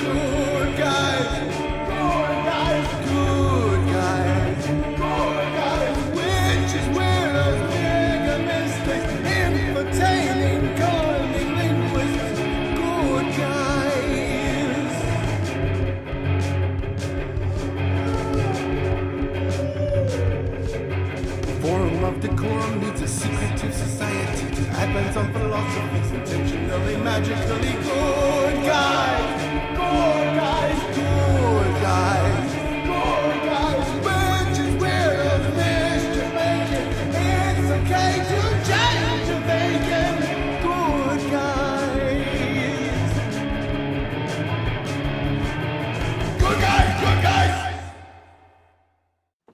good guys. Good guys, good guys. Good guys, witches, weirdos, bigamists, entertaining, calming linguists. Good guys. Forum of decorum needs a secretive society to advance on philosophies intentionally, magically. Good guys, good guys, good guys, good guys. Witches, weirdos, mischief making. It's okay to change your thinking. Good guys. Good guys, good guys.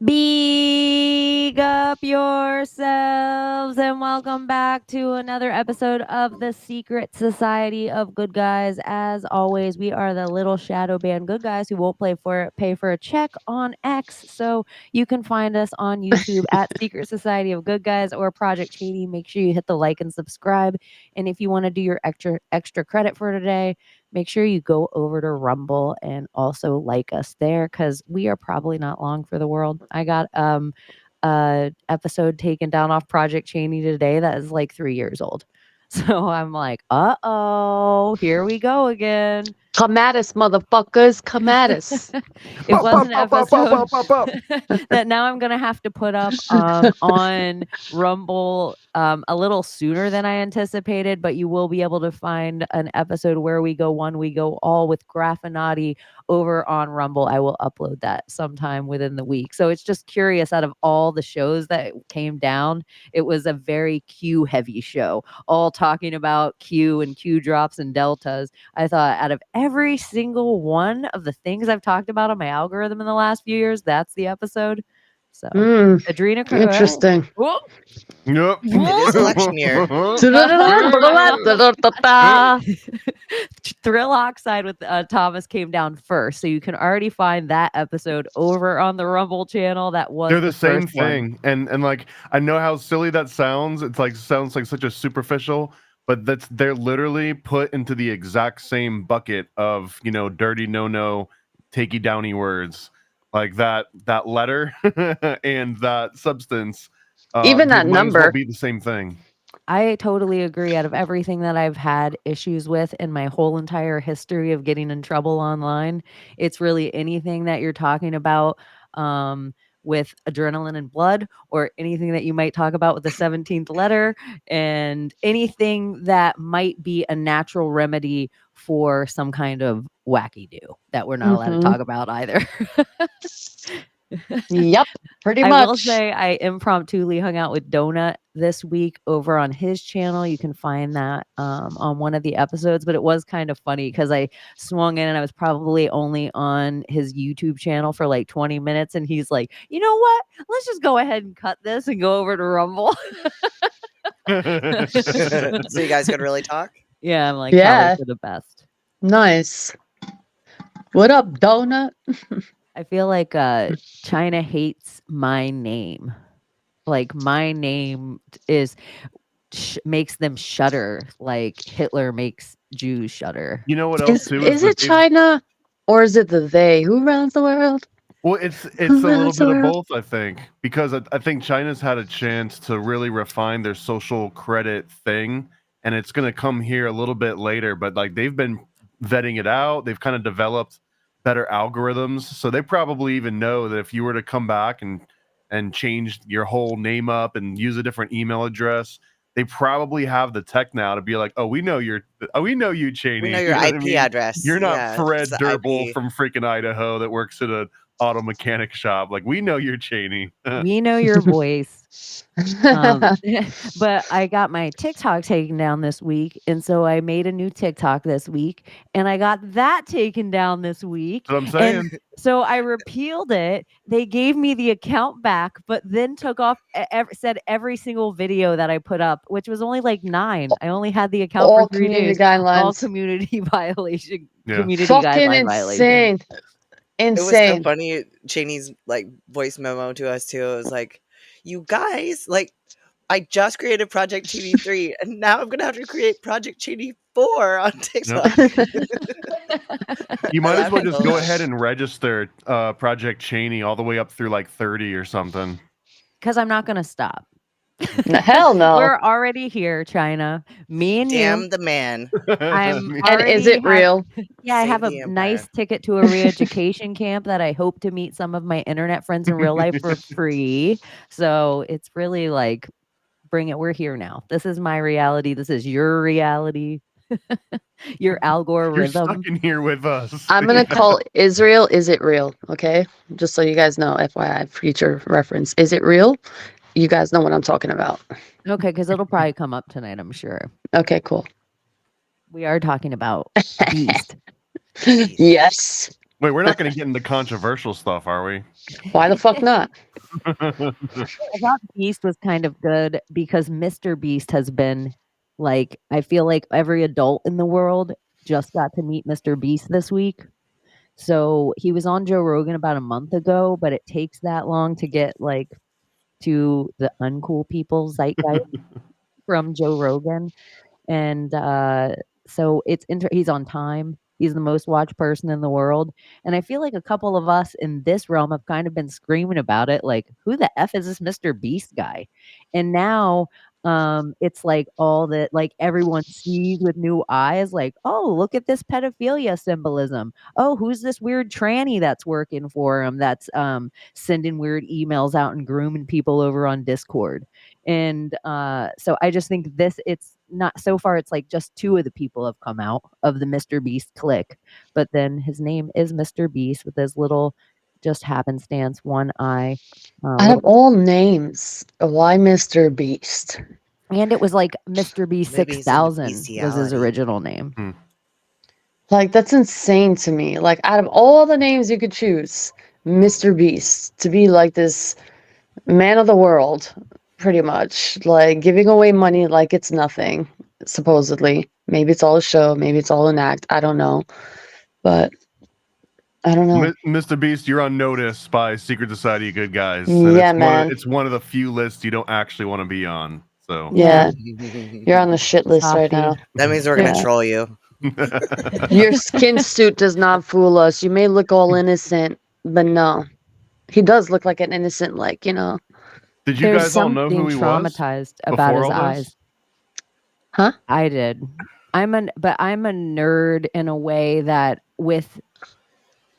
Big up yourselves and welcome back to another episode of the Secret Society of Good Guys. As always, we are the little shadow band good guys who won't pay for a check on X. So you can find us on YouTube at Secret Society of Good Guys or Project Chaney. Make sure you hit the like and subscribe. And if you want to do your extra credit for today, make sure you go over to Rumble and also like us there because we are probably not long for the world. I got episode taken down off Project Chaney today that is like 3 years old. So I'm like, uh-oh, here we go again. Come at us, motherfuckers. Come at us. It was an episode that now I'm going to have to put up on Rumble a little sooner than I anticipated, but you will be able to find an episode where we go one, we go all with Graffinati over on Rumble. I will upload that sometime within the week. So it's just curious, out of all the shows that came down, it was a very Q heavy show, all talking about Q and Q drops and deltas. I thought out of every single one of the things I've talked about on my algorithm in the last few years, that's the episode. So Adrena, Interesting. Whoa. Yep. It is election year. Thrill Oxide with Thomas came down first, so you can already find that episode over on the Rumble channel. That was They're the same first one. thing, and like I know how silly that sounds. It's like sounds like such a superficial, but they're literally put into the exact same bucket of, you know, dirty no takey downy words, like that letter and that substance. Even that might as well number be the same thing. I totally agree. Out of everything that I've had issues with in my whole entire history of getting in trouble online, it's really anything that you're talking about with adrenaline and blood, or anything that you might talk about with the 17th letter, and anything that might be a natural remedy for some kind of wacky do that we're not allowed to talk about either. Yep, pretty much. I will say I impromptu hung out with Donut this week over on his channel. You can find that on one of the episodes, but it was kind of funny because I swung in and I was probably only on his YouTube channel for like 20 minutes. And he's like, you know what? Let's just go ahead and cut this and go over to Rumble. So you guys could really talk? Yeah, I'm like, Yeah. probably for the best. Nice. What up, Donut? I feel like China hates my name. Like my name makes them shudder, like Hitler makes Jews shudder. You know what else too? Is it China or is it the they? Who runs the world? Well, it's a little bit of both, I think, because I think China's had a chance to really refine their social credit thing, and it's going to come here a little bit later. But like they've been vetting it out, they've kind of developed better algorithms, so they probably even know that if you were to come back and change your whole name up and use a different email address, they probably have the tech now to be like, we know you, Chaney. We know your IP address. You're not Yeah, Fred it's the Durble IP. from freaking Idaho that works at an auto mechanic shop. Like, we know you're Chaney. We know your voice. But I got my TikTok taken down this week, and so I made a new TikTok this week, and I got that taken down this week. That's what I'm saying. And so I repealed it. They gave me the account back, but then took off, said every single video that I put up, which was only like 9. I only had the account All for 3 community days. guidelines. All community violation. Yeah. Community Fucking guideline violation. insane. It was so Insane. funny. Chaney's like voice memo to us too. It was like, you guys, like, I just created Project Chaney 3, and now I'm gonna have to create Project Chaney vore on TikTok. You might as well Rabbit just go hole. ahead and register Project Chaney all the way up through like 30 or something. Because I'm not going to stop. Hell no. We're already here, China. Me and Damn you. the man. I'm And is it real? Yeah, I Save have a the empire. nice ticket to a re-education camp that I hope to meet some of my internet friends in real life for free. So it's really like, bring it. We're here now. This is my reality. This is your reality. Your You're algorithm. stuck in here with us. I'm gonna call Israel. Is it real? Okay, just so you guys know, FYI, future reference. Is it real? You guys know what I'm talking about. Okay, because it'll probably come up tonight, I'm sure. Okay, cool. We are talking about Beast. Yes. Wait, we're not going to get into controversial stuff, are we? Why the fuck not? I thought Beast was kind of good because MrBeast has been like, I feel like every adult in the world just got to meet MrBeast this week. So he was on Joe Rogan about a month ago, but it takes that long to get like to the uncool people zeitgeist from Joe Rogan. And so it's he's on time. He's the most watched person in the world. And I feel like a couple of us in this realm have kind of been screaming about it. Like, who the F is this MrBeast guy? And now it's like all that, like everyone sees with new eyes, like, oh, look at this pedophilia symbolism. Oh, who's this weird tranny that's working for him, that's sending weird emails out and grooming people over on Discord. And so I just think it's not so far. It's like just two of the people have come out of the MrBeast clique, but then his name is MrBeast with his little just happenstance one eye. Out of all names, why MrBeast? And it was like MrBeast Maybe he's into 6000 was his bestiality. original name. Like, that's insane to me. Like, out of all the names you could choose, MrBeast to be like this man of the world, pretty much, like giving away money like it's nothing, supposedly. Maybe it's all a show, maybe it's all an act, I don't know. But I don't know. MrBeast, you're on notice by Secret Society of Good Guys. Yeah, man. It's one of the few lists you don't actually want to be on. So Yeah, you're on the shit list right now. That means we're gonna Yeah. troll you. Your skin suit does not fool us. You may look all innocent, but no. He does look like an innocent, like, you know. Did you There's guys all know who he was? traumatized about before his all this? eyes. Huh? I did. I'm a nerd in a way that with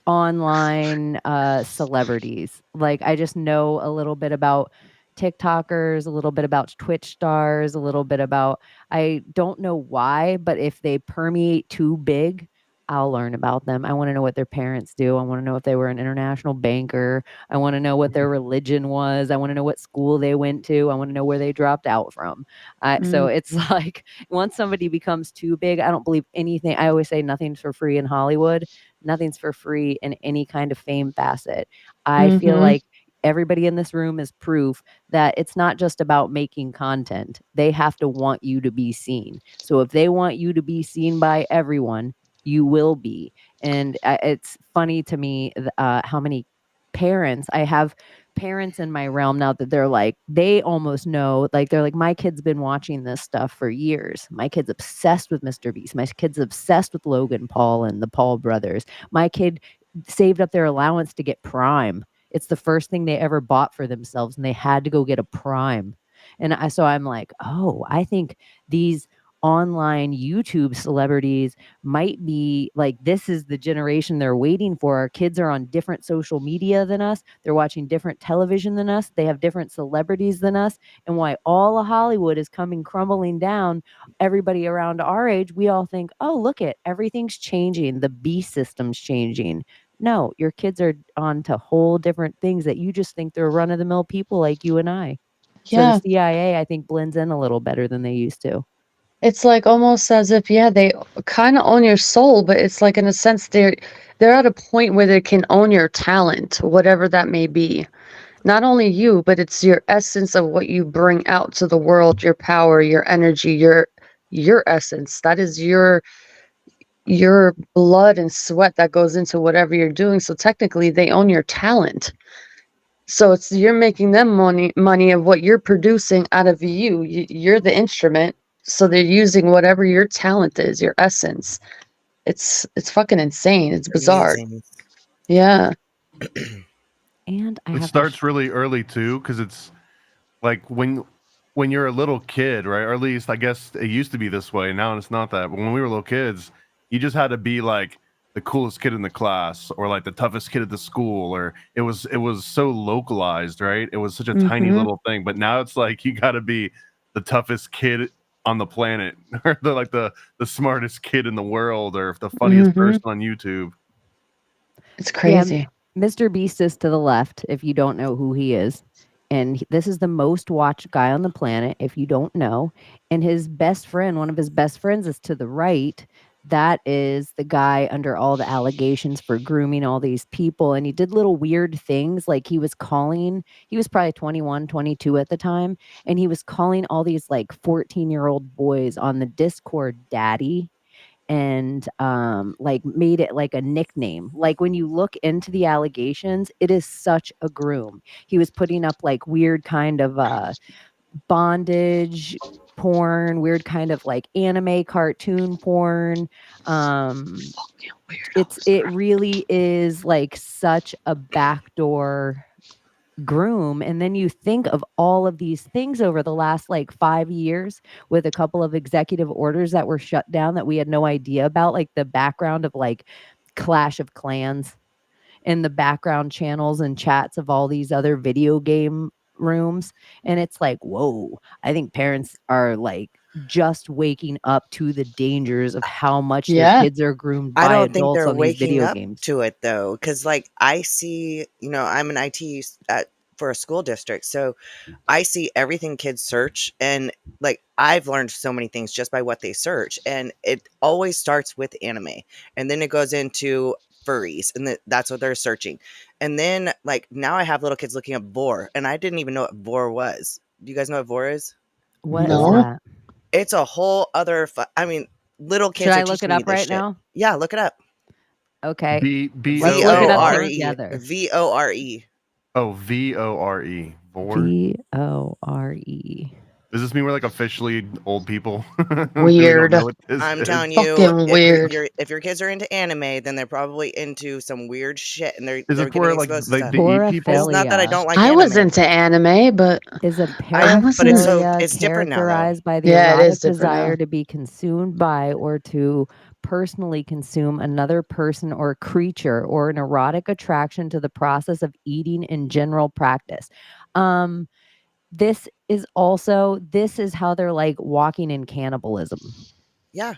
online celebrities, like I just know a little bit about TikTokers, a little bit about Twitch stars, a little bit about, I don't know why, but if they permeate too big, I'll learn about them. I want to know what their parents do. I want to know if they were an international banker. I want to know what their religion was. I want to know what school they went to. I want to know where they dropped out from. So it's like once somebody becomes too big, I don't believe anything. I always say nothing's for free in Hollywood. Nothing's for free in any kind of fame facet. I feel like everybody in this room is proof that it's not just about making content. They have to want you to be seen. So if they want you to be seen by everyone, you will be. And it's funny to me how many parents, I have parents in my realm now that they're like, they almost know, like they're like, my kid's been watching this stuff for years. My kid's obsessed with MrBeast. My kid's obsessed with Logan Paul and the Paul brothers. My kid saved up their allowance to get Prime. It's the first thing they ever bought for themselves, and they had to go get a Prime. And so I'm like, oh, I think these online YouTube celebrities might be like, this is the generation they're waiting for. Our kids are on different social media than us. They're watching different television than us. They have different celebrities than us. And why all of Hollywood is coming crumbling down, everybody around our age, we all think, oh, look it, everything's changing. The beast system's changing. No, your kids are on to whole different things that you just think they're run-of-the-mill people like you and I. Yeah. So the CIA, I think, blends in a little better than they used to. It's like almost as if, yeah, they kind of own your soul, but it's like in a sense they're at a point where they can own your talent, whatever that may be. Not only you, but it's your essence of what you bring out to the world, your power, your energy, your essence. That is your blood and sweat that goes into whatever you're doing. So technically they own your talent. So it's you're making them money of what you're producing out of you. You're the instrument. So they're using whatever your talent is, your essence. It's fucking insane. It's bizarre. Amazing. Yeah. And I It have starts really early too, because it's like when you're a little kid, right? Or at least I guess it used to be this way. Now it's not that. But when we were little kids, you just had to be like the coolest kid in the class, or like the toughest kid at the school, or it was so localized, right? It was such a tiny Mhm. little thing. But now it's like you got to be the toughest kid on the planet, or the smartest kid in the world, or the funniest Mhm. person on YouTube. It's crazy. MrBeast is to the left if you don't know who he is. And this is the most watched guy on the planet if you don't know. And his best friend, one of his best friends, is to the right. That is the guy under all the allegations for grooming all these people. And he did little weird things, like he was probably 21, 22 at the time. And he was calling all these like 14-year-old boys on the Discord daddy, and like made it like a nickname. Like when you look into the allegations, it is such a groom. He was putting up like weird kind of bondage porn, weird kind of like anime cartoon porn. It really is like such a backdoor groom. And then you think of all of these things over the last like 5 years, with a couple of executive orders that were shut down that we had no idea about, like the background of like Clash of Clans and the background channels and chats of all these other video game rooms. And it's like, whoa, I think parents are like just waking up to the dangers of how much their kids are groomed by I don't think adults they're on these waking video up games. to it though, because like I see, I'm an IT for a school district, so I see everything kids search, and like I've learned so many things just by what they search, and it always starts with anime, and then it goes into furries, and that's what they're searching, and then like now I have little kids looking up vore, and I didn't even know what vore was. Do you guys know what vore is? What is that? It's a whole other. Little kids Should are I look teaching it me up this right shit. now? Yeah, look it up. Okay. Let's look it up VORE. together. VORE. Oh, VORE. Vore. VORE. Does this mean we're like officially old people? Weird. I'm telling you, Fucking weird. if your kids are into anime, then they're probably into some weird shit, and they're Is they're it where getting like exposed to they stuff. eat people? It's not that I don't like I anime. was into anime, but Is a I wasn't. paraphilia it's different now, though. characterized by the Yeah, it erotic is different desire now. to be consumed by or to personally consume another person or creature, or an erotic attraction to the process of eating in general practice. This is how they're like walking in cannibalism. Yeah,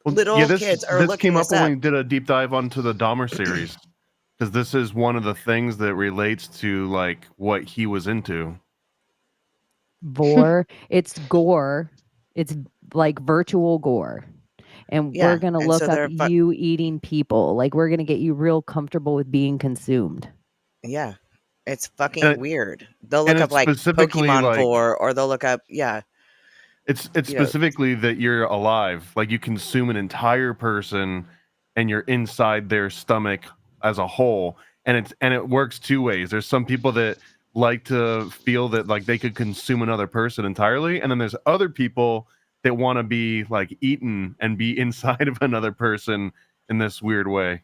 Well, little this kids are looking came up this up. when we did a deep dive onto the Dahmer series, because this is one of the things that relates to like what he was into. Vore, it's gore. It's like virtual gore. And Yeah, we're going to and look so up they're you eating people. Like we're going to get you real comfortable with being consumed. Yeah, it's fucking weird. They'll look and up it's like specifically, Pokemon like- Vore, or they'll look up It's you know. specifically that you're alive, like you consume an entire person, and you're inside their stomach as a whole, and it works two ways. There's some people that like to feel that like they could consume another person entirely, and then there's other people that want to be like eaten and be inside of another person in this weird way.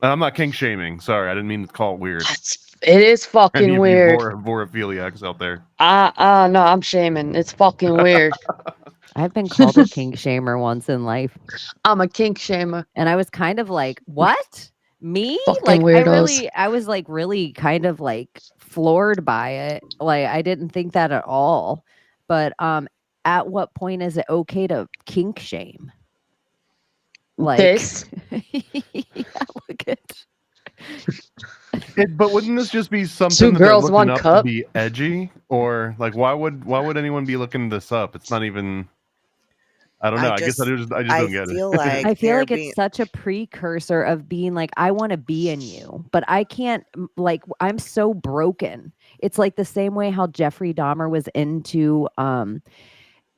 I'm not kink shaming. Sorry, I didn't mean to call it weird. It is fucking Any of weird. you vorophiliacs out there? No, I'm shaming. It's fucking weird. I've been called a kink shamer once in life. I'm a kink shamer. And I was kind of like, what? Me? Fucking Like weirdos. I was like really kind of like floored by it. Like I didn't think that at all. But at what point is it okay to kink shame? Like This. yeah, look at But wouldn't this just be something Two that they're girls, looking one up cup? to be edgy, or like why would anyone be looking this up? It's not even. I don't know. I guess I just don't get it. I feel like it's such a precursor of being like, I want to be in you, but I can't. Like I'm so broken. It's like the same way how Jeffrey Dahmer was into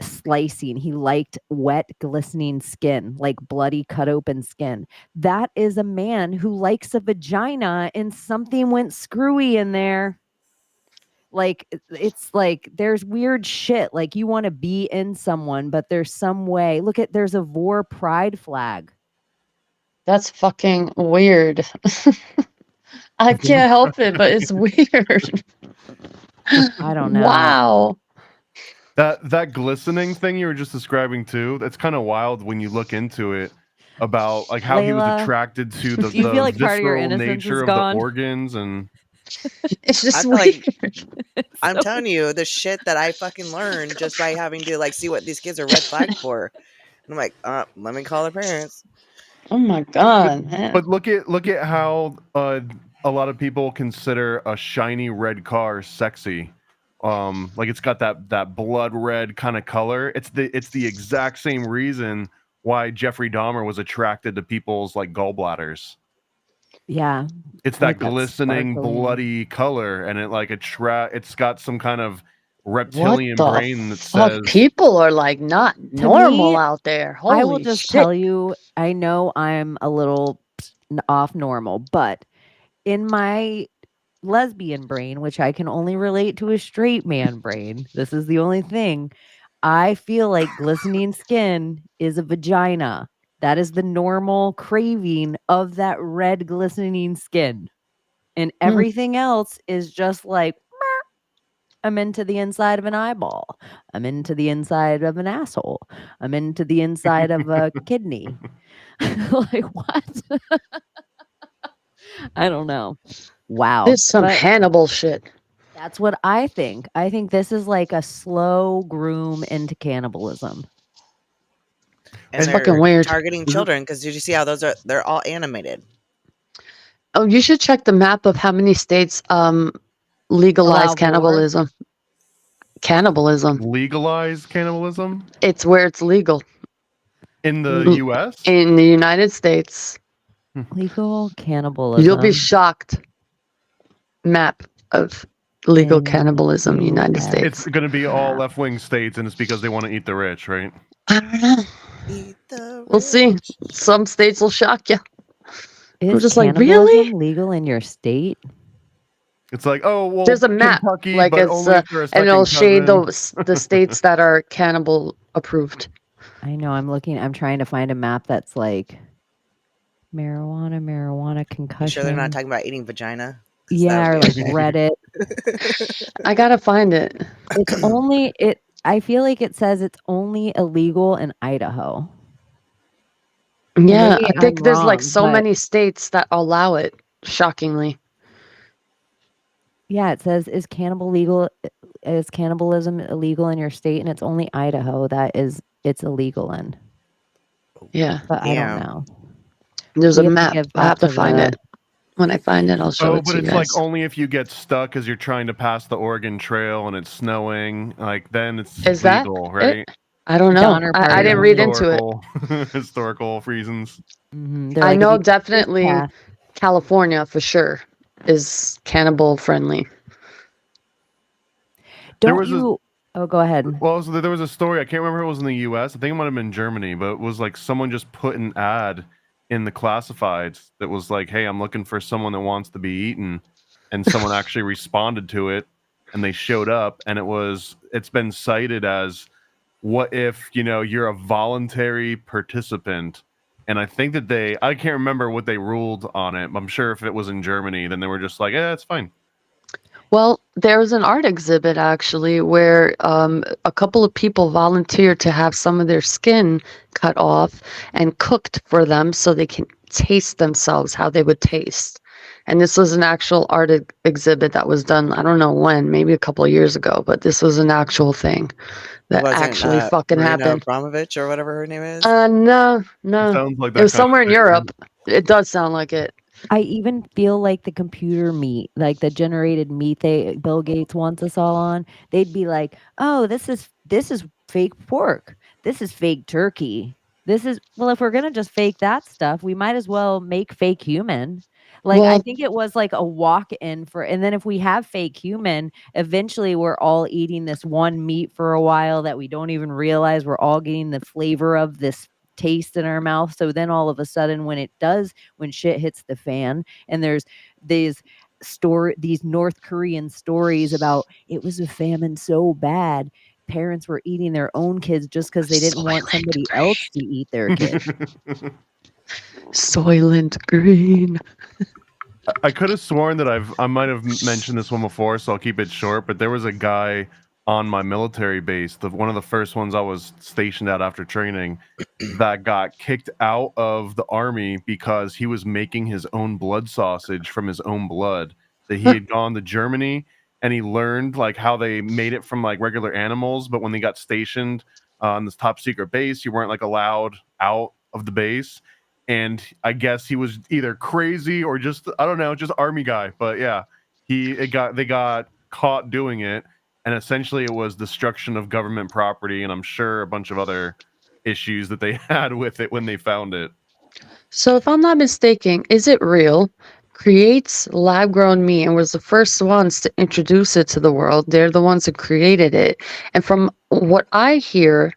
slicing. He liked wet, glistening skin, like bloody, cut open skin. That is a man who likes a vagina, and something went screwy in there. Like, it's like there's weird shit. Like, you want to be in someone, but there's some way. Look at, there's a vore pride flag. That's fucking weird. I can't help it, but it's weird. I don't know. Wow. That glistening thing you were just describing too, that's kind of wild when you look into it, about like how he was Layla, attracted to the, do you the feel like part of your visceral innocence nature is of gone? the organs. And It's I just feel weird. like I'm telling you the shit that I fucking learned just by having to like see what these kids are red flagged for. And I'm like, let me call their parents. Oh my god, man. but look at how a lot of people consider a shiny red car sexy. Like it's got that blood red kind of color. It's the exact same reason why Jeffrey Dahmer was attracted to people's like gallbladders. Yeah. It's that Like that glistening sparkling. bloody color, and it like it's got some kind of What reptilian the brain that fuck? says People are like not normal me, out there. Holy I will just shit. tell you, I know I'm a little off normal, but in my lesbian brain, which I can only relate to a straight man brain, this is the only thing. I feel like glistening skin is a vagina. That is the normal craving of that red glistening skin. And everything else is just like, "Meow. I'm into the inside of an eyeball. I'm into the inside of an asshole. I'm into the inside of a kidney." Like, what? I don't know. Wow. This is some But Hannibal shit. that's what I think. I think this is like a slow groom into cannibalism. And It's they're fucking weird. targeting children because did you see how they're all animated? Oh, you should check the map of how many states legalize Allow cannibalism. Cannibalism. legalized cannibalism It's where it's legal. in the Mm. U.S. In the United States. Legal cannibalism. You'll be shocked. Map of legal In cannibalism, United US. States. It's going to be all left-wing states, and it's because they want to eat the rich, right? I don't know. Eat the We'll see. rich. Some states will shock you. Is just like, cannibalism really? legal in your state? It's like, oh well, There's a map, Kentucky, like but it's only if they're a and second it'll shade cousin. the states that are cannibal approved. I know. I'm trying to find a map that's like marijuana, You concussion. sure they're not talking about eating vagina? 'Cause Yeah, that or would like be- Reddit. I gotta find it. It's only it. I feel like it says it's only illegal in Idaho. Yeah, Maybe I think I'm there's like wrong, so but- many states that allow it. Shockingly. Yeah, it says is cannibalism illegal in your state, and it's only Idaho that it's illegal in. Yeah. But I Damn. don't know. There's We a have to map. give I have that to find the- it. When I find it, I'll show Oh, it but to you it's guys. like only if you get stuck as you're trying to pass the Oregon Trail and it's snowing, like then it's Is that legal, it? right? I don't know. Donner I Party. didn't read into it. Historical reasons. Mhm, they're I like, if know you take this definitely path- California for sure is cannibal friendly. There Don't was a- you? Oh, go ahead. Well, so there was a story. I can't remember if it was in the U.S. I think it might have been Germany, but it was like someone just put an ad in the classifieds that was like, "Hey, I'm looking for someone that wants to be eaten," and someone actually responded to it, and they showed up, and it's been cited as, what if you're a voluntary participant? And I think that I can't remember what they ruled on it. I'm sure if it was in Germany, then they were just like, "Yeah, it's fine." Well, there was an art exhibit actually where a couple of people volunteered to have some of their skin cut off and cooked for them so they can taste themselves how they would taste. And this was an actual art exhibit that was done, I don't know when, maybe a couple of years ago, but this was an actual thing that Wasn't, actually fucking Marina happened. Abramovich or whatever her name is. No. Sounds like It that was kind of somewhere in shit. Europe. It does sound like it. I even feel like the computer meat, like the generated meat Bill Gates wants us all on, they'd be like, "Oh, this is fake pork. This is fake turkey. This is," well, if we're gonna just fake that stuff, we might as well make fake human. Like, I Well- think it was like a walk-in for, and then if we have fake human, eventually we're all eating this one meat for a while that we don't even realize we're all getting the flavor of this taste in our mouth. So then all of a sudden when shit hits the fan and there's these these North Korean stories about it was a famine so bad parents were eating their own kids just because they didn't want somebody else to eat their kid. Soylent Green. I could have sworn that I might have mentioned this one before, so I'll keep it short. But there was a guy on my military base, one of the first ones I was stationed at after training, that got kicked out of the army because he was making his own blood sausage from his own blood. That he had gone to Germany and he learned like how they made it from like regular animals, but when they got stationed on this top secret base, you weren't like allowed out of the base. And I guess he was either crazy or just, I don't know, just army guy. But yeah, they got caught doing it. And essentially it was destruction of government property. And I'm sure a bunch of other issues that they had with it when they found it. So if I'm not mistaken, is it real? Creates lab-grown meat and was the first ones to introduce it to the world. They're the ones who created it. And from what I hear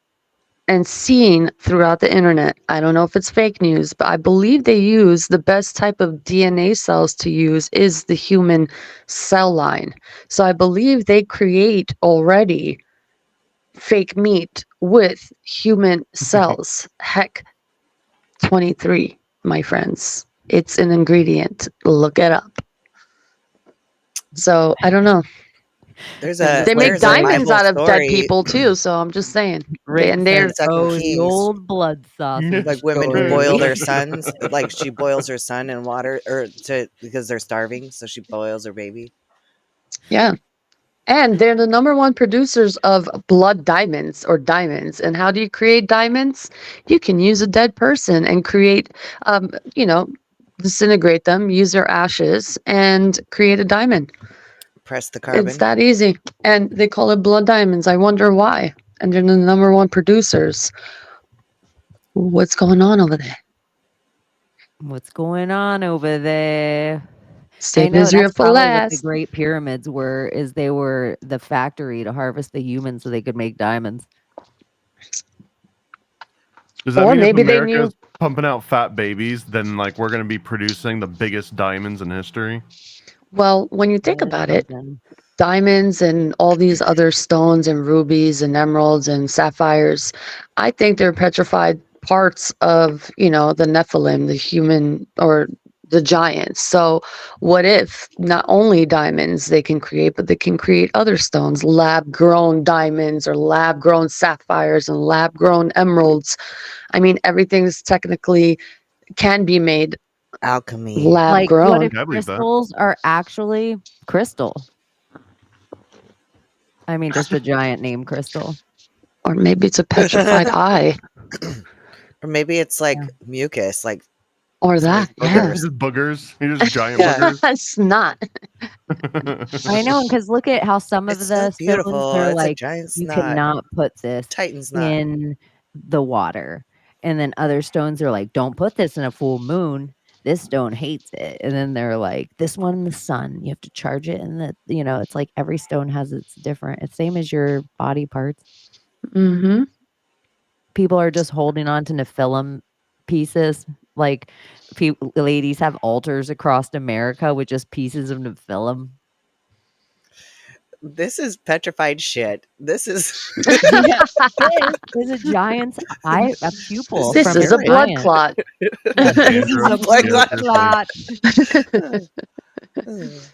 and seen throughout the internet, I don't know if it's fake news, but I believe they use the best type of DNA cells to use is the human cell line. So I believe they create already fake meat with human cells. Heck, 23, my friends. It's an ingredient. Look it up. So I don't know. They make diamonds out of dead people too, so I'm just saying. And they're the old blood sausage. Like women who boil their sons, like she boils her son in water, because they're starving, so she boils her baby. Yeah, and they're the #1 producers of blood diamonds or diamonds. And how do you create diamonds? You can use a dead person and create, disintegrate them, use their ashes, and create a diamond. Press the carbon. It's that easy. And they call it blood diamonds. I wonder why. And they're the #1 producers. What's going on over there? What's going on over there? Save Israel for last. What the Great Pyramids they were the factory to harvest the humans so they could make diamonds. Does that mean maybe if America's pumping out fat babies, then like we're going to be producing the biggest diamonds in history? Well, when you think about it, diamonds and all these other stones and rubies and emeralds and sapphires, I think they're petrified parts of, the Nephilim, the human or the giants. So what if not only diamonds they can create, but they can create other stones, lab-grown diamonds or lab-grown sapphires and lab-grown emeralds. I mean, everything's technically can be made alchemy lab grown. What if crystals are actually crystal? I mean, just a giant named crystal. Or maybe it's a petrified eye. Or maybe it's like mucus, like or that. Yeah. Just boogers. You're just giant boogers. That's not. I know, because look at how some of the stones are like, you cannot put this in the water. And then other stones are like, don't put this in a full moon. This stone hates it. And then they're like, this one in the sun, you have to charge it in the, it's like every stone has its different, it's same as your body parts. Mm-hmm. People are just holding on to Nephilim pieces. Like ladies have altars across America with just pieces of Nephilim. This is petrified shit. This is is a giant's eye, a pupil. This is a blood clot. This is a blood clot.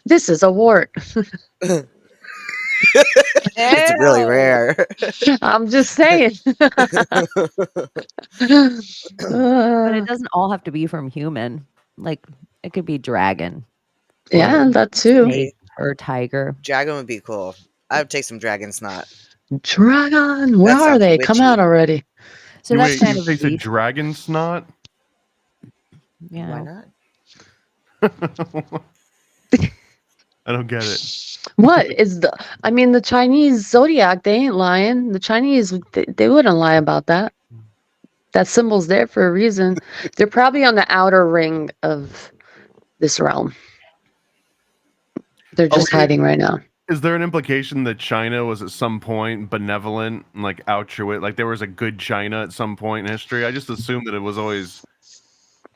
This is a wart. It's really rare. I'm just saying. But it doesn't all have to be from human. Like it could be dragon. Yeah, that too. Or tiger. Dragon would be cool. I would take some dragon snot. Dragon? Where are they? Come out already. So that's kind of a dragon snot. Yeah. Why not? I don't get it. What is the Chinese zodiac, they ain't lying. The Chinese, they wouldn't lie about that. That symbol's there for a reason. They're probably on the outer ring of this realm. They're just hiding right now. Is there an implication that China was at some point benevolent and like altruistic? Like there was a good China at some point in history? I just assumed that it was always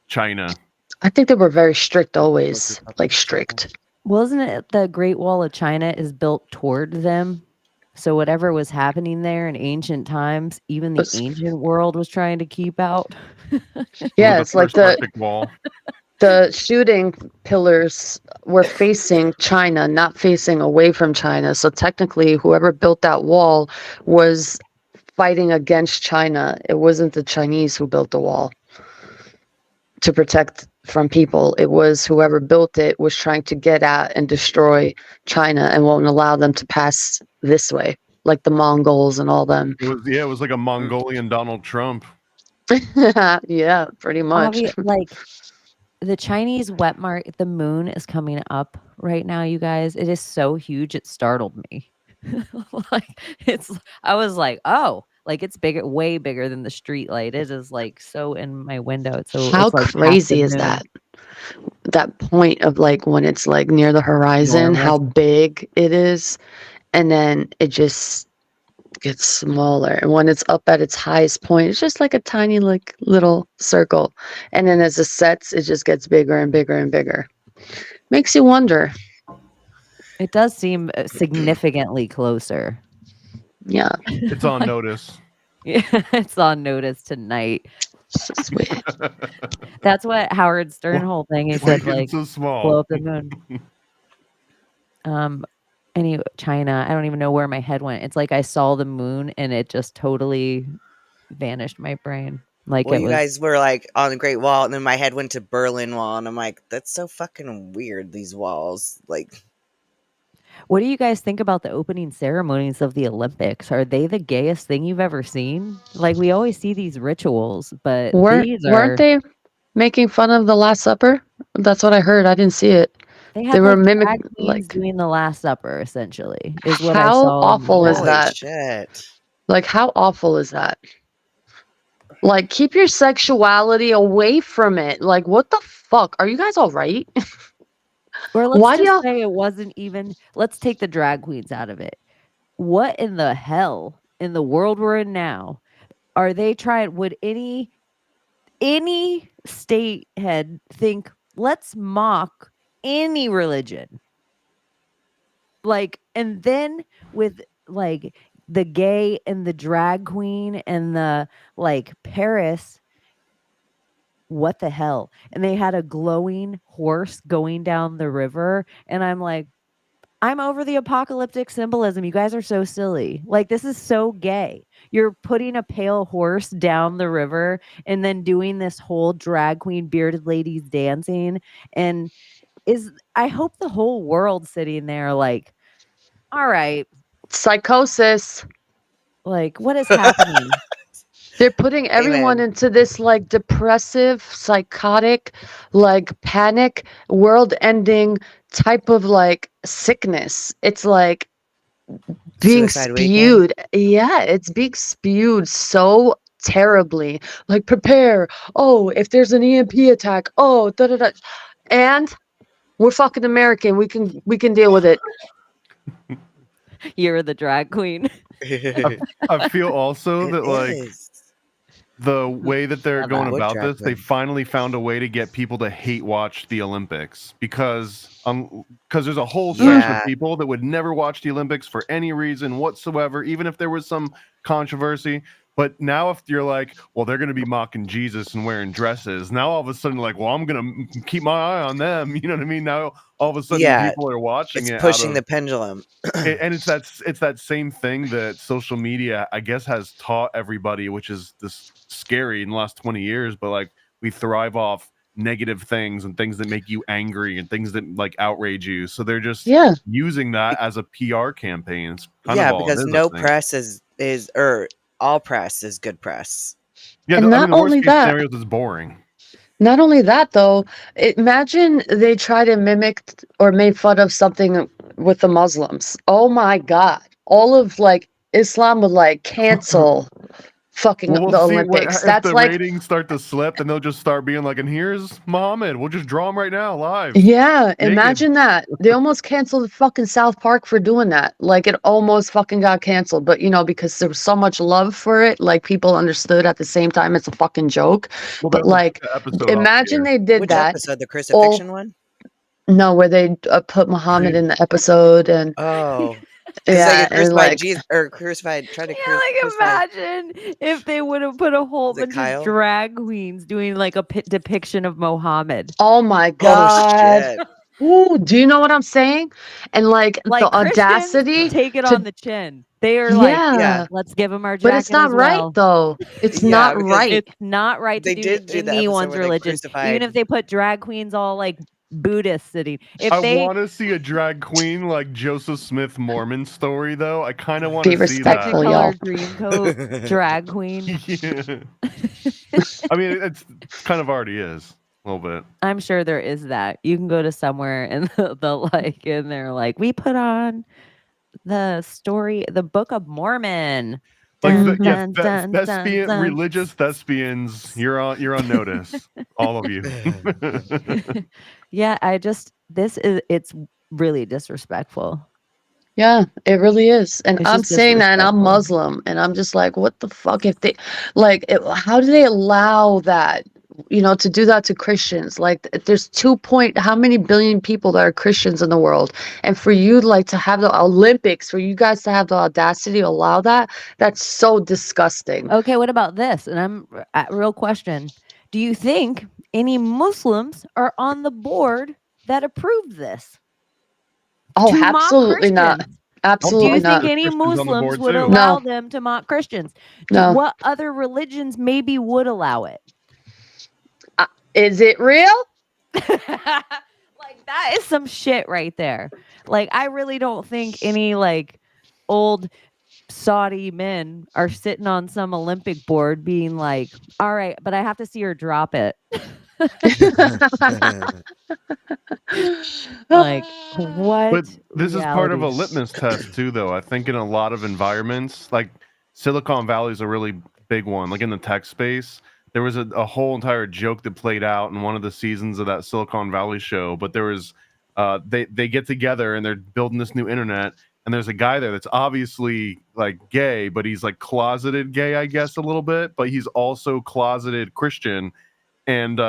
China. I think they were very strict always. Like strict. Wasn't it the Great Wall of China is built toward them? So whatever was happening there in ancient times, even the ancient world was trying to keep out. Yeah, it's like Arctic wall. the shooting pillars were facing China, not facing away from China. So technically, whoever built that wall was fighting against China. It wasn't the Chinese who built the wall to protect from people. It was whoever built it was trying to get at and destroy China and won't allow them to pass this way, like the Mongols and all them. It was like a Mongolian Donald Trump. Yeah, pretty much. Like the Chinese wet mark, the moon is coming up right now, you guys. It is so huge, it startled me. I was like, oh, like it's bigger, way bigger than the street light. It is like so in my window. So how it's like crazy is that? That point of like when it's like near the horizon, how big it is, and then it just gets smaller. And when it's up at its highest point, it's just like a tiny like little circle. And then as it sets, it just gets bigger and bigger and bigger. Makes you wonder. It does seem significantly closer. Yeah. It's on notice. Yeah, it's on notice tonight. Sweet. That's what Howard Stern whole thing. He said like so small. blow up the moon. Anyway, China. I don't even know where my head went. It's like I saw the moon and it just totally vanished my brain. Like you guys were like on the Great Wall, and then my head went to Berlin Wall, and I'm like, that's so fucking weird. These walls, like. What do you guys think about the opening ceremonies of the Olympics? Are they the gayest thing you've ever seen? Like we always see these rituals, but weren't they making fun of the Last Supper? That's what I heard. I didn't see it. They were mimicking like doing the Last Supper, essentially. Is what how I saw awful is that? Shit. Like how awful is that? Like keep your sexuality away from it. Like what the fuck? Are you guys all right? Or let's just say it wasn't even. Let's take the drag queens out of it. What in the hell in the world we're in now are they trying? Would any state head think let's mock any religion? Like, and then with like the gay and the drag queen and the like Paris. What the hell? And they had a glowing horse going down the river. And I'm like, I'm over the apocalyptic symbolism. You guys are so silly. Like, this is so gay. You're putting a pale horse down the river and then doing this whole drag queen bearded ladies dancing. And I hope the whole world sitting there like, all right. Psychosis. Like, what is happening? They're putting everyone into this like depressive, psychotic, like panic, world-ending type of like sickness. It's like being spewed. Yeah, it's being spewed so terribly. Like prepare. Oh, if there's an EMP attack. Oh, da da da. And we're fucking American. We can deal with it. You're the drag queen. I feel also that like the way that they're going about this, they finally found a way to get people to hate watch the Olympics because there's a whole section of people that would never watch the Olympics for any reason whatsoever, even if there was some controversy. But now if you're like, well, they're going to be mocking Jesus and wearing dresses, now all of a sudden like, well, I'm going to keep my eye on them. You know what I mean? Now all of a sudden people are watching it's pushing the pendulum. And it's that same thing that social media, I guess, has taught everybody, which is this scary in the last 20 years. But like we thrive off negative things and things that make you angry and things that like outrage you. So they're just using that as a PR campaign. It's because no press is all press is good press. Yeah, and not only that, scenarios is boring. Not only that, though, imagine they try to mimic or make fun of something with the Muslims. Oh my God. All of like Islam would like cancel fucking the Olympics. That's if the ratings start to slip, and they'll just start being like, and here's Muhammad. We'll just draw him right now live. Yeah, imagine that. They almost canceled the fucking South Park for doing that. Like it almost fucking got canceled. But you know, because there was so much love for it, like people understood at the same time it's a fucking joke. Well, but like imagine they did Which that. episode, the crucifixion one? No, where they put Muhammad in the episode, and Oh, yeah, like a and crucified like Jesus or crucified, trying to Yeah, like crucify. imagine if they would have put a whole Is it bunch Kyle? of drag queens doing like a depiction of Mohammed. oh my Oh god. shit! Ooh, do you know what I'm saying? And like the Like Christians audacity take it to on the chin. They are like, yeah, Yeah, let's give them our but it's jacket not as right well. though. It's yeah, not because right. It's not right to they do did do the episode anyone's where they religion, even crucified. if they put drag queens all like Buddhist sitting. If I they want to see a drag queen like Joseph Smith Mormon story, though. I kind of want Be to see that. respectful, y'all. Technicolor dream coat drag queen. Yeah. I mean, it's kind of already is a little bit. I'm sure there is that. You can go to somewhere and they're like, we put on the Book of Mormon. Like Dun, yeah, dun, dun, thespian, dun. religious thespians. You're on notice, all of you. Yeah, it's really disrespectful. Yeah, it really is. And It's I'm just saying that, and I'm disrespectful. Muslim, and I'm just like, what the fuck if they like how do they allow that, to do that to Christians? Like there's how many billion people that are Christians in the world, and for you like to have the Olympics, for you guys to have the audacity to allow that's so disgusting. Okay, what about this? And real question. Do you think any Muslims are on the board that approved this? Oh, To mock absolutely not. Christians? Do Absolutely you think not. any Christians on the Muslims board would too. allow No. them to mock Christians? No. What other religions maybe would allow it? Is it real? Like that is some shit right there. Like I really don't think any like old Saudi men are sitting on some Olympic board being like, all right, but I have to see her drop it. Like what? But this is part of a reality? litmus test too, though. I think in a lot of environments, like Silicon Valley is a really big one. Like in the tech space, there was a whole entire joke that played out in one of the seasons of that Silicon Valley show. But there was they get together and they're building this new internet, and there's a guy there that's obviously like gay, but he's like closeted gay, I guess, a little bit, but he's also closeted Christian. And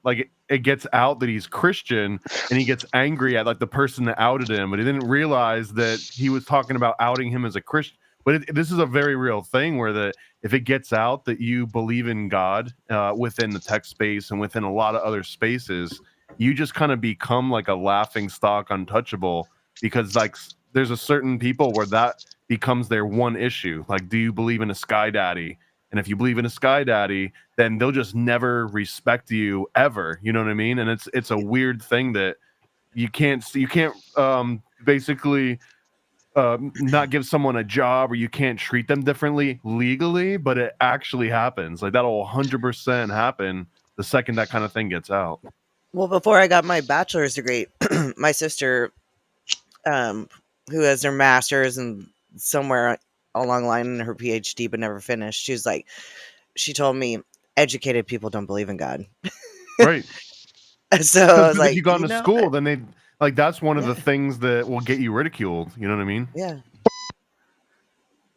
like it gets out that he's Christian, and he gets angry at like the person that outed him, but he didn't realize that he was talking about outing him as a Christian. But this is a very real thing where that if it gets out that you believe in God within the tech space and within a lot of other spaces, you just kind of become like a laughing stock, untouchable, because like there's a certain people where that becomes their one issue. Like, do you believe in a sky daddy? And if you believe in a sky daddy, then they'll just never respect you ever. You know what I mean? And it's a weird thing that you can't basically not give someone a job, or you can't treat them differently legally, but it actually happens. Like that'll 100% happen the second that kind of thing gets out. Well, before I got my bachelor's degree, my sister, who has her master's and somewhere along the line in her PhD but never finished, she told me educated people don't believe in God. Right. So I was if like, you gone to school, then they like that's one of the things that will get you ridiculed. You know what I mean? Yeah.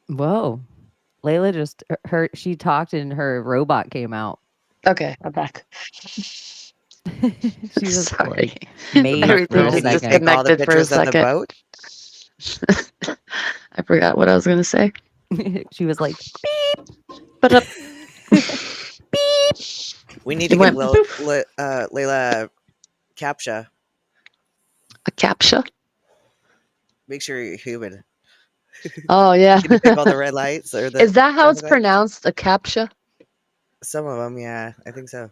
Whoa. Layla just she talked and her robot came out. Okay, I'm back. She was Sorry. made Everything for a just second. Take all the disconnected for a pictures of the second. boat. I forgot what I was gonna say. She was like, But We need It to went get poof. Layla captcha. a captcha. Make sure you're human. Oh yeah. Can you pick all the red lights or the? Is that how it's traffic lights? pronounced? A captcha? Some of them, yeah, I think so.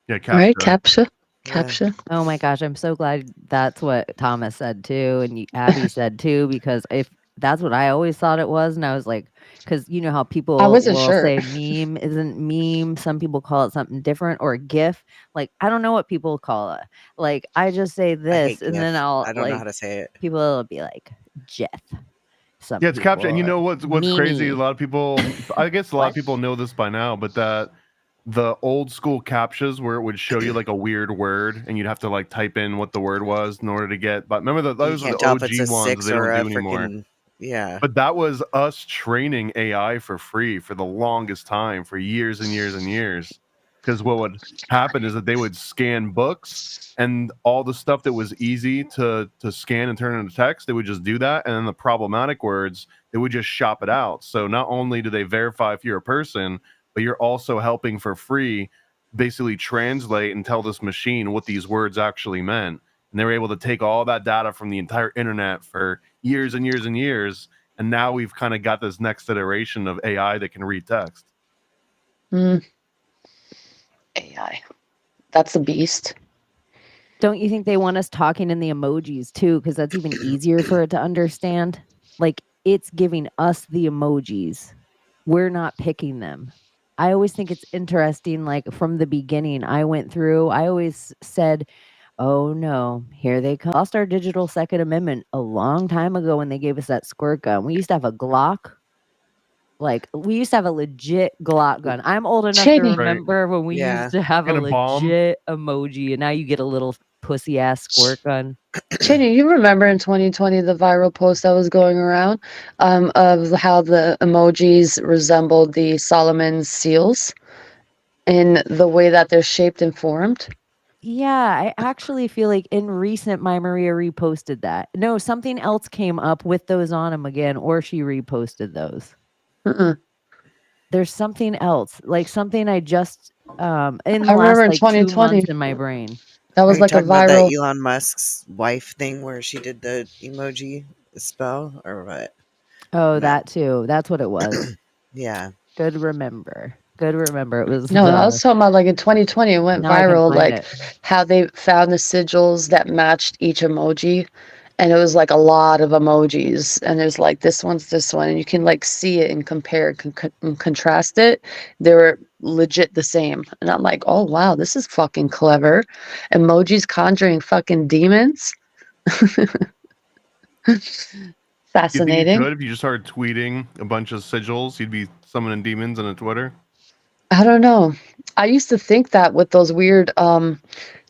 Yeah, Right? capture. Captcha. oh my gosh, I'm so glad that's what Thomas said too, and Abbie said too, because if that's what I always thought it was, and I was like, because you know how people I wasn't will sure. say meme isn't meme. Some people call it something different, or GIF. Like I don't know what people call it. Like I just say I this, hate and GIF. then I don't know how like to say it. people will be like Jeff. Some Yeah, it's capture. And you people know are what's crazy? A Mimi. lot of people, I guess a lot of What? people know this by now, but that the old school captchas where it would show you like a weird word and you'd have to like type in what the word was in order to get. But remember You those are can't the tell if it's OG a ones 6 they or don't a do anymore. freaking yeah. But that was us training AI for free for the longest time, for years and years and years. because what would happen is that they would scan books and all the stuff that was easy to scan and turn into text, they would just do that. And then the problematic words, they would just shop it out. So not only do they verify if you're a person, but you're also helping for free basically translate and tell this machine what these words actually meant. And they were able to take all that data from the entire internet for years and years and years. And now we've kind of got this next iteration of AI that can read text. AI. That's a beast. Don't you think they want us talking in the emojis too? Because that's even easier for it to understand. Like, it's giving us the emojis. We're not picking them. I always think it's interesting, like from the beginning, I always said, oh no, here they come. Lost our digital Second Amendment a long time ago when they gave us that squirt gun. We used to have a Glock. Like, we used to have a legit Glock gun. I'm old enough to remember when we used to have a legit emoji, and now you get a little pussy ass squirt gun. Chaney, you remember in 2020 the viral post that was going around of how the emojis resembled the Solomon's seals in the way that they're shaped and formed? Yeah, I actually feel like in recent, my Maria reposted that. No, something else came up with those on them again, or she reposted those. There's something else, like something I just in the last like 2 months in my brain. That was like a viral. That Elon Musk's wife thing where she did the emoji spell or what? Oh, that too. That's what it was. Yeah. Good remember. It was No, I was talking about like in 2020 it went viral, like how they found the sigils that matched each emoji. And it was like a lot of emojis, and there's like this one's this one, and you can like see it and compare and contrast it. They were legit the same, and I'm like, oh wow, this is fucking clever. Emojis conjuring fucking demons. Fascinating. You could, if you just started tweeting a bunch of sigils, you'd be summoning demons on Twitter. I don't know. I used to think that with those weird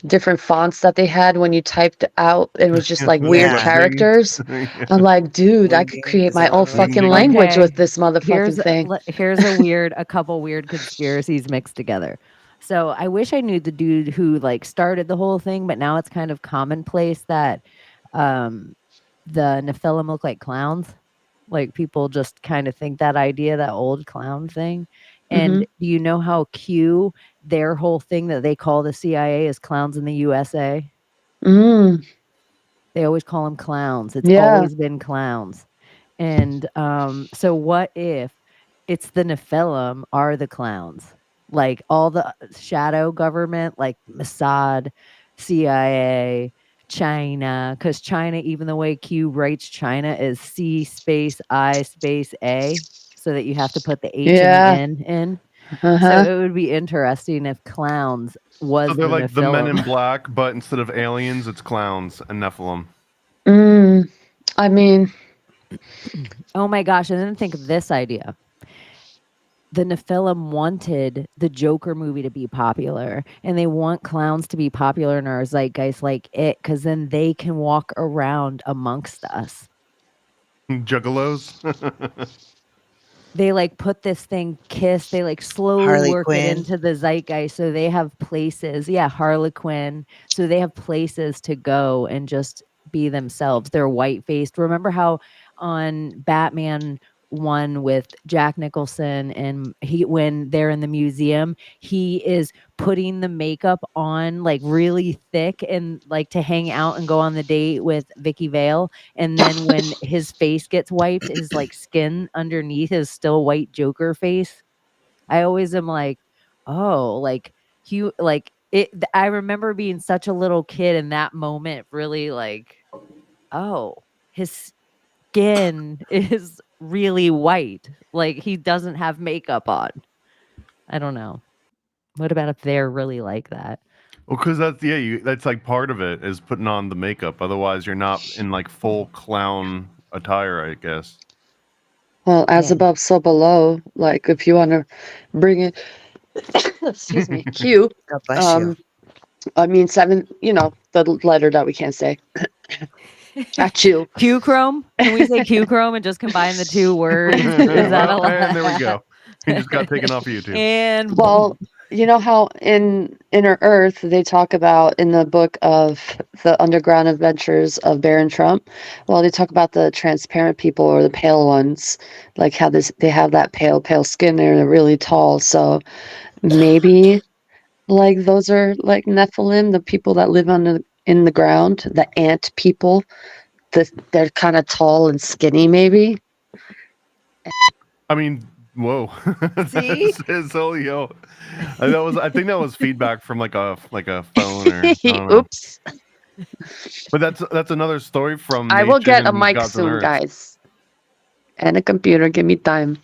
different fonts that they had when you typed out, it was just like weird characters. I'm like, dude, I could create my own fucking language with this motherfucking thing. Here's a couple weird conspiracies mixed together. So I wish I knew the dude who like started the whole thing, but now it's kind of commonplace that the Nephilim look like clowns. Like, people just kind of think that idea, that old clown thing. And do you know how Q, their whole thing that they call the CIA is clowns in the USA? They always call them clowns. It's always been clowns. And so what if it's the Nephilim are the clowns? Like all the shadow government, like Mossad, CIA, China, because China, even the way Q writes China is C space I space A. So that you have to put the H and the N in. So it would be interesting if clowns was. So they're like Nephilim. the Men in Black, but instead of aliens, it's clowns and Nephilim. I mean, oh my gosh! And then think of this idea: the Nephilim wanted the Joker movie to be popular, and they want clowns to be popular in our zeitgeist, like it, because then they can walk around amongst us. Juggalos. They like put this thing Kiss. They like slowly work it into the zeitgeist. So they have places. Yeah, Harlequin. So they have places to go and just be themselves. They're white faced. Remember how on Batman 1 with Jack Nicholson, and when they're in the museum, he is putting the makeup on like really thick and like to hang out and go on the date with Vicky Vale, and then when his face gets wiped, his like skin underneath is still white Joker face. I always am like, oh, like he like it. I remember being such a little kid in that moment, really like, oh, his skin is really white, like he doesn't have makeup on. I don't know. What about if they're really like that? Well, because that's like part of it is putting on the makeup. Otherwise, you're not in like full clown attire, I guess. Well, as above, so below. Like if you want to bring it, excuse me, Q. God bless you. I mean 7. You know the letter that we can't say. At you. Q Chrome? Can we say Q Chrome and just combine the two words? Is that allowed? And there we go. He just got taken off YouTube. And well, You know how in Inner Earth they talk about in the book of the underground adventures of Baron Trump? Well, they talk about the transparent people or the pale ones, like how they have that pale skin. They're really tall. So maybe like those are like Nephilim, the people that live in the ground, the ant people. They're kind of tall and skinny, maybe. I mean, whoa. See? So yo, I think that was feedback from like a phone or I don't know. Oops. But that's another story from I will nature get a and mic Gods on soon, Earth. guys. And a computer. Give me time.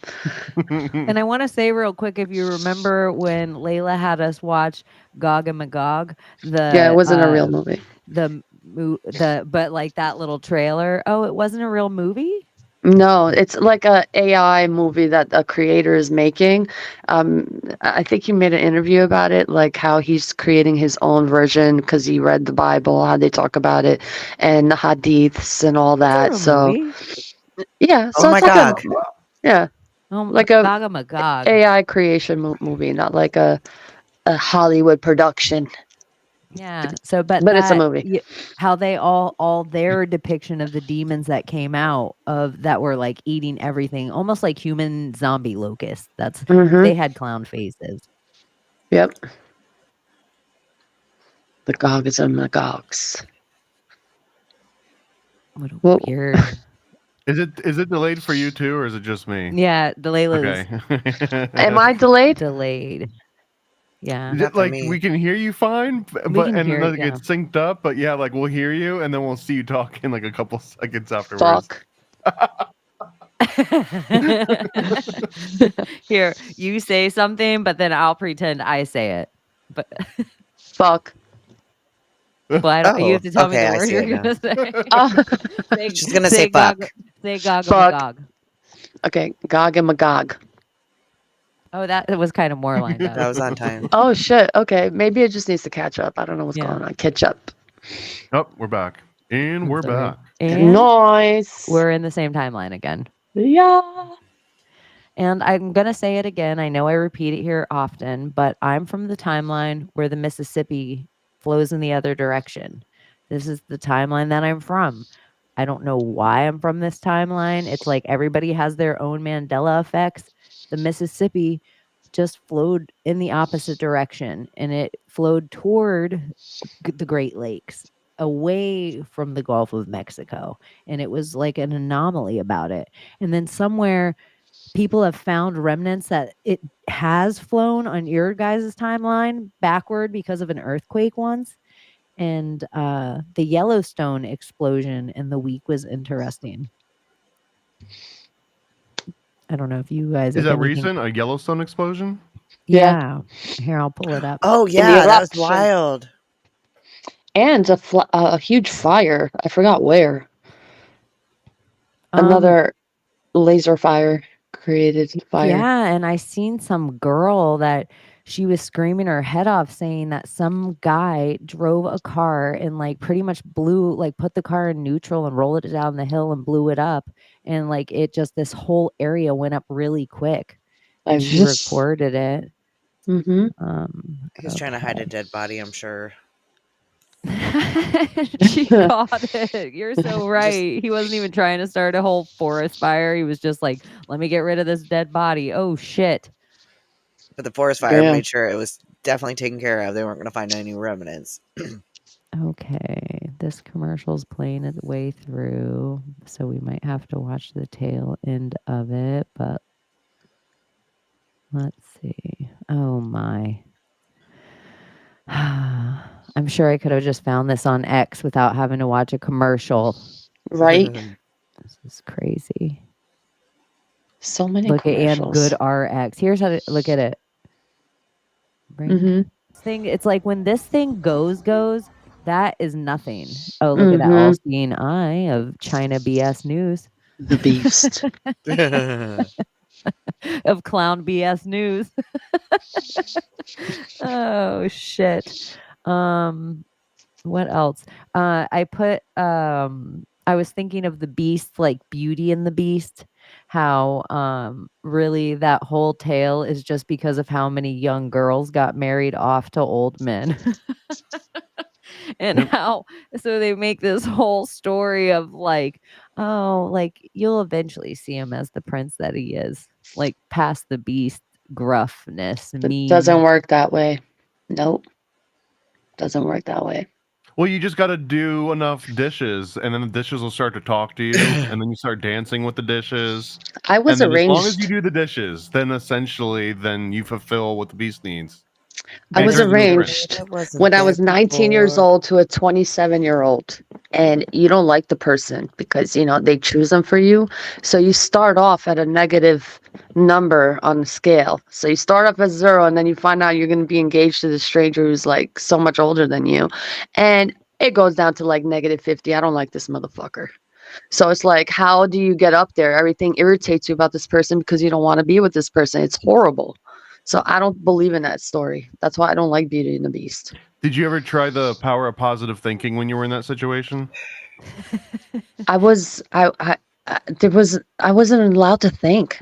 And I want to say real quick, if you remember when Layla had us watch Gog and Magog, Yeah, it wasn't a real movie. but like that little trailer. Oh, it wasn't a real movie? No, it's like a AI movie that a creator is making. I think he made an interview about it, like how he's creating his own version because he read the Bible, how they talk about it, and the hadiths and all that. So Movie? yeah, Oh so my it's like God. like a Gog and Magog. AI creation movie, not like a Hollywood production. Yeah. So, but But it's a movie. how they all their depiction of the demons that came out of that were like eating everything, almost like human zombie locusts. That's they had clown faces. Yep. The Gogs and Magogs. What a Well, weird. Is it delayed for you too, or is it just me? Yeah, the Layla's Okay. am I delayed? delayed. Yeah. Not for Like me. we can hear you fine, We can hear then it, it gets synced up. But yeah, like we'll hear you, and then we'll see you talking like a couple seconds afterwards. Fuck. Here, you say something, but then I'll pretend I say it. But Fuck. well, you have to tell me okay, the I word see you're it gonna say. She's gonna say fuck. Say Gog Fuck. and Magog. Okay, Gog and Magog. Oh, that was kind of more lined up. That was on time. Oh shit. Okay, maybe it just needs to catch up. I don't know what's Yeah. going on. Catch up. Oh, we're back, and we're Sorry. back. And Nice. we're in the same timeline again. Yeah. And I'm going to say it again. I know I repeat it here often, but I'm from the timeline where the Mississippi flows in the other direction. This is the timeline that I'm from. I don't know why I'm from this timeline. It's like everybody has their own Mandela effects. The Mississippi just flowed in the opposite direction, and it flowed toward the Great Lakes, away from the Gulf of Mexico. And it was like an anomaly about it. And then somewhere people have found remnants that it has flown on your guys' timeline backward because of an earthquake once. And the Yellowstone explosion in the week was interesting. I don't know if you guys Is have that anything- recent? A Yellowstone explosion? Yeah. Here, I'll pull it up. Oh yeah, that was eruption. wild. And a huge fire. I forgot where. Another laser fire created fire. Yeah, and I seen some girl that she was screaming her head off saying that some guy drove a car and like pretty much put the car in neutral and rolled it down the hill and blew it up. And like it just, this whole area went up really quick. And she recorded it. Mm-hmm. He's trying to hide a dead body, I'm sure. She caught it. You're so right. He wasn't even trying to start a whole forest fire. He was just like, let me get rid of this dead body. Oh shit. But the forest fire made sure it was definitely taken care of. They weren't going to find any remnants. Okay, this commercial's playing its way through, so we might have to watch the tail end of it, but let's see. Oh my. I'm sure I could have just found this on X without having to watch a commercial. Right? This is crazy. So many Look at commercials. and good RX. Here's how to look at it. Thing, it's like when this thing goes, that is nothing. Oh, look at that all-seeing eye of China BS News. The Beast. Of clown BS News. Oh shit. What else? I put I was thinking of the Beast, like Beauty and the Beast. how really that whole tale is just because of how many young girls got married off to old men. And how so they make this whole story of like, oh, like you'll eventually see him as the prince that he is, like past the beast gruffness, It doesn't mean. work that way. Nope. Doesn't work that way. Well, you just got to do enough dishes, and then the dishes will start to talk to you, and then you start dancing with the dishes. I was And then as long as you arranged. do the dishes, then essentially, then you fulfill what the beast needs. I And was turns into a prince. arranged It wasn't when I there was 19 years before. old to a 27-year-old, and you don't like the person because they choose them for you. So you start off at a negative number on the scale. So you start off at 0, and then you find out you're going to be engaged to this stranger who's like so much older than you, and it goes down to like -50. I don't like this motherfucker. So it's like, how do you get up there? Everything irritates you about this person because you don't want to be with this person. It's horrible. So I don't believe in that story. That's why I don't like Beauty and the Beast. Did you ever try the power of positive thinking when you were in that situation? I wasn't allowed to think.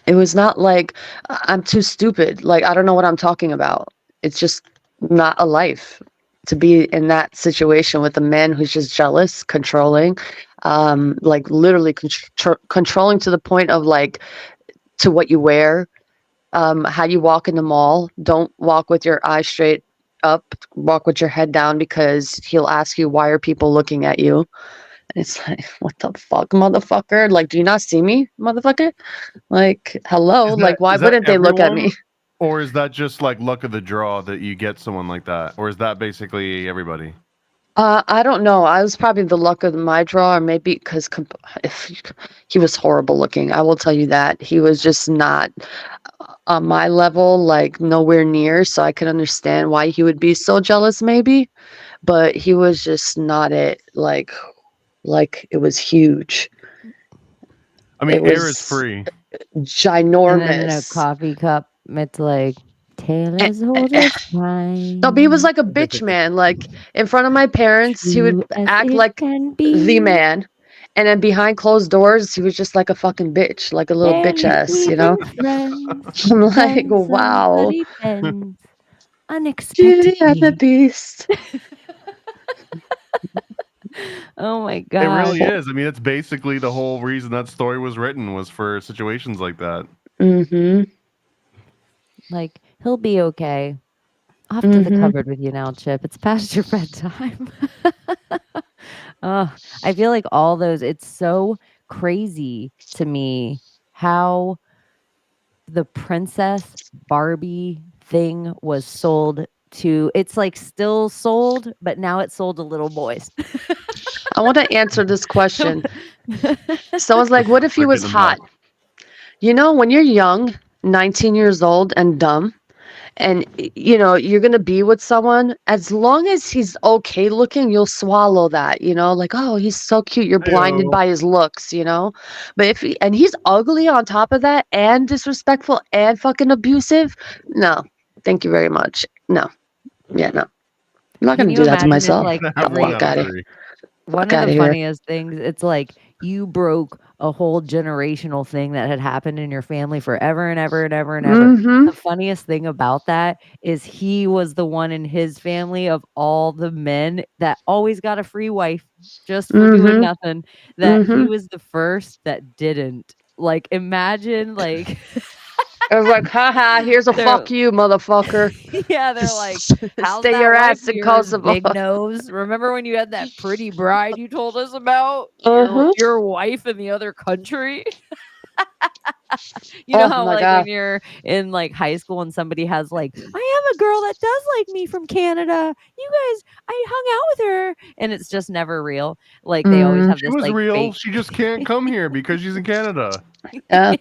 It was not like I'm too stupid. Like I don't know what I'm talking about. It's just not a life to be in that situation with a man who's just jealous, controlling, like literally controlling to the point of like to what you wear, how you walk in the mall. Don't walk with your eyes straight up, walk with your head down because he'll ask you, why are people looking at you? And it's like, what the fuck, motherfucker? Like, do you not see me, motherfucker? Like, hello? Like, why Is that wouldn't they look at me? everyone? Or is that just like luck of the draw that you get someone like that? Or is that basically everybody? I don't know. I was probably the luck of my draw, or maybe because he was horrible looking. I will tell you that. He was just not on my level, like nowhere near. So I can understand why he would be so jealous, maybe. But he was just not it. Like it was huge. I mean, It air is was free. And then in a ginormous. coffee cup, it's like Taylor's hold fine. No, but he was like a bitch man. Like in front of my parents, he would True as act it like can the be. man. And then behind closed doors, he was just like a fucking bitch, like a little bitch Barely ass, even friends. I'm like, Then wow. somebody bends Beauty and the unexpectedly. Beast. Oh my It god. really is. I mean, it's basically the whole reason that story was written was for situations like that. Mm-hmm. Like, he'll be okay. Off to the cupboard with you now, Chip. It's past your bedtime. Oh, I feel like all those, it's so crazy to me how the Princess Barbie thing was sold to, it's like still sold, but now it's sold to little boys. I want to answer this question. Someone's like, what if he was hot? When you're young, 19 years old and dumb, and you're going to be with someone, as long as he's okay looking, you'll swallow that, like, oh, he's so cute. You're blinded by his looks, but if he's ugly on top of that and disrespectful and fucking abusive, no, thank you very much. No. Yeah, no. I'm not Can going to you do that to imagine if myself. like The every fuck out of one fuck of outta the here. funniest things, it's like you broke a whole generational thing that had happened in your family forever and ever and ever and ever. Mhm. The funniest thing about that is he was the one in his family of all the men that always got a free wife just for doing Mhm. nothing, that he Mhm. was the first that didn't. Like, imagine, like, I was like, haha, here's a they're fuck you, motherfucker. yeah, they're like, how's Stay that your wife ass of in yours, Kosovo. big nose? Remember when you had that pretty bride you told us about? Uh-huh. Your wife in the other country? You know Oh how my like when God. you're in like high school and somebody has like, I have a girl that does like me from Canada. You guys, I hung out with her, and it's just never real. Like they always have She this was like real. fake. She just can't come here because she's in Canada. Yeah.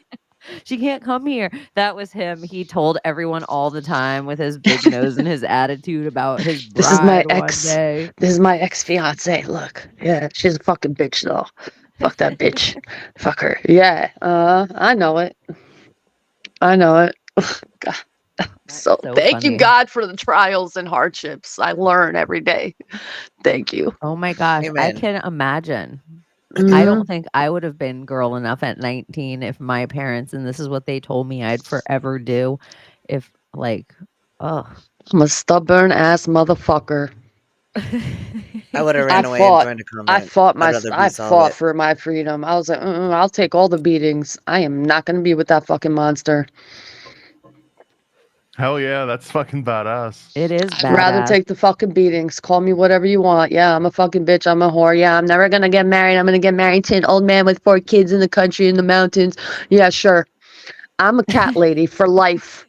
She can't come here. That was him. He told everyone all the time with his big nose and his attitude about his This is my bride one ex. day. This is my ex-fiance. Look. Yeah, she's a fucking bitch though. Fuck that bitch. Fuck her. Yeah. I know it. I know it. God. So thank you, funny. God, for the trials and hardships. I learn every day. Thank you. Oh my gosh, I Amen. can imagine. I don't think I would have been girl enough at 19 if my parents, and this is what they told me I'd forever do, if like, oh. I'm a stubborn ass motherfucker. I would have I ran away and fought. joined a I convent. fought I'd rather I be fought celibate. for my freedom. I was like, I'll take all the beatings. I am not going to be with that fucking monster. Hell yeah, that's fucking badass. It is I'd rather badass. take the fucking beatings. Call me whatever you want. Yeah, I'm a fucking bitch. I'm a whore. Yeah, I'm never going to get married. I'm going to get married to an old man with 4 kids in the country in the mountains. Yeah, sure. I'm a cat lady for life.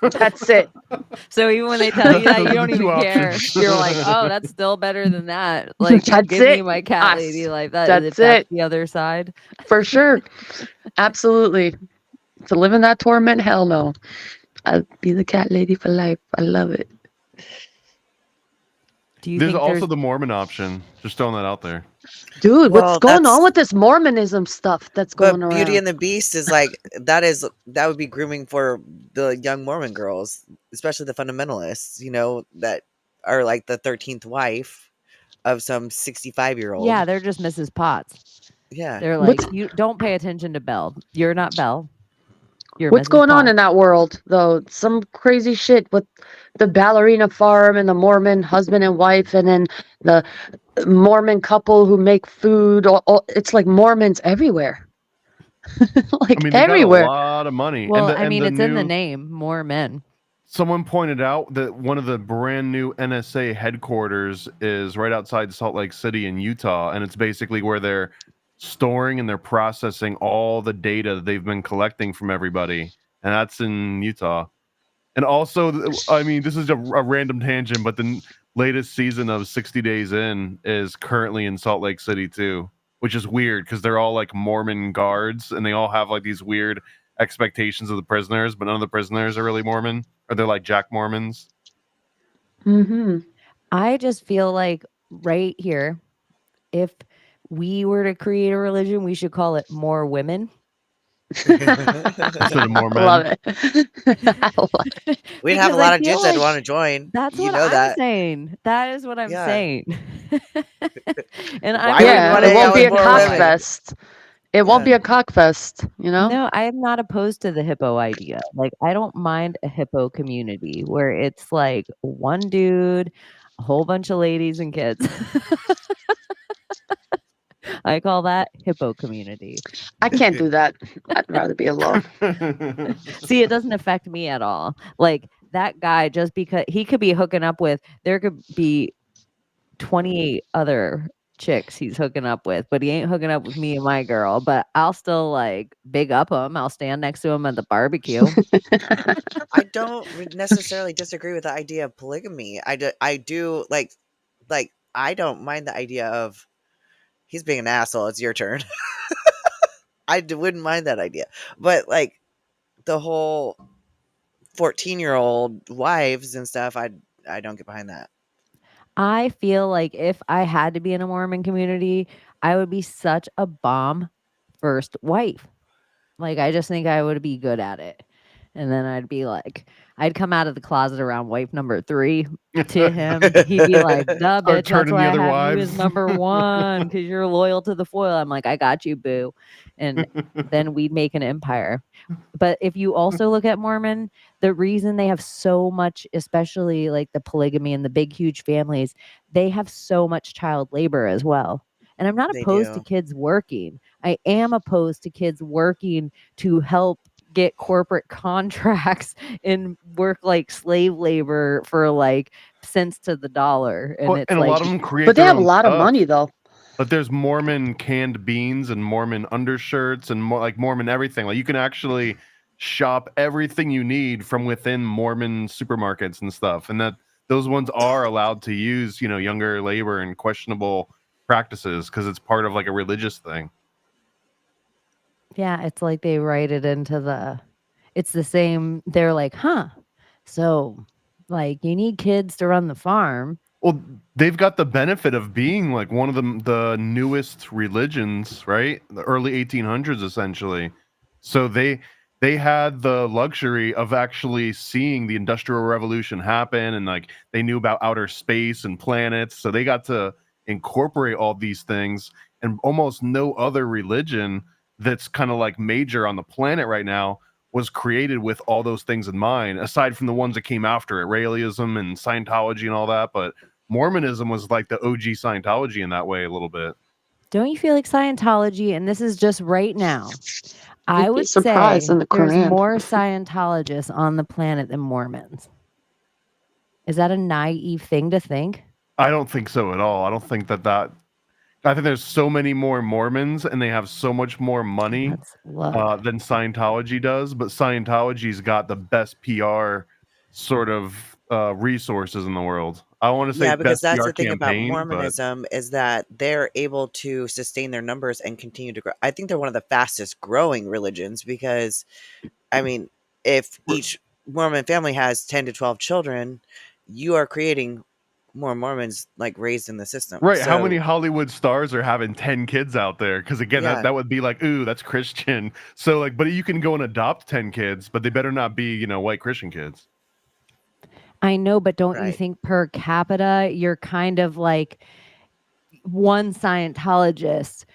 That's it. So even when they tell you that, you Those are don't the two even care. options. You're like, oh, that's still better than that. Like, That's give me it. my cat lady like that. That's If that's it. the other side. For sure. Absolutely. To live in that torment, hell no. I'll be the cat lady for life. I love it. Do you There's think also there's the Mormon option. Just throwing that out there. Dude, Well, what's going that's- on with this Mormonism stuff that's going But Beauty around? and the Beast is like that would be grooming for the young Mormon girls, especially the fundamentalists, that are like the 13th wife of some 65-year-old. yeah, they're just Mrs. Potts. Yeah. They're What's- like, you don't pay attention to Belle. You're not Belle. You're What's Mrs. going on Potts. in that world, though? Some crazy shit with the ballerina farm and the Mormon husband and wife, and then the Mormon couple who make food. It's like Mormons everywhere. Like I mean, they everywhere. got a lot of money. Well, and I mean, it's in the new- name, more men. Someone pointed out that one of the brand new NSA headquarters is right outside Salt Lake City in Utah, and it's basically where they're storing and they're processing all the data that they've been collecting from everybody, and that's in Utah. And also, I mean, this is a random tangent, but the latest season of 60 Days In is currently in Salt Lake City too, which is weird because they're all like Mormon guards, and they all have like these weird expectations of the prisoners, but none of the prisoners are really Mormon, or they're like Jack Mormons. Mm-hmm. I just feel like right here, if we were to create a religion, we should call it More Women. Instead of more men. Love it. I love it. We'd have Because a lot I of feel dudes that like want to join. That's You what know I'm that. saying. That is what I'm Yeah. saying. And Why I'm would you Yeah, wanna it hang won't out be a with more cock women? fest. It won't be Yeah. a cock fest, you know? No, I am not opposed to the hippo idea. Like, I don't mind a hippo community where it's like one dude, a whole bunch of ladies and kids. I call that hippo community. I can't do that. I'd rather be alone. See, it doesn't affect me at all. Like that guy, just because he could be hooking up with, there could be 28 other chicks he's hooking up with, but he ain't hooking up with me and my girl. But I'll still like big up him. I'll stand next to him at the barbecue. I don't necessarily disagree with the idea of polygamy. I do like I don't mind the idea of he's being an asshole. It's your turn. Wouldn't mind that idea, but like the whole 14-year-old wives and stuff, I don't get behind that. I feel like if I had to be in a Mormon community, I would be such a bomb first wife. Like, I just think I would be good at it. And then I'd be like, I'd come out of the closet around wife number 3 to him. He'd be like, duh, Start bitch, that's turning the why I other have you as wives. number 1 because you're loyal to the foil. I'm like, I got you, boo. And then we'd make an empire. But if you also look at Mormon, the reason they have so much, especially like the polygamy and the big, huge families, they have so much child labor as well. And I'm not They opposed to do. kids working. I am opposed to kids working to help get corporate contracts and work like slave labor for like cents to the dollar. And Well, it's and like, a lot of them create But they their have a own lot of stuff. money, though. But there's Mormon canned beans and Mormon undershirts and more like Mormon everything. Like you can actually shop everything you need from within Mormon supermarkets and stuff. And that those ones are allowed to use, younger labor and questionable practices because it's part of like a religious thing. yeah, it's like they write it into it's the same. They're like, huh, so like you need kids to run the farm. Well, they've got the benefit of being like one of the newest religions, right? The early 1800s, essentially. So they had the luxury of actually seeing the Industrial Revolution happen, and like they knew about outer space and planets. So they got to incorporate all these things, and almost no other religion that's kind of like major on the planet right now was created with all those things in mind, aside from the ones that came after it, Raelism and Scientology and all that. But Mormonism was like the OG Scientology in that way a little bit. Don't you feel like Scientology, and this is just right now, I You'd be would say surprised in the there's Quran. more Scientologists on the planet than Mormons. Is that a naive thing to think? I don't think so at all. I don't think that I think there's so many more Mormons and they have so much more money That's luck. than Scientology does, but Scientology's got the best PR sort of resources in the world. I want to say Yeah, because best that's PR the thing about campaign, but Mormonism is that they're able to sustain their numbers and continue to grow. I think they're one of the fastest growing religions because, I mean, if each Mormon family has 10 to 12 children, you are creating more Mormons like raised in the system. right, how So, many Hollywood stars are having 10 kids out there? Because again, yeah, that would be like, ooh, that's Christian. So like, but you can go and adopt 10 kids, but they better not be, white Christian kids. I know, but don't you right. think per capita, you're kind of like one Scientologist,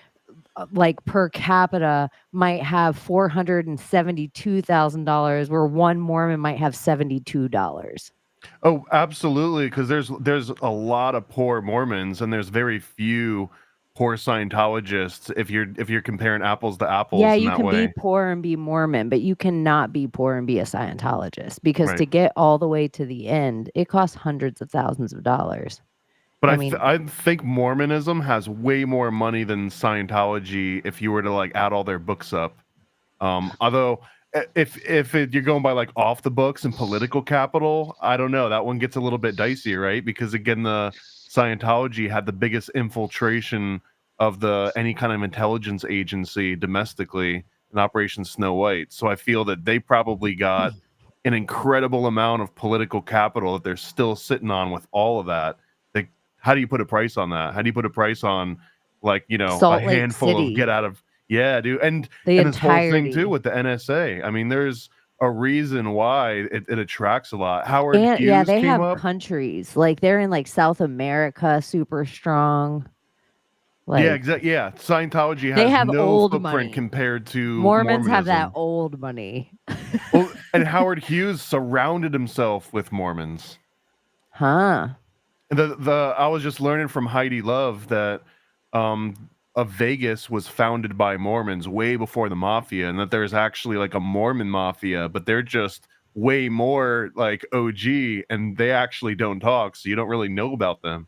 like per capita, might have $472,000, where one Mormon might have $72. Oh, absolutely, because there's a lot of poor Mormons and there's very few poor Scientologists if you're comparing apples to apples Yeah, in you that can be way. poor and be Mormon, but you cannot be poor and be a Scientologist, because Right. to get all the way to the end, it costs hundreds of thousands of dollars. But I I mean, think Mormonism has way more money than Scientology if you were to like add all their books up. Although if you're going by like off the books and political capital, I don't know. That one gets a little bit dicey, right? Because again, the Scientology had the biggest infiltration of any kind of intelligence agency domestically in Operation Snow White. So I feel that they probably got an incredible amount of political capital that they're still sitting on with all of that. Like, how do you put a price on that? How do you put a price on like, a Salt Lake handful of City, get out of yeah, dude. And the this whole thing too entirety. with the NSA. I mean, there's a reason why it attracts a lot. Howard And yeah, Hughes they came have up. countries, like they're in like South America, super strong. Yeah, Like exactly. Yeah, Scientology they has have no old footprint money. compared to Mormons have that Mormonism. old money. Well, and Howard Hughes surrounded himself with Mormons. Huh. And I was just learning from Heidi Love that Vegas was founded by Mormons way before the mafia, and that there's actually like a Mormon mafia, but they're just way more like OG, and they actually don't talk, so you don't really know about them.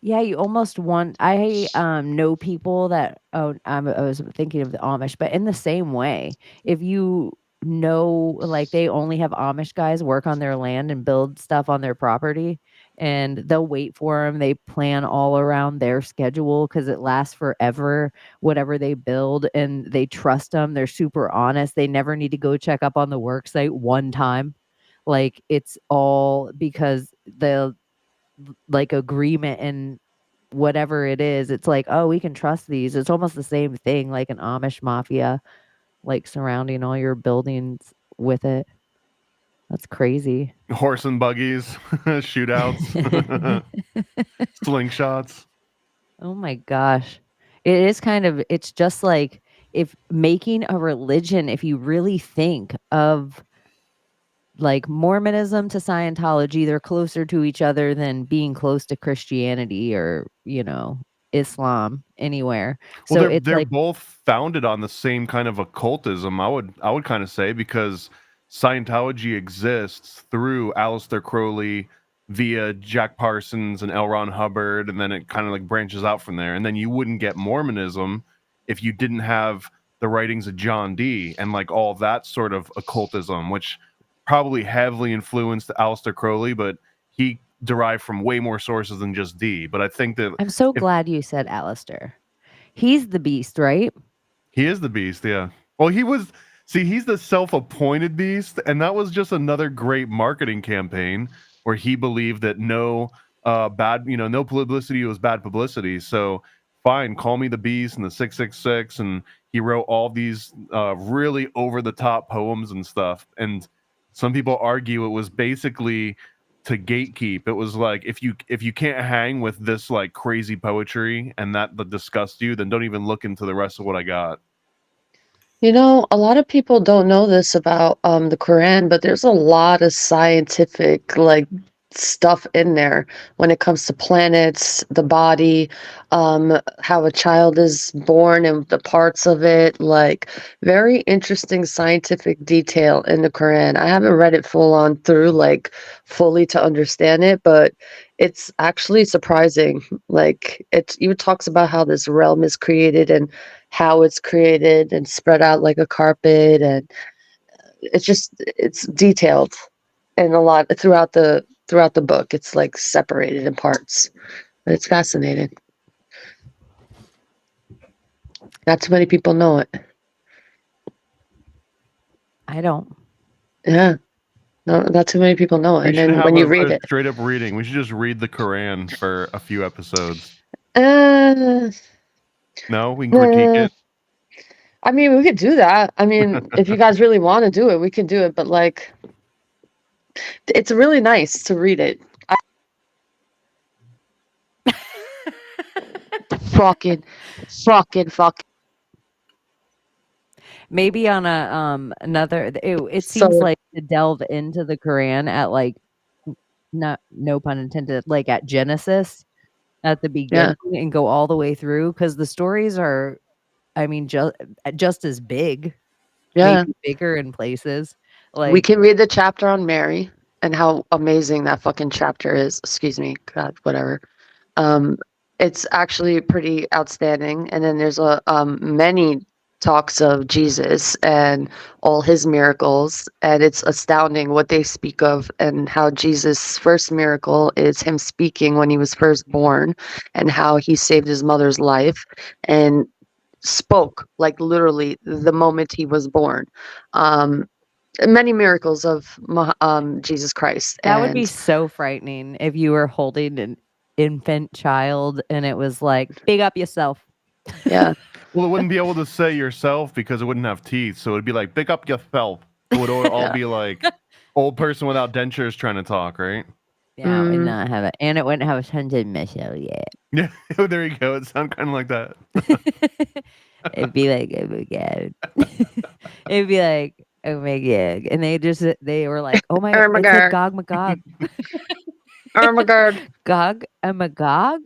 Yeah, you almost want. I know people that. Oh, I was thinking of the Amish, but in the same way, if you know, like they only have Amish guys work on their land and build stuff on their property, and they'll wait for them. They plan all around their schedule because it lasts forever, whatever they build, and they trust them. They're super honest. They never need to go check up on the work site one time. Like it's all because the like agreement and whatever it is, it's like, oh, we can trust these. It's almost the same thing, like an Amish mafia, like surrounding all your buildings with it. That's crazy. Horse and buggies, shootouts, slingshots. Oh my gosh. It is kind of, it's just like if making a religion, if you really think of like Mormonism to Scientology, they're closer to each other than being close to Christianity or, Islam anywhere. Well, So they're it's they're like, both founded on the same kind of occultism. I would kind of say, because Scientology exists through Aleister Crowley via Jack Parsons and L. Ron Hubbard, and then it kind of like branches out from there. And then you wouldn't get Mormonism if you didn't have the writings of John Dee and like all that sort of occultism, which probably heavily influenced Aleister Crowley, but he derived from way more sources than just Dee. But I think that I'm so if glad you said Alistair. He's the beast, right? he is the beast, yeah. Well, he's the self-appointed beast, and that was just another great marketing campaign where he believed that no publicity was bad publicity. So fine, call me the beast and the 666, and he wrote all these really over-the-top poems and stuff. And some people argue it was basically to gatekeep. It was like, if you can't hang with this like crazy poetry and that disgusts you, then don't even look into the rest of what I got. You know, a lot of people don't know this about the Quran, but there's a lot of scientific like stuff in there when it comes to planets, the body, how a child is born and the parts of it, like very interesting scientific detail in the Quran. I haven't read it full on through, like fully to understand it, but it's actually surprising. Like it even talks about how this realm is created and how it's created and spread out like a carpet, and it's detailed and a lot throughout the book. It's like separated in parts, but it's fascinating. Not too many people know it. I don't. Yeah, no, not too many people know it. We And should then have when you a read it, straight up reading. We should just read the Quran for a few episodes. No, we can critique it. I mean, we could do that. I mean, if you guys really want to do it, we can do it. But like, it's really nice to read it. Fucking. Maybe on a another. It So- seems like to delve into the Quran at like, no pun intended, like at Genesis at the beginning and go all the way through, because the stories are, I mean, just as big, maybe bigger in places. Like We can read the chapter on Mary and how amazing that fucking chapter is. Excuse me, God, whatever. It's actually pretty outstanding. And then there's many talks of Jesus and all his miracles, and it's astounding what they speak of, and how Jesus' first miracle is him speaking when he was first born, and how he saved his mother's life and spoke like literally the moment he was born. Many miracles of Jesus Christ. that would be And so frightening if you were holding an infant child and it was like, big up yourself. yeah. Well, it wouldn't be able to say yourself because it wouldn't have teeth. So it'd be like, pick up yourself. It would all be like old person without dentures trying to talk, right? Yeah, it would not have it, and it wouldn't have a scented missile yet. Yeah, there you go. It sounds kind of like that. It'd be like, oh my god. It'd be like, oh my god, and they were like, oh my god, it said Gog Magog. Oh my god. Gog and Magog.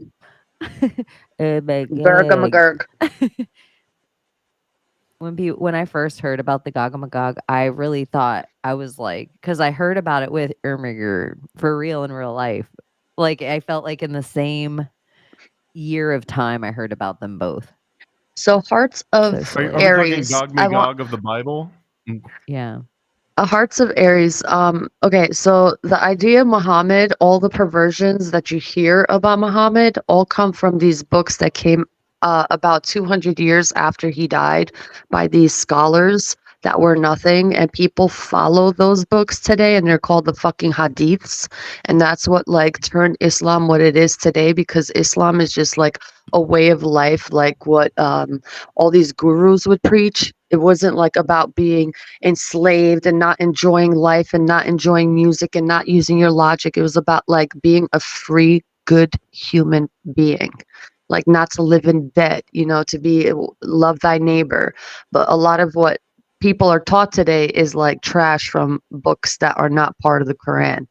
Oh my Magog. When I first heard about the Gog and Magog, I really thought, I was like, because I heard about it with Ermiger for real in real life. Like I felt like in the same year of time I heard about them both. So Hearts of Are you Aries. talking Gog Magog of the Bible? Yeah. Hearts of Aries. Okay, so the idea of Muhammad, all the perversions that you hear about Muhammad, all come from these books that came about 200 years after he died by these scholars that were nothing, and people follow those books today, and they're called the fucking hadiths, and that's what like turned Islam what it is today, because Islam is just like a way of life, like what all these gurus would preach. It wasn't like about being enslaved and not enjoying life and not enjoying music and not using your logic. It was about like being a free, good human being, like not to live in debt, you know, to be love thy neighbor. But a lot of what people are taught today is like trash from books that are not part of the Quran.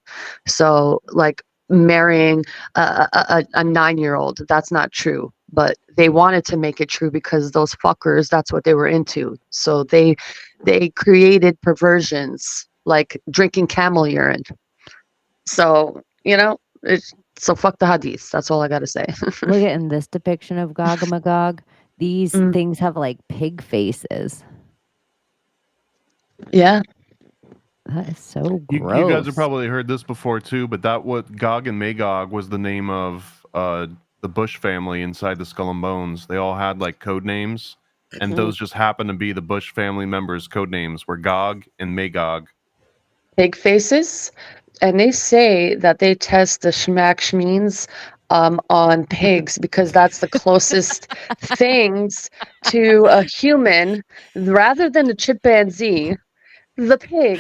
So like marrying a 9-year-old, that's not true, but they wanted to make it true because those fuckers, that's what they were into. So they created perversions like drinking camel urine. So, you know, so fuck the hadiths. That's all I got to say. Look at in this depiction of Gog and Magog, these things have like pig faces. Yeah. That is so You gross. guys have probably heard this before too, but Gog and Magog was the name of the Bush family inside the Skull and Bones. They all had like code names, and those just happened to be the Bush family members' code names were Gog and Magog. Pig faces. And they say that they test the schmack schmeens on pigs because that's the closest things to a human rather than a chimpanzee. The pig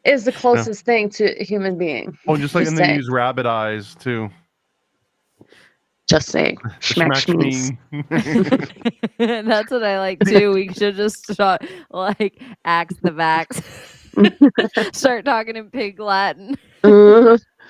is the closest thing to a human being. Oh, just like, and they saying. use rabbit eyes too. Just saying. Schmack schmees. That's what I like too. We should just start like axe the vax. Start talking in pig Latin.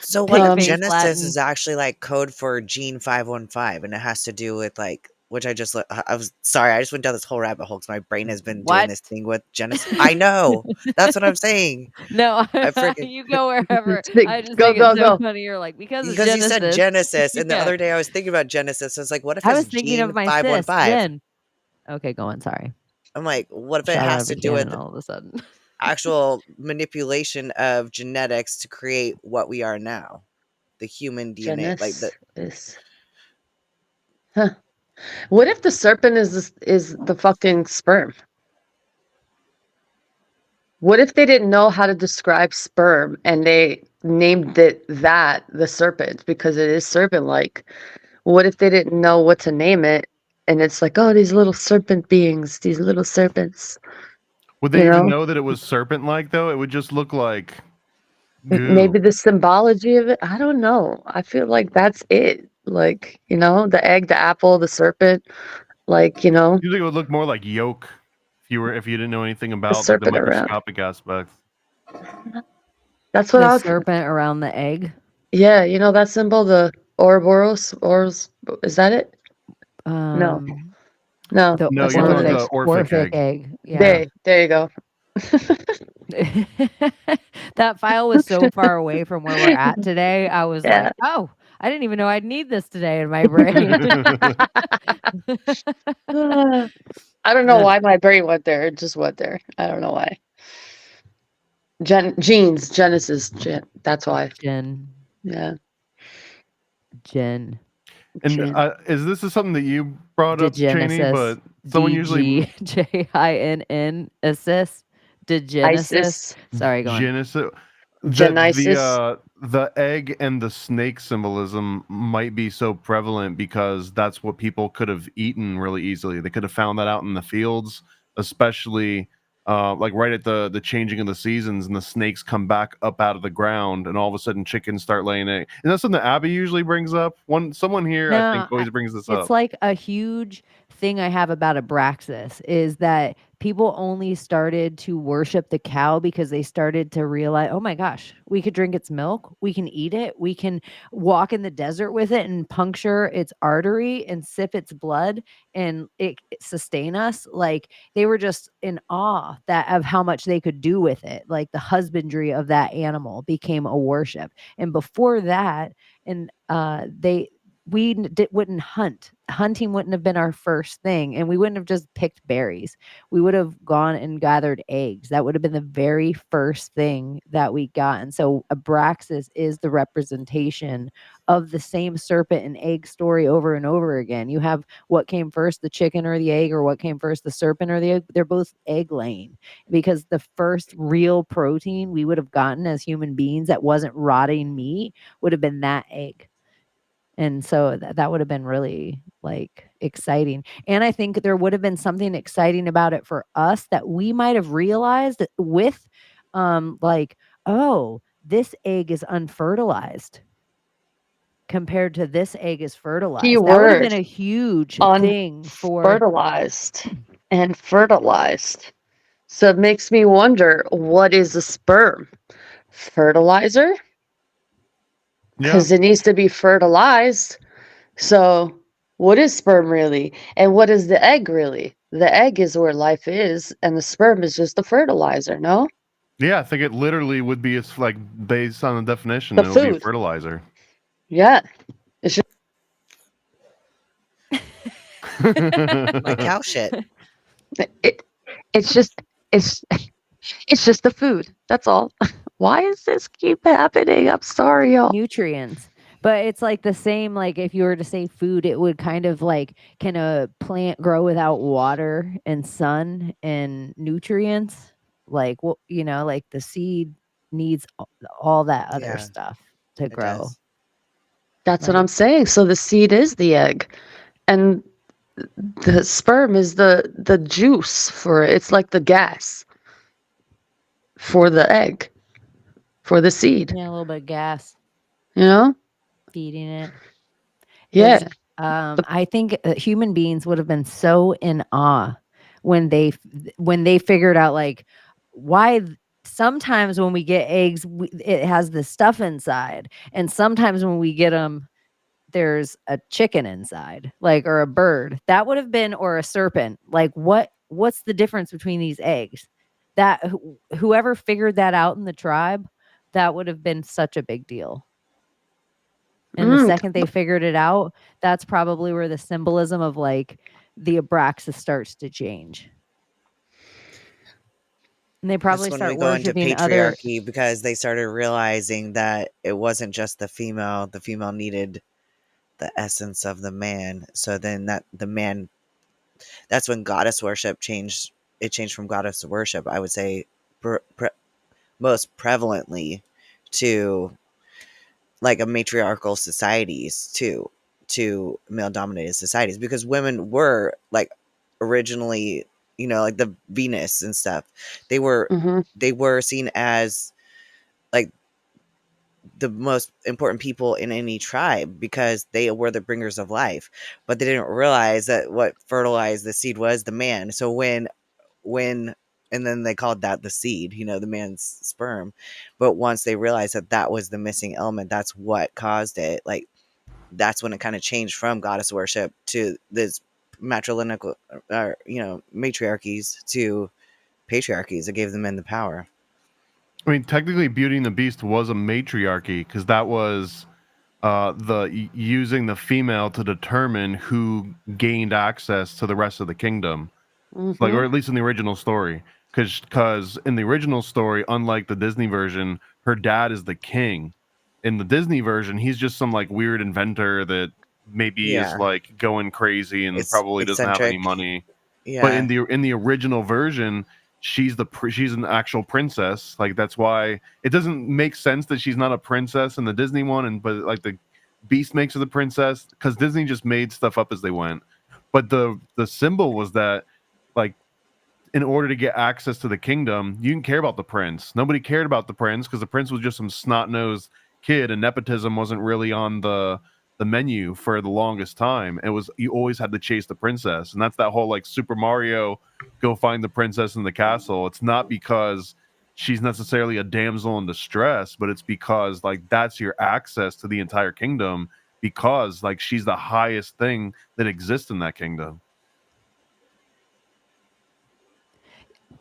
So what if Pig-faced Genesis Latin. is actually like code for gene 515 and it has to do with like, which I just I was sorry, I just went down this whole rabbit hole because my brain has been doing this thing with Genesis. I know. That's what I'm saying. No, I freaking you go wherever. I just Go, think go, it's so go. funny. You're like, because you Genesis. said Genesis, and the Yeah. other day I was thinking about Genesis. I was like, what if I it's was thinking gene of my 515? sis, Jen. Okay, go on. Sorry. I'm like, what if it Shout has out to do Jen with all of a sudden. actual manipulation of genetics to create what we are now? The human DNA, like the Genesis. Huh. What if the serpent is the fucking sperm? What if they didn't know how to describe sperm and they named it the serpent because it is serpent-like? What if they didn't know what to name it and it's like, oh, these little serpent beings, these little serpents? Would they even know that it was serpent-like though? It would just look like goo. Maybe the symbology of it. I don't know. I feel like that's it. Like, the egg, the apple, the serpent. Like, You think it would look more like yolk if you didn't know anything about like, the serpent around. microscopic aspects. That's what The serpent around the egg. Yeah, that symbol, the Ouroboros, is that it? No. No, you look at the Orphic egg. Yeah. There you go. That file was so far away from where we're at today. I was like, oh, I didn't even know I'd need this today in my brain. I don't know why my brain went there. It just went there. I don't know why. Genes, Genesis, that's why. Jen. Yeah. Jen. And is this something that you brought up, Chaney? But someone usually Jinn assist. Genesis. Sorry, go on. Genesis. The egg and the snake symbolism might be so prevalent because that's what people could have eaten really easily. They could have found that out in the fields, especially like right at the changing of the seasons, and the snakes come back up out of the ground, and all of a sudden chickens start laying eggs. And that's something that Abbie usually brings up. Someone here, I think, always brings this up. It's like a huge thing I have about Abraxas is that people only started to worship the cow because they started to realize, oh my gosh, we could drink its milk, we can eat it, we can walk in the desert with it and puncture its artery and sip its blood and it sustain us. Like they were just in awe of how much they could do with it. Like the husbandry of that animal became a worship. And before that, and we wouldn't hunt. Hunting wouldn't have been our first thing, and we wouldn't have just picked berries. We would have gone and gathered eggs. That would have been the very first thing that we got. And so Abraxas is the representation of the same serpent and egg story over and over again. You have what came first, the chicken or the egg, or what came first, the serpent or the egg. They're both egg laying, because the first real protein we would have gotten as human beings that wasn't rotting meat would have been that egg. And so that would have been really like exciting. And I think there would have been something exciting about it for us that we might have realized with like, oh, this egg is unfertilized compared to this egg is fertilized. That would have been a huge thing for fertilized and fertilized. So it makes me wonder, what is a sperm? Fertilizer? Because it needs to be fertilized. So what is sperm really? And what is the egg really? The egg is where life is, and the sperm is just the fertilizer, no? Yeah, I think it literally would be, it's like based on the definition, it would be fertilizer. Yeah. It's just like cow shit. It's just the food. That's all. Why does this keep happening? I'm sorry, y'all. Nutrients. But it's like the same, like if you were to say food, it would kind of like, can a plant grow without water and sun and nutrients? Like, well, like the seed needs all that other stuff to grow. That's what I'm saying. So the seed is the egg, and the sperm is the juice for it. It's like the gas for the egg. for the seed. Yeah, a little bit of gas You know? feeding it. Yeah. I think human beings would have been so in awe when they figured out like why sometimes when we get eggs it has this stuff inside, and sometimes when we get them there's a chicken inside, like, or a bird. That would have been, or a serpent. Like what's the difference between these eggs? That whoever figured that out in the tribe, that would have been such a big deal. And the second they figured it out, that's probably where the symbolism of like the Abraxas starts to change. And they probably That's when we start go into worshiping other. patriarchy because they started realizing that it wasn't just the female. The female needed the essence of the man. So then that's when goddess worship changed. It changed from goddess worship, I would say, most prevalently to like a matriarchal societies to male dominated societies, because women were like originally, like the Venus and stuff. They were seen as like the most important people in any tribe because they were the bringers of life, but they didn't realize that what fertilized the seed was the man. So when and then they called that the seed, the man's sperm. But once they realized that that was the missing element, that's what caused it. Like, that's when it kind of changed from goddess worship to this matrilineal, matriarchies to patriarchies that gave the men the power. I mean, technically, Beauty and the Beast was a matriarchy because that was using the female to determine who gained access to the rest of the kingdom, like, or at least in the original story. Because in the original story, unlike the Disney version, her dad is the king. In the Disney version, he's just some like weird inventor that maybe is like going crazy and probably doesn't have any money. Yeah. But in the original version, she's an actual princess. Like, that's why it doesn't make sense that she's not a princess in the Disney one, but like the Beast makes her the princess because Disney just made stuff up as they went. But the symbol was that, like, in order to get access to the kingdom, you didn't care about the prince. Nobody cared about the prince because the prince was just some snot-nosed kid, and nepotism wasn't really on the menu for the longest time. It was, you always had to chase the princess, and that's that whole like Super Mario, go find the princess in the castle. It's not because she's necessarily a damsel in distress, but it's because like that's your access to the entire kingdom, because like she's the highest thing that exists in that kingdom.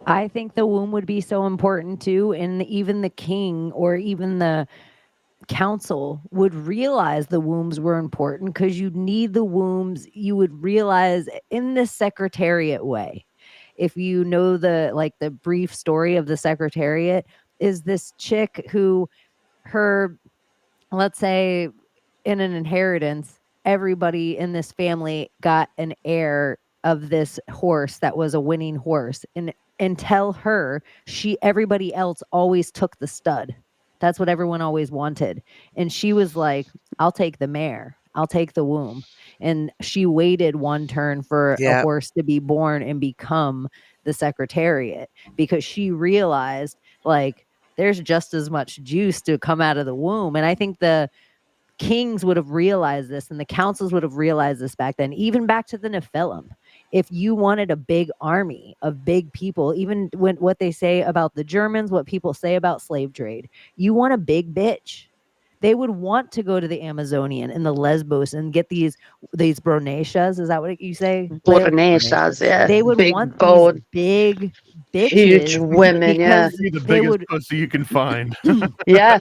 I think the womb would be so important too, and even the king or even the council would realize the wombs were important because you'd need the wombs. You would realize in the secretariat way, if you know the brief story of the secretariat, is this chick who let's say in an inheritance, everybody in this family got an heir of this horse that was a winning horse, and until her, everybody else always took the stud. That's what everyone always wanted. And she was like, I'll take the mare. I'll take the womb. And she waited one turn for a horse to be born and become the secretariat, because she realized like there's just as much juice to come out of the womb. And I think the kings would have realized this, and the councils would have realized this back then, even back to the Nephilim. If you wanted a big army of big people, even when what they say about the Germans, what people say about slave trade, you want a big bitch. They would want to go to the Amazonian and the Lesbos and get these bronachas. Is that what you say? Bronachas, yeah. They would big want bone, these big bitches, huge women, yeah. Be the biggest pussy you can find. Yeah.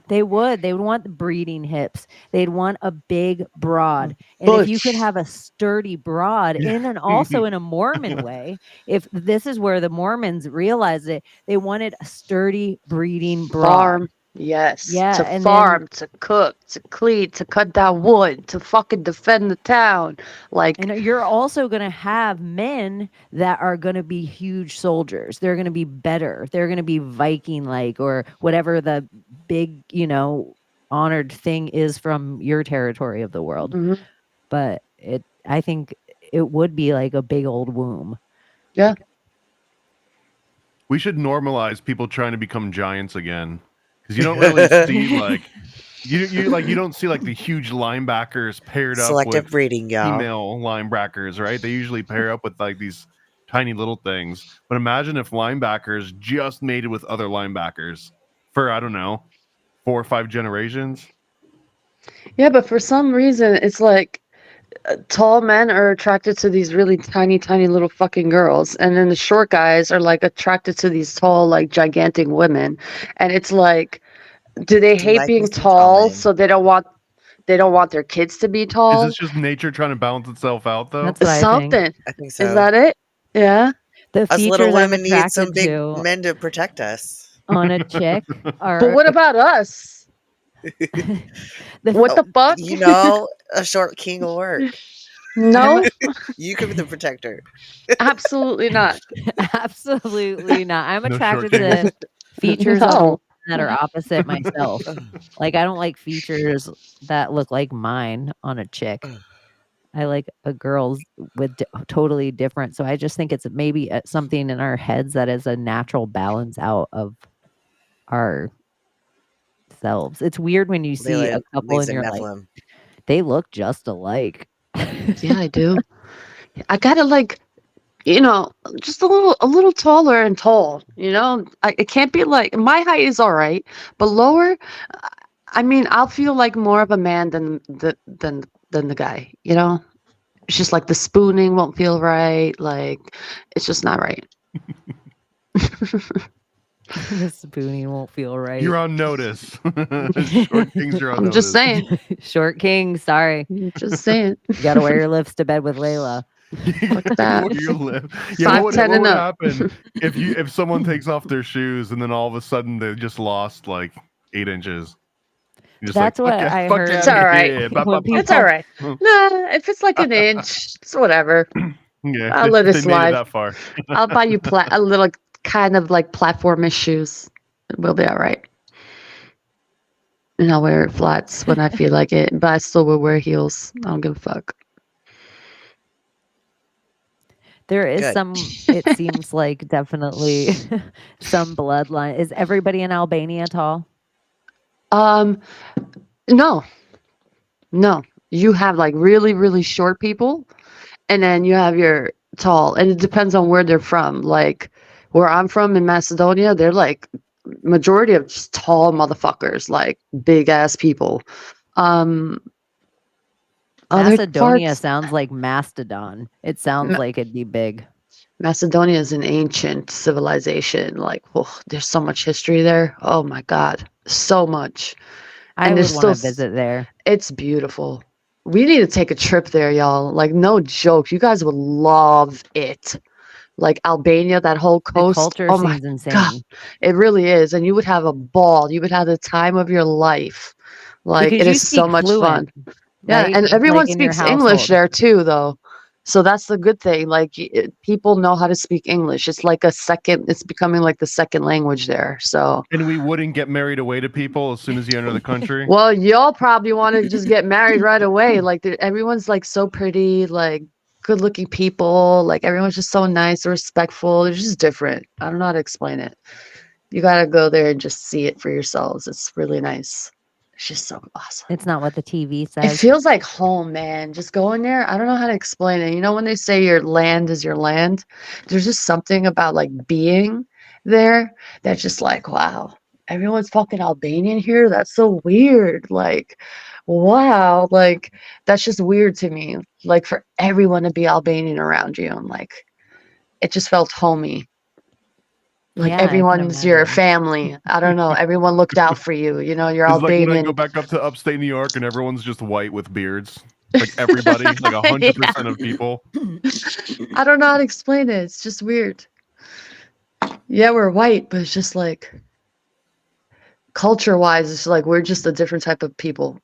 They would want the breeding hips. They'd want a big broad. And if you could have a sturdy broad and also in a Mormon way, if this is where the Mormons realized it, they wanted a sturdy breeding broad. Farm. Yes. Yeah. To and farm, to cook, to clean, to cut down wood, to fucking defend the town. Like, and you're also going to have men that are going to be huge soldiers. They're going to be better. They're going to be Viking-like, or whatever the big, honored thing is from your territory of the world. Mm-hmm. But I think it would be like a big old womb. Yeah. We should normalize people trying to become giants again. because you don't really see like you don't see like the huge linebackers paired up Selective with breeding, y'all. female linebackers, right? They usually pair up with like these tiny little things. But imagine if linebackers just mated with other linebackers for, I don't know, 4 or 5 generations. Yeah, but for some reason, it's like tall men are attracted to these really tiny, tiny little fucking girls, and then the short guys are like attracted to these tall, like gigantic women. And it's like, do they Do you hate like being me some tall tall, men? so they don't want their kids to be Is tall? this just nature trying to balance itself out, though? That's what I think. Something. I think Is so. that it? Yeah. The Us little features I'm women need some attracted big to men to protect us. on a chick But are what about us? the What the fuck? You know, a short king will work. No, You could be the protector. absolutely not. absolutely not. I'm No attracted short kings? to features of No. women that are opposite myself. Like I don't like features that look like mine on a chick. I like a girl's with totally different. So I just think it's maybe something in our heads that is a natural balance out of our selves. It's weird when you see a couple Lives and in you're like, Nephilim. they look just alike. Yeah, I do. I gotta like, just a little taller and tall. It can't be like my height is all right, but lower. I mean, I'll feel like more of a man than the guy. It's just like the spooning won't feel right. Like it's just not right. The spooning won't feel right. You're on notice. Short kings, you're on I'm notice. just saying. Short king, sorry. I'm just saying. You gotta wear your lifts to bed with Layla. Fuck that. Where you live. Yeah, what 5'10" would and up. happen if someone takes off their shoes and then all of a sudden they just lost like 8 inches? You're just That's what fuck I fuck heard. It's all right. yeah, When It's all right. Hmm. Nah, if it's like an inch, it's whatever. Yeah, I'll let it they made it slide. that far. I'll buy you a little kind of like platformish shoes. We'll be all right. And I'll wear flats when I feel like it, but I still will wear heels. I don't give a fuck. There is Good. some, it seems like definitely some bloodline. Is everybody in Albania tall? No. You have like really, really short people, and then you have your tall, and it depends on where they're from. Like where I'm from in Macedonia, they're like majority of just tall motherfuckers, like big ass people. Other Macedonia parts, sounds like Mastodon. It sounds like it'd be big. Macedonia is an ancient civilization. Like, there's so much history there. Oh my God, so much. I And would there's want to still visit there. It's beautiful. We need to take a trip there, y'all. Like, no joke. You guys would love it. Like Albania, that whole The coast. culture Oh my seems God. insane. It really is. And you would have a ball. You would have the time of your life. Like, Because it you is so speak much fluent, fun. Yeah. right? And Like everyone in your speaks English household. there too, though. So that's the good thing. Like, people know how to speak English. It's like it's becoming like the second language there. So, And we wouldn't get married away to people as soon as you enter the country. well, y'all probably want to just get married right away. Like, everyone's like so pretty, like good looking people. Like, everyone's just so nice, respectful. They're just different. I don't know how to explain it. You got to go there and just see it for yourselves. It's really nice. It's just so awesome. It's not what the TV It says. feels like home, man. Just going there. I don't know how to explain it. You know, when they say your land is your land, there's just something about like being there that's just like, wow, everyone's fucking Albanian here. That's so weird. Like, wow. Like, that's just weird to me. Like, for everyone to be Albanian around you. And like, it just felt homey. Like, Yeah, I can everyone's your imagine. family. I don't know. Everyone looked out for you. You know, you're It's like when I Albanian. go back up to upstate New York and everyone's just white with beards. Like everybody, like 100% of people. I don't know how to explain it. It's just weird. Yeah, we're white, but it's just like culture-wise, it's like we're just a different type of people.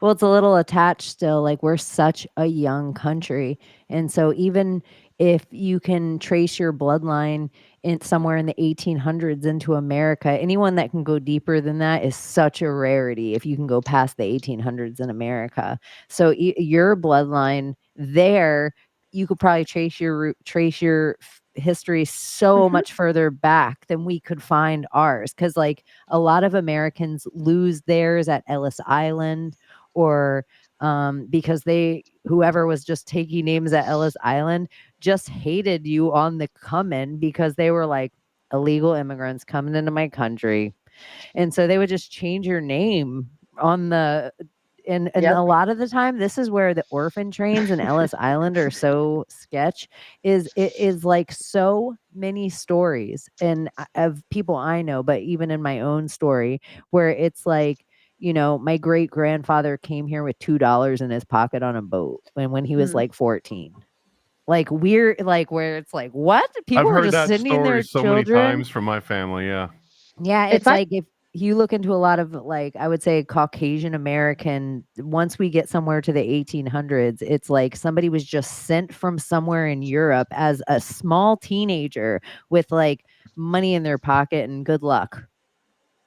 Well, it's a little attached still. Like we're such a young country. And so even if you can trace your bloodline in somewhere in the 1800s into America, anyone that can go deeper than that is such a rarity if you can go past the 1800s in America. So your bloodline there, you could probably trace your history so much further back than we could find ours, because like a lot of Americans lose theirs at Ellis Island, or because whoever was just taking names at Ellis Island just hated you on the come in, because they were like illegal immigrants coming into my country. And so they would just change your name on the and Yep. a lot of the time, this is where the orphan trains in Ellis Island are so sketch. It is like so many stories and of people I know, but even in my own story, where it's like, you know, my great grandfather came here with $2 in his pocket on a boat when he was like 14. Like weird, like where it's like, what? People I've were heard just that sending story their so many children. times from my family. Yeah. Yeah, If it's I- like if you look into a lot of like, I would say Caucasian American, once we get somewhere to the 1800s, it's like somebody was just sent from somewhere in Europe as a small teenager with like money in their pocket and good luck.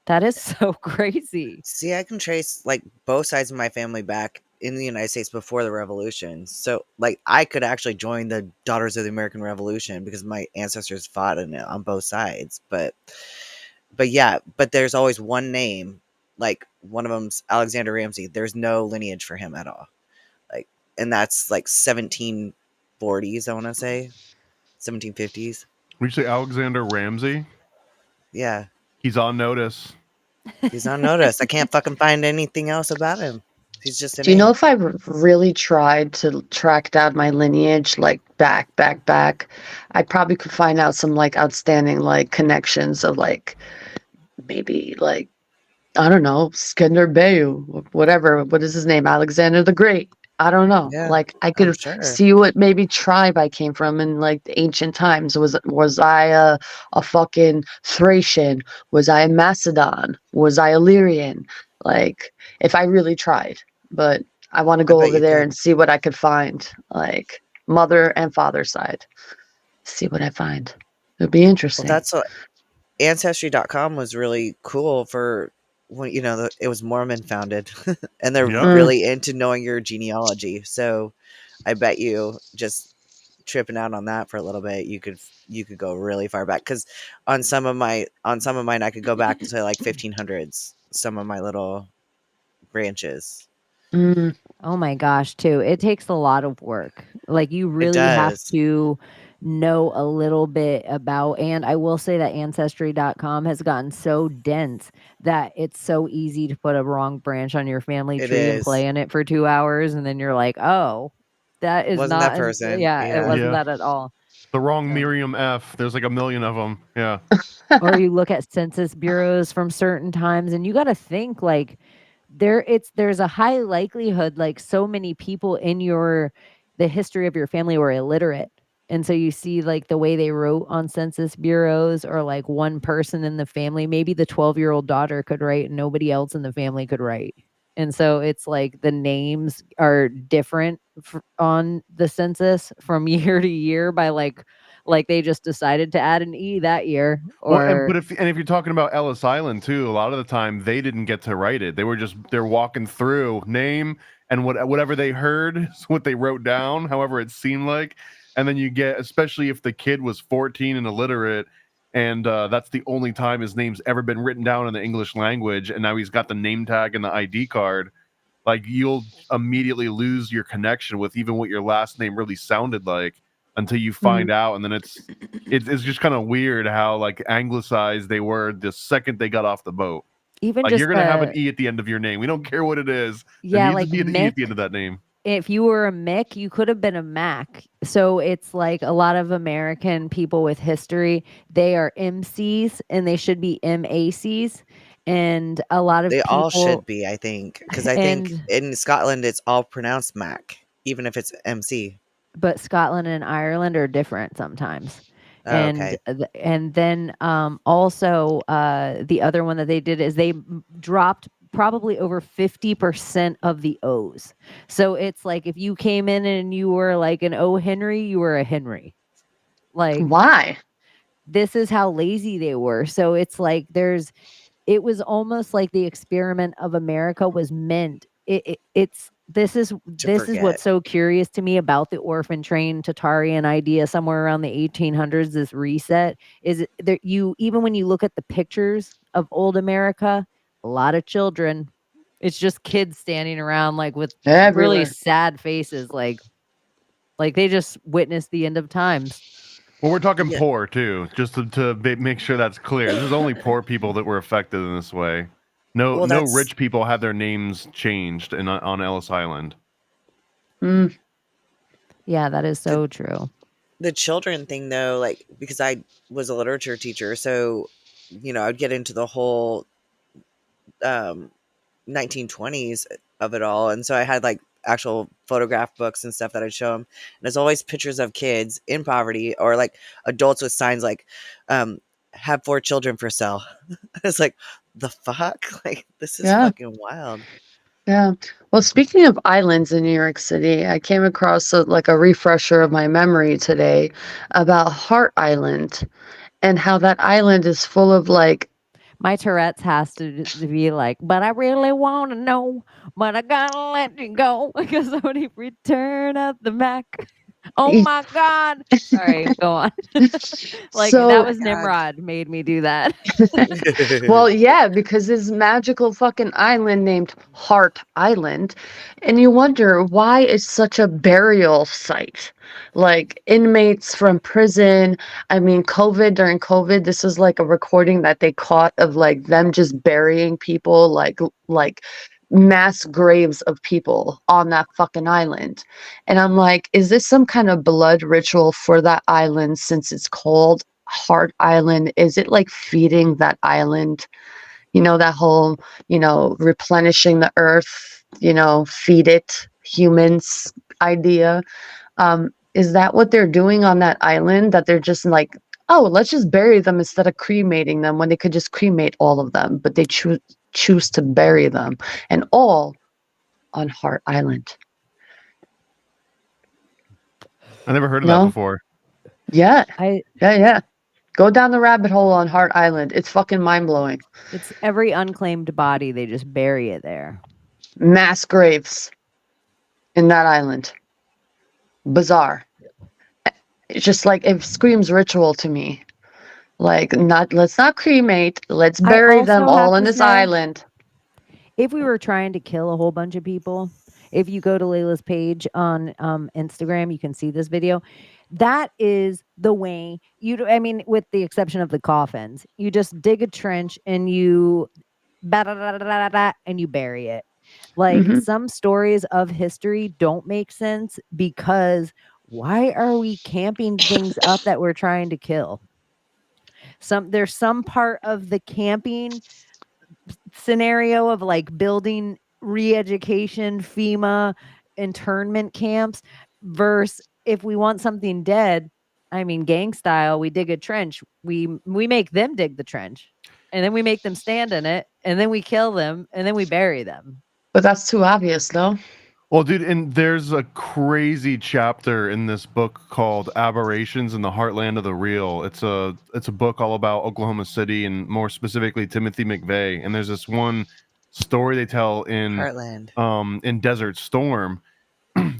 That is so crazy. See, I can trace like both sides of my family back in the United States before the revolution. So like I could actually join the Daughters of the American Revolution because my ancestors fought in it on both sides. But yeah, but there's always one name. Like one of them's Alexander Ramsey. There's no lineage for him at all. Like, and that's like 1740s, I want to say, 1750s. When you say Alexander Ramsey, Yeah, he's on notice. he's on notice. I can't fucking find anything else about him. He's just a Do you name. know if I really tried to track down my lineage, like back, I probably could find out some like outstanding like connections of like maybe like, I don't know, Skender Bayu, whatever. What is his name? Alexander the Great. I don't know. Yeah, Like I I'm could sure. see what maybe tribe I came from in like the ancient times. Was I a fucking Thracian? Was I a Macedon? Was I Illyrian? Like if I really tried, but I want to go bet over you there could. and see what I could find, like mother and father side. See what I find. It'd be Well, interesting. that's what Ancestry.com was really cool for when, you know, it was Mormon founded and they're Yep. really into knowing your genealogy. So I bet you just tripping out on that for a little bit, you could go really far back. Cause on some of mine, I could go back to like 1500s, some of my little branches. Mm. Oh my gosh, too. It takes a lot of work. Like you really have does. to know a little bit about, and I will say that ancestry.com has gotten so dense that it's so easy to put a wrong branch on your family It tree and is. play in it for 2 hours, and then you're like, "Oh, that is Wasn't not that person. yeah, it Yeah. wasn't Yeah. that at all." The wrong So- Miriam F. There's like a million of them. Yeah. or you look at census bureaus from certain times and you got to think like there's a high likelihood like so many people in the history of your family were illiterate, and so you see like the way they wrote on census bureaus, or like one person in the family, maybe the 12-year-old daughter could write and nobody else in the family could write, and so it's like the names are different on the census from year to year by like they just decided to add an E that year. Or Well, if you're talking about Ellis Island too, a lot of the time they didn't get to write it. They're walking through name and whatever they heard is what they wrote down, however it seemed like. And then you get, especially if the kid was 14 and illiterate, and that's the only time his name's ever been written down in the English language, and now he's got the name tag and the ID card. Like you'll immediately lose your connection with even what your last name really sounded like until you find out, and then it's just kind of weird how like anglicized they were the second they got off the boat. even Like just you're gonna have an E at the end of your name. We don't care what it is. yeah, There like needs to be an E at the Mick, end of that name. if you were a Mick, you could have been a Mac. So it's like a lot of American people with history, they are MCs and they should be MACs. And a lot of They people all should be, I think, because I think and in Scotland it's all pronounced Mac, even if it's MC. but Scotland and Ireland are different sometimes. Oh, okay. And then also the other one that they did is they dropped probably over 50% of the O's. So it's like if you came in and you were like an O. Henry, you were a Henry. Like Why? this is how lazy they were. So it's like it was almost like the experiment of America was meant. It's this is forget. what's so curious to me about the orphan train Tatarian idea somewhere around the 1800s. This reset is there. You even when you look at the pictures of old America, a lot of children. It's just kids standing around like with really Everywhere. sad faces, like they just witnessed the end of times. Well, we're talking Yeah. poor too, just to make sure that's clear. This is only poor people that were affected in this way. No, Well, no that's- rich people had their names changed on Ellis Island. Mm. Yeah, that is so true. The children thing though, like, because I was a literature teacher, so I'd get into the whole 1920s of it all, and so I had like actual photograph books and stuff that I'd show them, and there's always pictures of kids in poverty or like adults with signs like have 4 children for sale. It's like, the fuck, like, this is fucking wild. Yeah. Well, speaking of islands in New York City, I came across a refresher of my memory today about Hart Island and how that island is full of like. My Tourette's has to be like, but I really want to know, but I gotta let you go because somebody return of the Mac. Oh my God. Sorry, go on. Like, So- that was Nimrod made me do that. Well, yeah, because this magical fucking island named Hart Island, and you wonder why it's such a burial site. Like inmates from prison. I mean, during COVID, this is like a recording that they caught of like them just burying people, like mass graves of people on that fucking island. And I'm like, is this some kind of blood ritual for that island since it's called Hart Island? Is it like feeding that island? That whole, replenishing the earth, feed it humans idea. Is that what they're doing on that island? That they're just like, oh, let's just bury them instead of cremating them when they could just cremate all of them, but they choose to bury them, and all on Hart Island. I never heard of that before. Yeah. Yeah. Go down the rabbit hole on Hart Island. It's fucking mind-blowing. It's every unclaimed body. They just bury it there. Mass graves in that island. Bizarre. It's just like, it screams ritual to me. Like, let's not cremate. Let's bury them all on this island. If we were trying to kill a whole bunch of people, if you go to Layla's page on Instagram, you can see this video. That is the way with the exception of the coffins, you just dig a trench and you and you bury it. Like, some stories of history don't make sense because why are we camping things up that we're trying to kill? There's some part of the camping scenario of like building re-education, FEMA internment camps versus if we want something dead, gang style, we dig a trench, we make them dig the trench, and then we make them stand in it, and then we kill them, and then we bury them. But that's too obvious, though. Well, dude, and there's a crazy chapter in this book called Aberrations in the Heartland of the Real. It's a book all about Oklahoma City and more specifically Timothy McVeigh. And there's this one story they tell in Heartland. In Desert Storm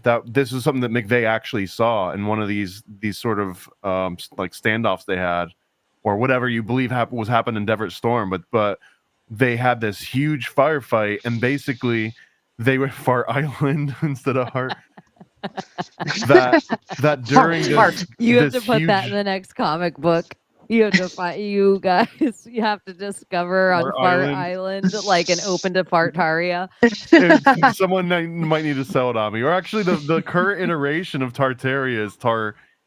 that this is something that McVeigh actually saw in one of these sort of like standoffs they had, or whatever you believe was happened in Desert Storm. But they had this huge firefight, and basically they were Fart Island instead of Heart. that during this, you have to put that in the next comic book. You have to find, you guys, you have to discover on Fart Island like an open to Fartaria. Someone might need to sell it on me. Or actually the current iteration of Tartaria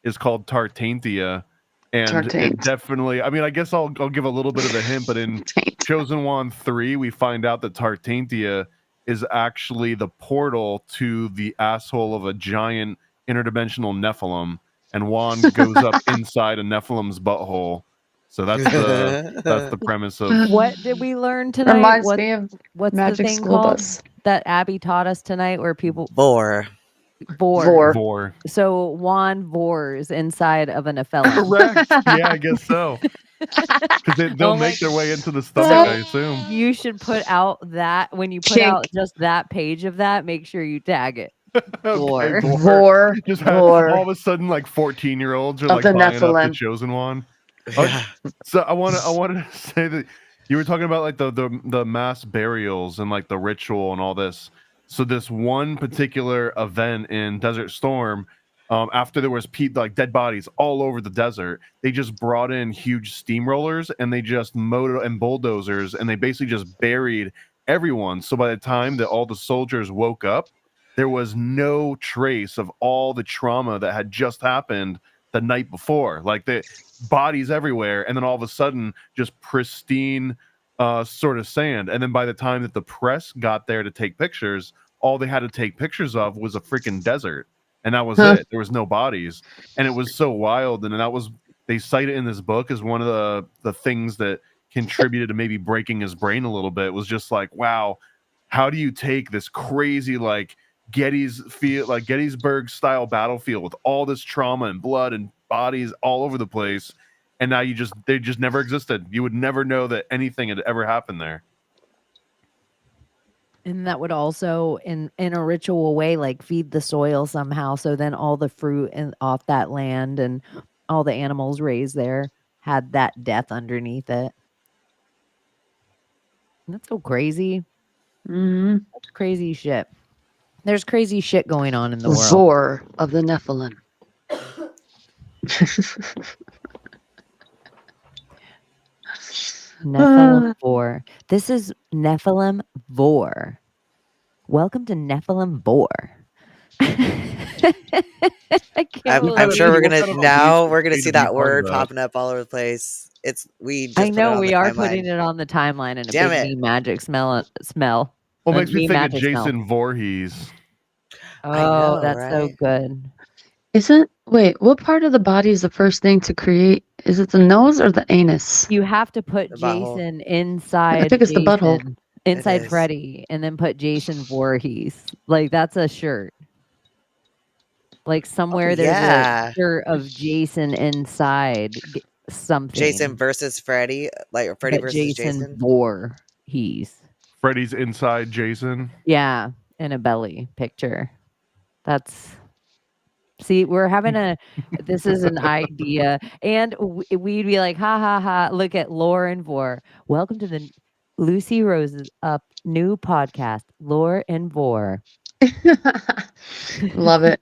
is called Tartaintia. And it definitely, I guess I'll give a little bit of a hint, but in Chosen One 3, we find out that Tartaintia is actually the portal to the asshole of a giant interdimensional Nephilim, and Juan goes up inside a Nephilim's butthole. So that's the premise of. What did we learn tonight? Reminds me of what's Magic the thing School called Bus that Abbie taught us tonight, where people Vore. Vore. Vore. So Juan Vores inside of a Nephilim. Correct. Yeah, I guess so. Because they'll Oh my make their way into the stomach, I assume. You should put out that when you put out just that page of that, make sure you tag it. Okay, Vore. Just have Vore. all of a sudden like 14-year-olds are Of like the buying up the Nephilim. chosen one. Yeah. So I wanted to say that you were talking about like the mass burials and like the ritual and all this. So this one particular event in Desert Storm, after there was like dead bodies all over the desert, they just brought in huge steamrollers and they just mowed and bulldozers and they basically just buried everyone. So by the time that all the soldiers woke up, there was no trace of all the trauma that had just happened the night before. Like the bodies everywhere, and then all of a sudden, just pristine sort of sand. And then by the time that the press got there to take pictures, all they had to take pictures of was a freaking desert, and that was it. There was no bodies, and it was so wild. And that was, they cite it in this book as one of the things that contributed to maybe breaking his brain a little bit. It was just like, wow, how do you take this crazy like Gettysburg style battlefield with all this trauma and blood and bodies all over the place, and now they just never existed. You would never know that anything had ever happened there. And that would also, in a ritual way, like feed the soil somehow. So then all the fruit off that land and all the animals raised there had that death underneath it. That's so crazy. Mm-hmm. That's crazy shit. There's crazy shit going on in the world. Vore of the Nephilim. Nephilim Vore. This is Nephilim Vore. Welcome to Nephilim Vore. I'm sure we're gonna see that word popping up all over the place. I know we are putting it on the timeline in a Damn big magic smell. Well, it makes me think of magic Jason Voorhees. Oh, that's so good. Wait, what part of the body is the first thing to create? Is it the nose or the anus? You have to put Jason inside. I think it's the butthole. Inside Freddy, and then put Jason Voorhees. Like that's a shirt. Like somewhere there's a shirt of Jason inside something. Jason versus Freddy, like Freddy versus Jason. Voorhees. Freddy's inside Jason. Yeah, in a belly picture. See, we're having this is an idea. And we'd be like, ha, ha, ha. Look at Lore and Vore. Welcome to the Lucy Rose's new podcast, Lore and Vore. Love it.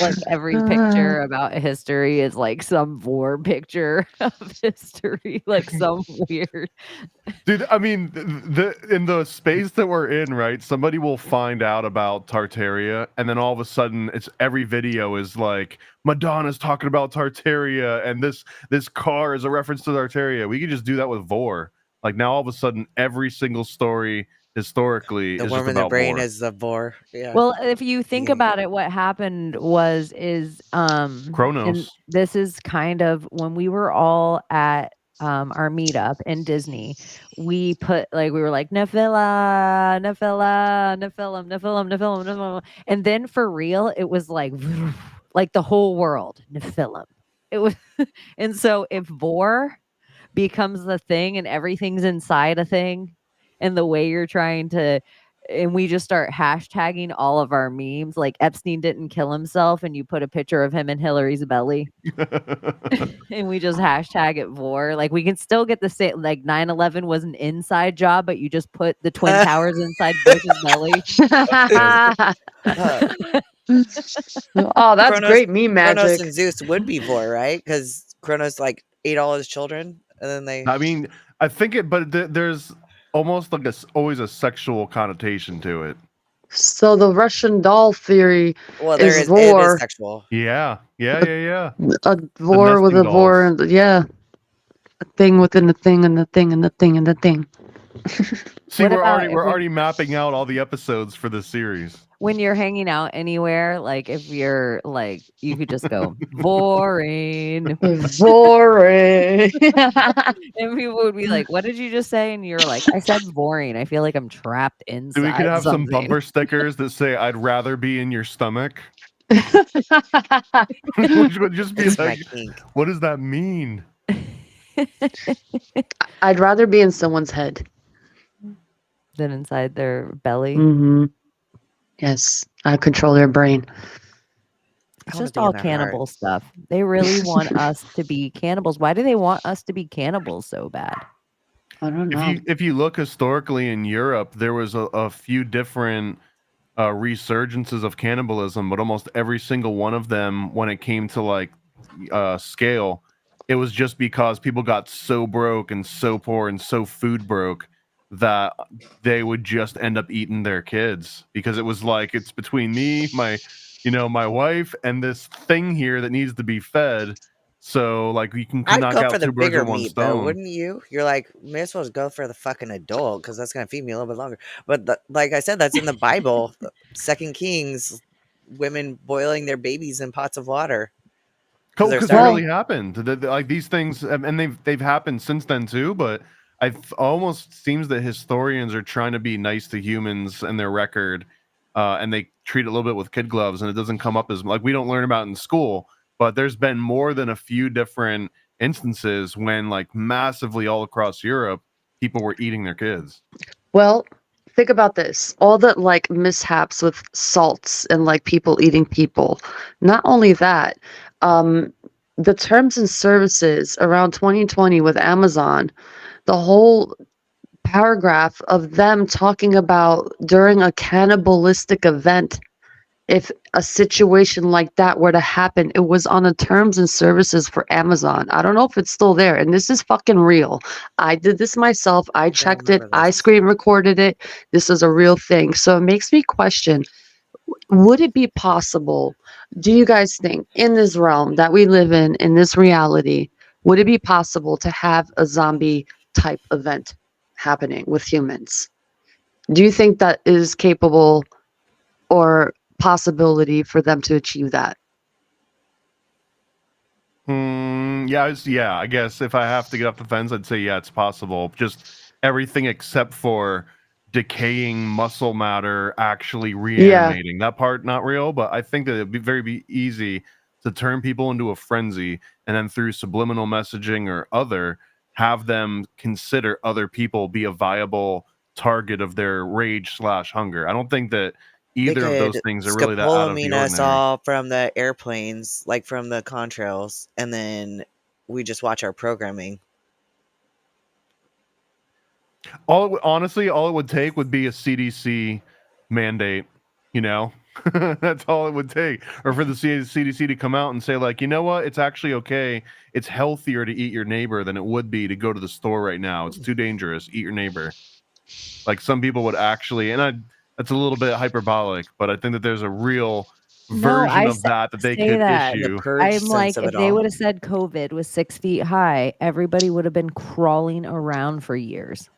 Like every picture about history is like some Vore picture of history, like some weird. Dude, I mean, in the space that we're in, right? Somebody will find out about Tartaria, and then all of a sudden, every video is like Madonna's talking about Tartaria, and this car is a reference to Tartaria. We could just do that with Vore. Like now, all of a sudden, every single story historically the is worm just in the about brain Vore. is the Vore. Yeah. Well, if you think about it, what happened is Kronos. This is kind of when we were all at our meetup in Disney. We were like Nephilim, and then for real, it was like the whole world Nephilim. It was, and so if Vore becomes the thing and everything's inside a thing. And the way you're trying to, and we just start hashtagging all of our memes, like Epstein didn't kill himself, and you put a picture of him in Hillary's belly, and we just hashtag it Vore. Like we can still get the same, like 9/11 was an inside job, but you just put the Twin Towers inside Bush's belly. Oh, that's great meme magic. Kronos and Zeus would be Vore, right? Because Kronos like ate all his children, and then they. I mean, I think but there's almost like always a sexual connotation to it. So the Russian doll theory it is Vore. It is sexual. Yeah. A Vore with a Vore, and a thing within the thing, and the thing, and the thing, and the thing. See, we're already mapping out all the episodes for this series. when you're hanging out anywhere, like if you're like, you could just go boring, Vore. and people would be like, "What did you just say?" And you're like, "I said boring. I feel like I'm trapped We inside could have some something." bumper stickers that say, "I'd rather be in your stomach." Which would just be It's my like, kink. what does that mean? I'd rather be in someone's head. Than inside their belly. Mm-hmm. Yes, I control their brain. It's I wanna just be in all their cannibal heart. stuff. They really want us to be cannibals. Why do they want us to be cannibals so bad? I don't know. If you look historically in Europe, there was a few different resurgences of cannibalism, but almost every single one of them, when it came to like scale, it was just because people got so broke and so poor and so food broke that they would just end up eating their kids, because it was like, it's between me, my wife, and this thing here that needs to be fed. So like you can I'd knock go out for the two birds bigger with one meat, though, stone. wouldn't you? You're like, may as well just go for the fucking adult because that's gonna feed me a little bit longer. But like I said, that's in the Bible, 2 Kings, women boiling their babies in pots of water. Because they're Because it starving. really happened. Like these things, and they've happened since then too. But almost seems that historians are trying to be nice to humans and their record, and they treat it a little bit with kid gloves, and it doesn't come up as like we don't learn about in school. But there's been more than a few different instances when, like, massively all across Europe, people were eating their kids. Well, think about this. All the like mishaps with salts and like people eating people. Not only that, the terms and services around 2020 with Amazon, the whole paragraph of them talking about during a cannibalistic event, if a situation like that were to happen, it was on the terms and services for Amazon. I don't know if it's still there, and this is fucking real. I did this myself. I checked it. remember I this. screen recorded it. This is a real thing. So it makes me question, would it be possible, do you guys think, in this realm that we live in this reality, would it be possible to have a zombie type event happening with humans? Do you think that is capable or possibility for them to achieve that? Yeah, I guess if I have to get off the fence, I'd say yeah, it's possible. Just everything except for decaying muscle matter actually reanimating. That part not real, but I think that it'd be very easy to turn people into a frenzy, and then through subliminal messaging or other, have them consider other people be a viable target of their rage/hunger. I don't think that either of those things are really that out of the scopolamine us ordinary. all from the airplanes, like from the contrails, and then we just watch our programming. Honestly, all it would take would be a CDC mandate, that's all it would take. Or for the CDC to come out and say, like, you know what, it's actually okay. It's healthier to eat your neighbor than it would be to go to the store right now. It's too dangerous. Eat your neighbor. Like, some people would actually, and that's a little bit hyperbolic, but I think that there's a real version of that they could issue. The purge I'm sense like, of if it they all. would have said COVID was 6 feet high, everybody would have been crawling around for years.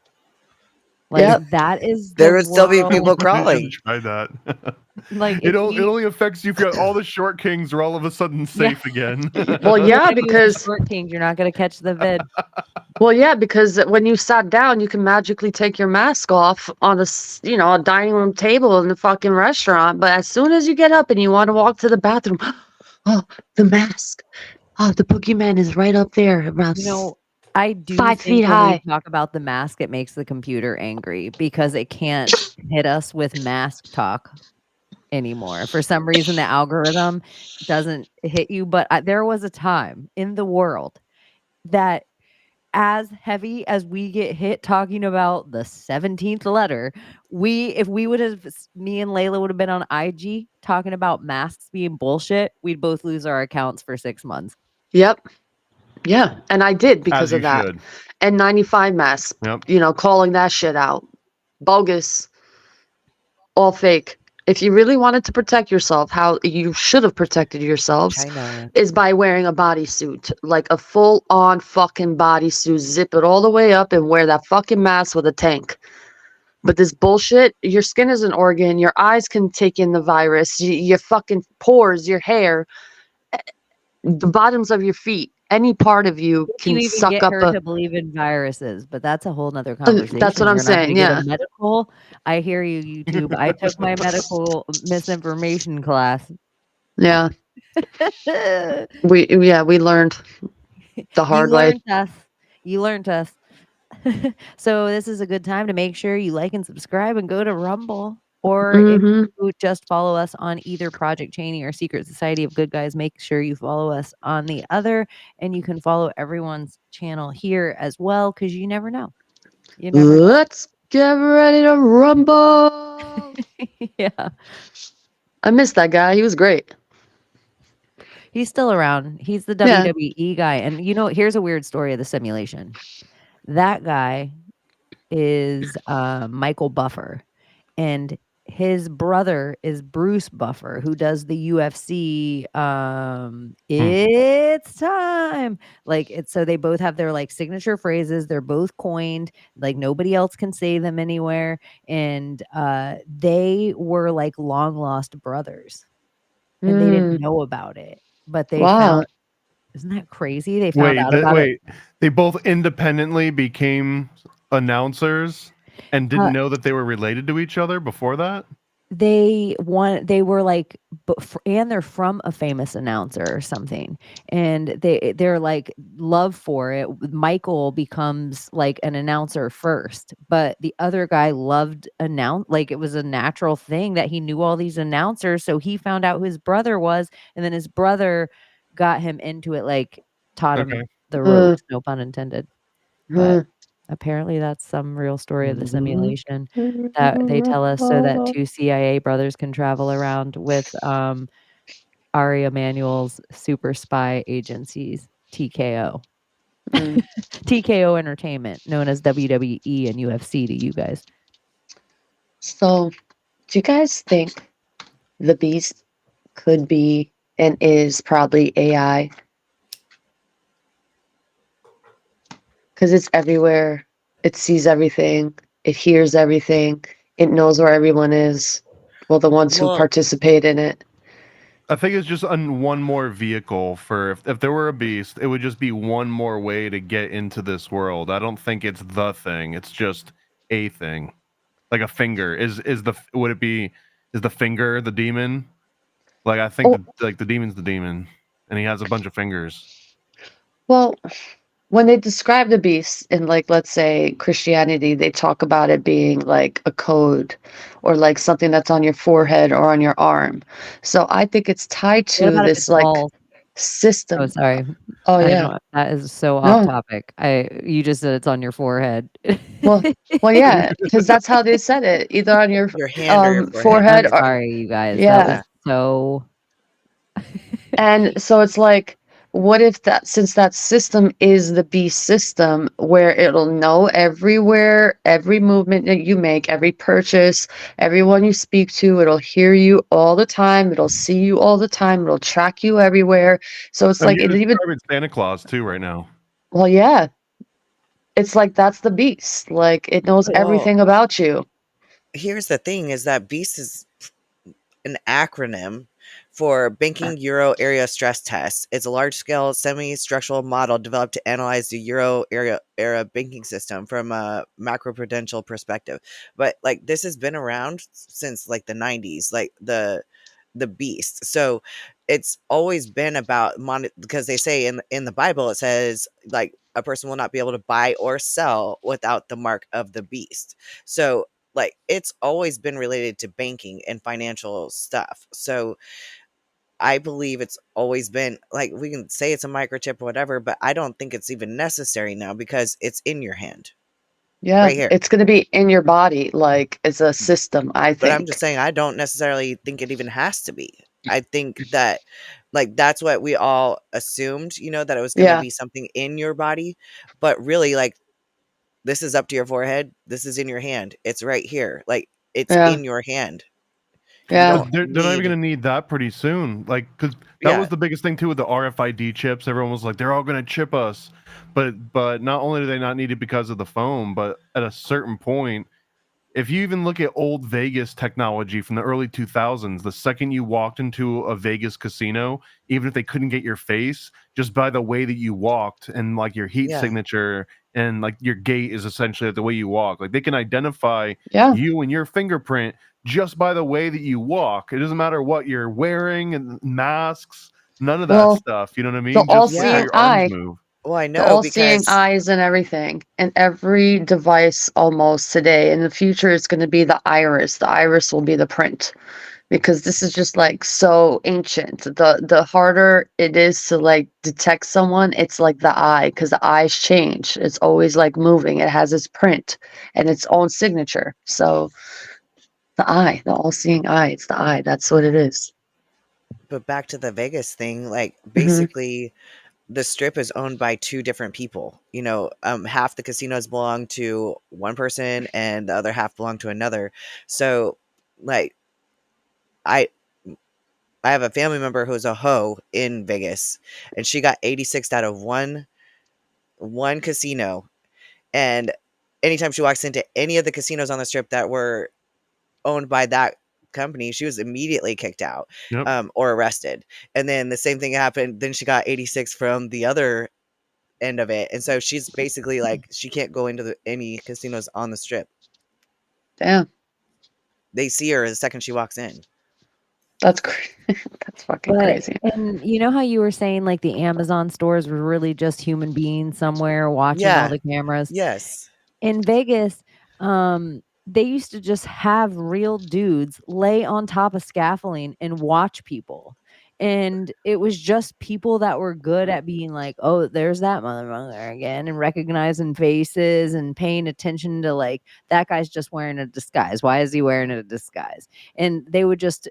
Like, Yep. That is There the would still be people world. crawling. Try that. Like, it only affects you if all the short kings are all of a sudden safe again. Well, yeah, If you because short kings, you're not going to catch the vid. well, yeah, because when you sat down, you can magically take your mask off on a dining room table in the fucking restaurant. But as soon as you get up and you want to walk to the bathroom, oh, the mask. Oh, the boogeyman is right up there, around I do 5 think feet when high. we talk about the mask, it makes the computer angry because it can't hit us with mask talk anymore. For some reason, the algorithm doesn't hit you. But there was a time in the world that, as heavy as we get hit talking about the 17th letter, if we would have, me and Layla would have been on IG talking about masks being bullshit, we'd both lose our accounts for 6 months. Yep. Yeah, and I did because As you of that. should. N95 mask, Yep. Calling that shit out. Bogus. All fake. If you really wanted to protect yourself, how you should have protected yourselves China. is by wearing a bodysuit, like a full-on fucking bodysuit. Zip it all the way up and wear that fucking mask with a tank. But this bullshit, your skin is an organ, your eyes can take in the virus, your fucking pores, your hair, the bottoms of your feet, any part of you You can even suck get up her a. to believe in viruses, but that's a whole nother That's what conversation. I'm You're not going saying. to get Yeah. a medical. I hear you, YouTube. I took my medical misinformation class. Yeah. We learned the hard way. You learned us. So this is a good time to make sure you like and subscribe and go to Rumble. Or if Mm-hmm. you just follow us on either Project Chaney or Secret Society of Good Guys, make sure you follow us on the other. And you can follow everyone's channel here as well, because you never know. You never know. Let's get ready to rumble. Yeah. I missed that guy. He was great. He's still around. He's the Yeah. WWE guy. And here's a weird story of the simulation. That guy is Michael Buffer. And his brother is Bruce Buffer, who does the UFC. It's time. So they both have their signature phrases. They're both coined. Nobody else can say them anywhere. And they were long lost brothers, and they didn't know about it. But they found. Isn't that crazy? They found out about it. They both independently became announcers and didn't know that they were related to each other before that? They were and they're from a famous announcer or something, and they're love for it. Michael becomes an announcer first, but the other guy loved it was a natural thing that he knew all these announcers, so he found out who his brother was, and then his brother got him into it, taught him the ropes, no pun intended. But apparently that's some real story of the simulation that they tell us, so that 2 CIA brothers can travel around with Ari Emanuel's super spy agencies, TKO. TKO Entertainment, known as WWE and UFC to you guys. So, do you guys think the Beast could be and is probably AI? Because it's everywhere. It sees everything. It hears everything. It knows where everyone is. Well, the ones who participate in it. I think it's just one more vehicle for if there were a beast, it would just be one more way to get into this world. I don't think it's the thing. It's just a thing, like a finger. Is the finger the demon? I think the demon's the demon, and he has a bunch of fingers. Well, when they describe the beast in let's say Christianity, they talk about it being a code or something that's on your forehead or on your arm. So I think it's tied to this system. Oh, sorry. Oh yeah. That is so off topic. You just said it's on your forehead. Well, yeah, because that's how they said it. Either on your hand or your forehead. I'm sorry, you guys. Yeah. That was so. And so it's what if since that system is the beast system, where it'll know everywhere, every movement that you make, every purchase, everyone you speak to, it'll hear you all the time, it'll see you all the time, it'll track you everywhere. So it's it even Santa Claus too right now. Well, yeah. It's that's the beast. It knows everything about you. Here's the thing: is that beast is an acronym for Banking Euro Area Stress Test. It's a large-scale semi-structural model developed to analyze the Euro area banking system from a macroprudential perspective. But this has been around since the 90s, the beast. So it's always been about because they say in the Bible, it says a person will not be able to buy or sell without the mark of the beast. So it's always been related to banking and financial stuff. So I believe it's always been we can say it's a microchip or whatever, but I don't think it's even necessary now because it's in your hand. Yeah, right here. It's going to be in your body, it's a system, I think. But I'm just saying, I don't necessarily think it even has to be. I think that that's what we all assumed, that it was going to be something in your body, but really this is up to your forehead. This is in your hand. It's right here. It's in your hand. Yeah. They're not even going to need that pretty soon. Because that was the biggest thing too with the RFID chips. Everyone was they're all going to chip us. But not only do they not need it because of the phone, but at a certain point, if you even look at old Vegas technology from the early 2000s, the second you walked into a Vegas casino, even if they couldn't get your face, just by the way that you walked and like your heat Yeah. signature and like your gait is essentially the way you walk. Like they can identify Yeah. you and your fingerprint just by the way that you walk. It doesn't matter what you're wearing and masks, none of that Well, stuff. You know what I the mean? Just like how all-seeing your arms eye, move. Well, I the know all-seeing because eyes and everything, and every device almost today. In the future, it's going to be the iris. The iris will be the print, because this is just like so ancient. The harder it is to like detect someone, it's like the eye, because the eyes change. It's always like moving. It has its print and its own signature. So the eye, the all-seeing eye, it's the eye. That's what it is. but back to the Vegas thing, like Mhm. basically the strip is owned by two different people. Half the casinos belong to one person and the other half belong to another. So like I I have a family member who's a hoe in Vegas, and she got 86 out of one casino. And anytime she walks into any of the casinos on the strip that were owned by that company, she was immediately kicked out, Yep. or arrested. And then the same thing happened. Then she got 86 from the other end of it, and so she's basically like she can't go into any casinos on the strip. Damn, They see her the second she walks in. that's that's fucking But crazy. and you know how you were saying like the Amazon stores were really just human beings somewhere watching all Yeah. the cameras? Yes. In Vegas, they used to just have real dudes lay on top of scaffolding and watch people. And it was just people that were good at being like, oh, there's that motherfucker again, and recognizing faces and paying attention to like, that guy's just wearing a disguise. Why is he wearing a disguise? And they would just,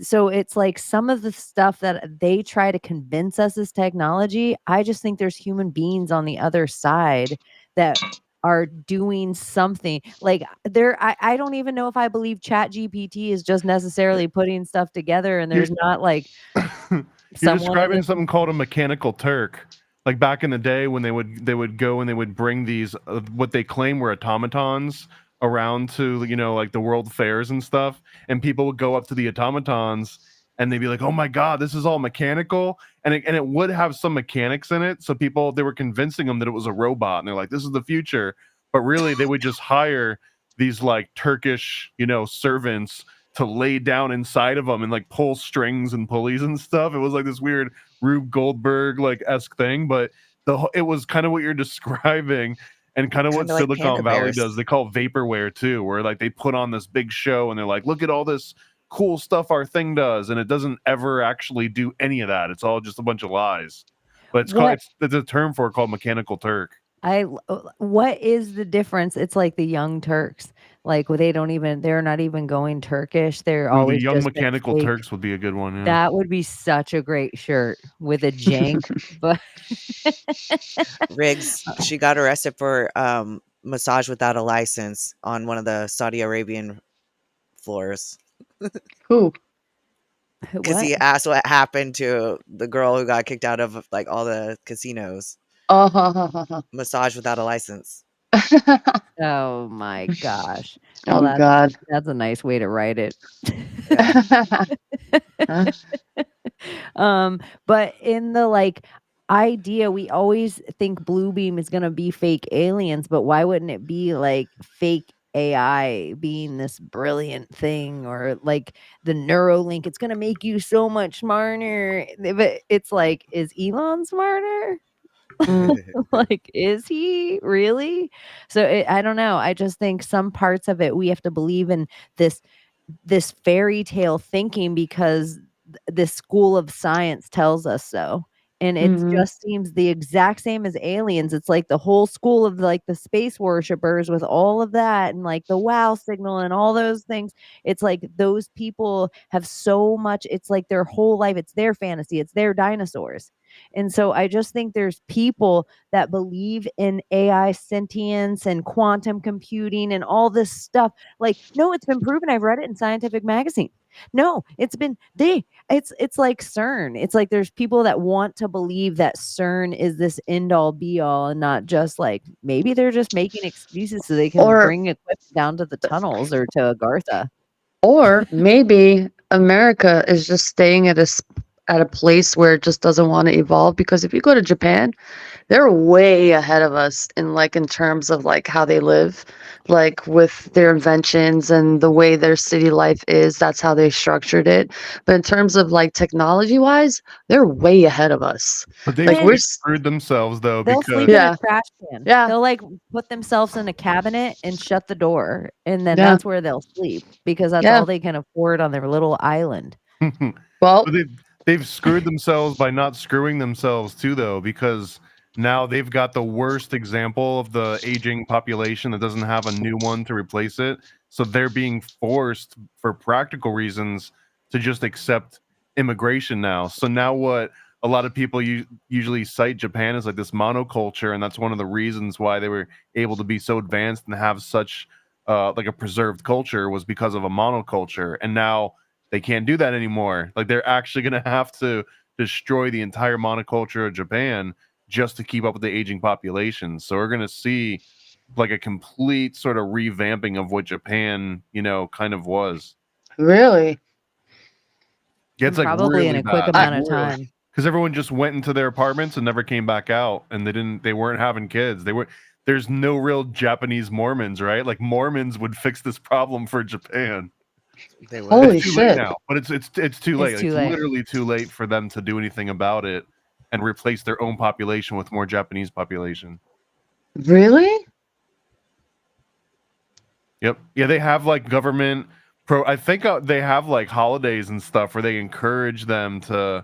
so it's like some of the stuff that they try to convince us is technology. I just think there's human beings on the other side that are doing something like I don't even know if I believe Chat GPT is just necessarily putting stuff together and there's not like You're someone in describing this. something called a mechanical Turk. Like back in the day when they would go and they would bring these what they claim were automatons around to like the world fairs and stuff, and people would go up to the automatons and they'd be like, "Oh my god, this is all mechanical," and it would have some mechanics in it. So they were convincing them that it was a robot, and they're like, "This is the future," but really they would just hire these like Turkish servants to lay down inside of them and like pull strings and pulleys and stuff. It was like this weird Rube Goldberg like esque thing, but it was kind of what you're describing and kind of what Kinda like Silicon Panda Valley Bears. does. They call vaporware too, where like they put on this big show and they're like, look at all this cool stuff our thing does, and it doesn't ever actually do any of that. It's all just a bunch of lies. But it's called it's a term for it called mechanical Turk. What is the difference? It's like the Young Turks. Like they're not even going Turkish. They're Ooh, the always young just mechanical fake. Turks would be a good one. Yeah. That would be such a great shirt with a jank. But Riggs, she got arrested for massage without a license on one of the Saudi Arabian floors. Who? Because what? he asked what happened to the girl who got kicked out of like all the casinos. Oh, Massage without a license. Oh my gosh. Well, oh God. that's a nice way to write it. Huh? But in the like idea, we always think Bluebeam is gonna be fake aliens, but why wouldn't it be like fake AI being this brilliant thing, or like the Neuralink? It's gonna make you so much smarter. But it's like, is Elon smarter? Like, is he really? So I don't know. I just think some parts of it we have to believe in this fairy tale thinking because this school of science tells us so. And it just seems the exact same as aliens. It's like the whole school of like the space worshipers with all of that and like the wow signal and all those things. It's like those people have so much. It's like their whole life. It's their fantasy. It's their dinosaurs. And so I just think there's people that believe in AI sentience and quantum computing and all this stuff. Like, no, it's been proven. I've read it in Scientific Magazine. No, it's like CERN. It's like there's people that want to believe that CERN is this end all be all and not just like maybe they're just making excuses so they can Or bring equipment down to the tunnels or to Agartha. Or maybe America is just staying at a place where it just doesn't want to evolve, because if you go to Japan, they're way ahead of us in terms of like how they live, like with their inventions and the way their city life is. That's how they structured it. But in terms of like technology wise, they're way ahead of us. But they Like really screwed themselves though, They'll because sleep in a trash can. Yeah. They'll like put themselves in a cabinet and shut the door, and then Yeah. that's where they'll sleep because that's Yeah. all they can afford on their little island. Well, But they've screwed themselves by not screwing themselves too, though, because now they've got the worst example of the aging population that doesn't have a new one to replace it. So they're being forced, for practical reasons, to just accept immigration now. So now what a lot of people usually cite Japan as like this monoculture, and that's one of the reasons why they were able to be so advanced and have such like a preserved culture, was because of a monoculture. And now they can't do that anymore. Like they're actually going to have to destroy the entire monoculture of Japan just to keep up with the aging population. So we're going to see like a complete sort of revamping of what Japan, kind of was. Really? Yeah, it's like Probably really in a bad. quick amount of time. Because everyone just went into their apartments and never came back out, and they weren't having kids. There's no real Japanese Mormons, right? Like Mormons would fix this problem for Japan. They would. Holy It's too shit. late now, but it's too late. It's too It's late. literally too late for them to do anything about it and replace their own population with more Japanese population. Really? Yep. Yeah, they have like government I think they have like holidays and stuff where they encourage them to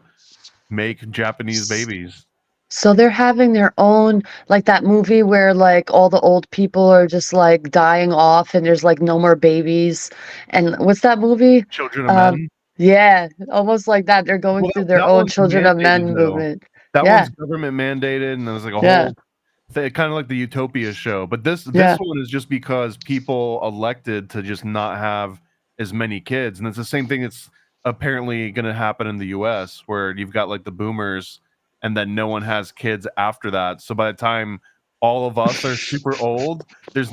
make Japanese babies. So they're having their own, like that movie where like all the old people are just like dying off and there's like no more babies. And what's that movie? Children of Men. Yeah, almost like that. They're going through their that own one's Children of Men mandated, though. movement. That Yeah. one's government mandated, and there's like a Yeah. whole thing, kind of like the Utopia show. But this Yeah. one is just because people elected to just not have as many kids, and it's the same thing that's apparently going to happen in the U.S., where you've got like the boomers, and then no one has kids after that. So by the time all of us are super old, there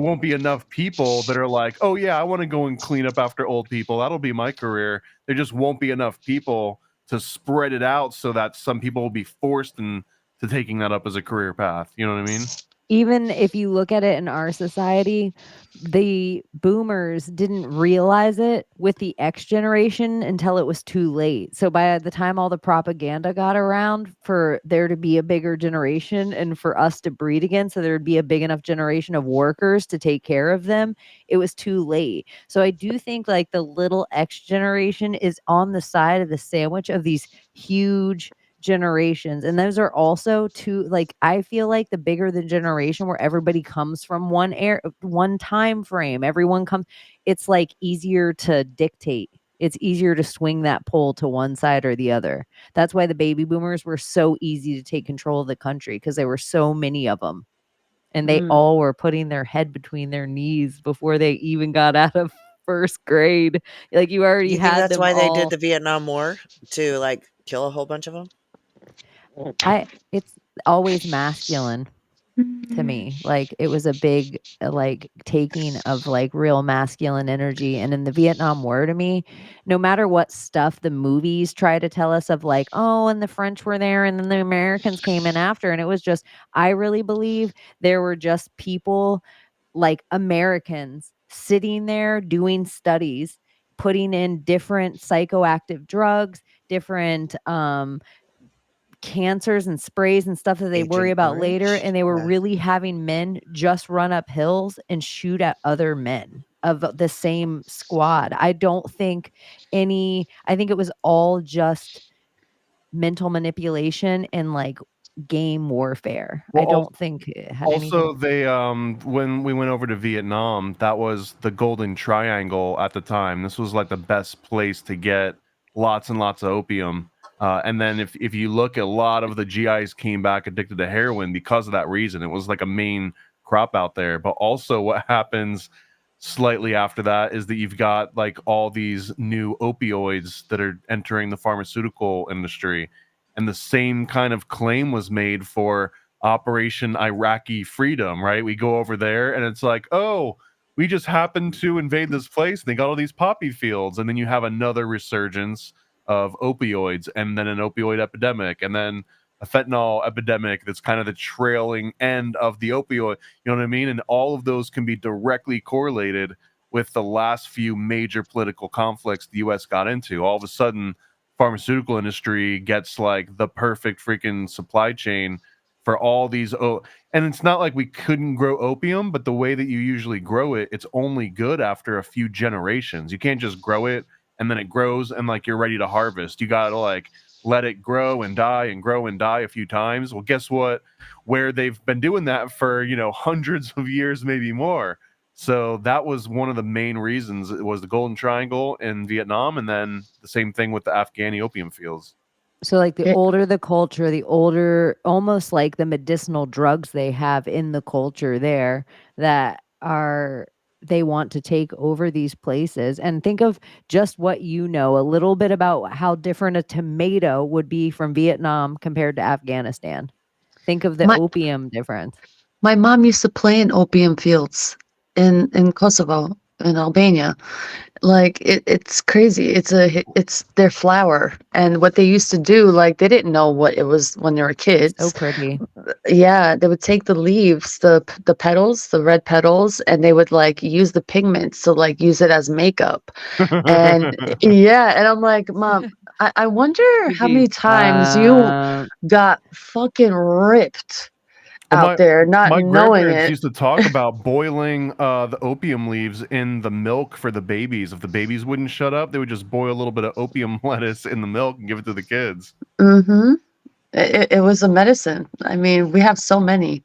won't be enough people that are like, oh yeah, I want to go and clean up after old people. That'll be my career. There just won't be enough people to spread it out so that some people will be forced into taking that up as a career path. You know what I mean? Even if you look at it in our society, the boomers didn't realize it with the X generation until it was too late. So by the time all the propaganda got around for there to be a bigger generation and for us to breed again, so there would be a big enough generation of workers to take care of them, it was too late. So I do think like the little X generation is on the side of the sandwich of these huge generations, and those are also two, like I feel like the bigger the generation where everybody comes from one time frame, everyone comes, it's like easier to dictate, it's easier to swing that pole to one side or the other. That's why the baby boomers were so easy to take control of the country, because there were so many of them and they all were putting their head between their knees before they even got out of first grade. Like you already You think had that's them why they all. did the Vietnam War, to like kill a whole bunch of them? It's always masculine to me. Like it was a big like taking of like real masculine energy. And in the Vietnam War, to me, no matter what stuff the movies try to tell us of like, oh, and the French were there and then the Americans came in after, and it was just, I really believe there were just people like Americans sitting there doing studies, putting in different psychoactive drugs, different cancers and sprays and stuff that they worry Agent about later, Orange? and they were Yeah. really having men just run up hills and shoot at other men of the same squad. I think it was all just mental manipulation and like game warfare. I Well, don't think it had Also, anything. they when we went over to Vietnam, that was the Golden Triangle at the time. This was like the best place to get lots and lots of opium. And then if you look, a lot of the GIs came back addicted to heroin because of that reason. It was like a main crop out there. But also what happens slightly after that is that you've got like all these new opioids that are entering the pharmaceutical industry, and the same kind of claim was made for Operation Iraqi Freedom, right? We go over there and it's like, oh, we just happened to invade this place and they got all these poppy fields, and then you have another resurgence of opioids, and then an opioid epidemic, and then a fentanyl epidemic that's kind of the trailing end of the opioid, you know what I mean? And all of those can be directly correlated with the last few major political conflicts the US got into. All of a sudden, pharmaceutical industry gets like the perfect freaking supply chain for all these and it's not like we couldn't grow opium, but the way that you usually grow it, it's only good after a few generations. You can't just grow it and then it grows and like you're ready to harvest. You gotta like let it grow and die and grow and die a few times. Well, guess what? Where they've been doing that for, you know, hundreds of years, maybe more. So that was one of the main reasons. It was the Golden Triangle in Vietnam, and then the same thing with the Afghani opium fields. So like the older the culture, the older, almost like the medicinal drugs they have in the culture there that are, they want to take over these places. And think of just what you know, a little bit about how different a tomato would be from Vietnam compared to Afghanistan. Think of the opium difference. My mom used to play in opium fields in Kosovo, in Albania. Like it's crazy. It's their flower, and what they used to do, like they didn't know what it was when they were kids. So pretty. Yeah, they would take the leaves, the petals, the red petals, and they would like use the pigments to like use it as makeup. And yeah, and I'm like, Mom, I wonder how many times you got fucking ripped out there, not my knowing grandparents it. used to talk about boiling the opium leaves in the milk for the babies. If the babies wouldn't shut up, they would just boil a little bit of opium lettuce in the milk and give it to the kids. Mm-hmm. It was a medicine. I mean, we have so many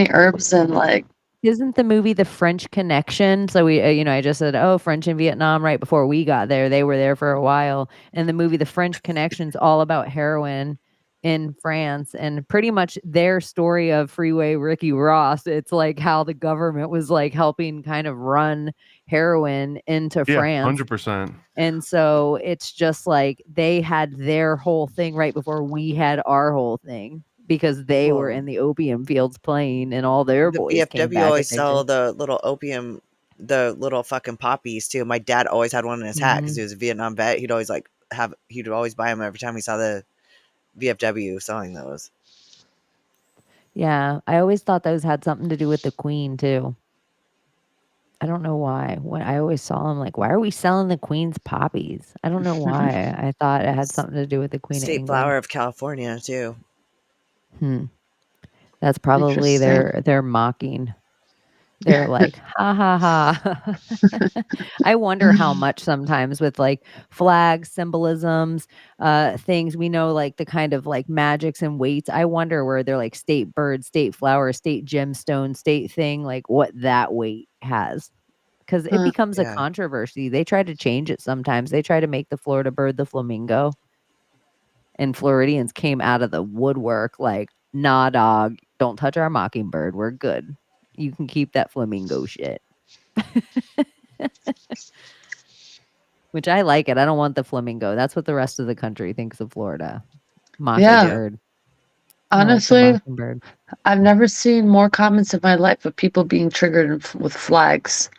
herbs and like. Isn't the movie The French Connection? So we, you know, I just said, oh, French in Vietnam right before we got there. They were there for a while. And the movie The French Connection's all about heroin in France, and pretty much their story of Freeway Ricky Ross. It's like how the government was like helping kind of run heroin into France. 100%. And so it's just like they had their whole thing right before we had our whole thing, because they were in the opium fields playing, and all their boys came VFW back. always sell the little opium, the little fucking poppies too. My dad always had one in his hat because he was a Vietnam vet. He'd always he'd always buy them every time he saw the VFW selling those. Yeah, I always thought those had something to do with the Queen too. I don't know why. When I always saw them, like, why are we selling the Queen's poppies? I don't know why. I thought it had something to do with the Queen of State England. flower of California too. That's probably their mocking. They're like, ha ha ha. I wonder how much sometimes with like flags, symbolisms, things we know, like the kind of like magics and weights. I wonder where they're like state bird, state flower, state gemstone, state thing, like what that weight has. Because it becomes a controversy. They try to change it sometimes. They try to make the Florida bird the flamingo. And Floridians came out of the woodwork like, nah, dog, don't touch our mockingbird. We're good. You can keep that flamingo shit. Which I like it. I don't want the flamingo. That's what the rest of the country thinks of Florida. Mockingbird. Honestly, I've never seen more comments in my life of people being triggered with flags.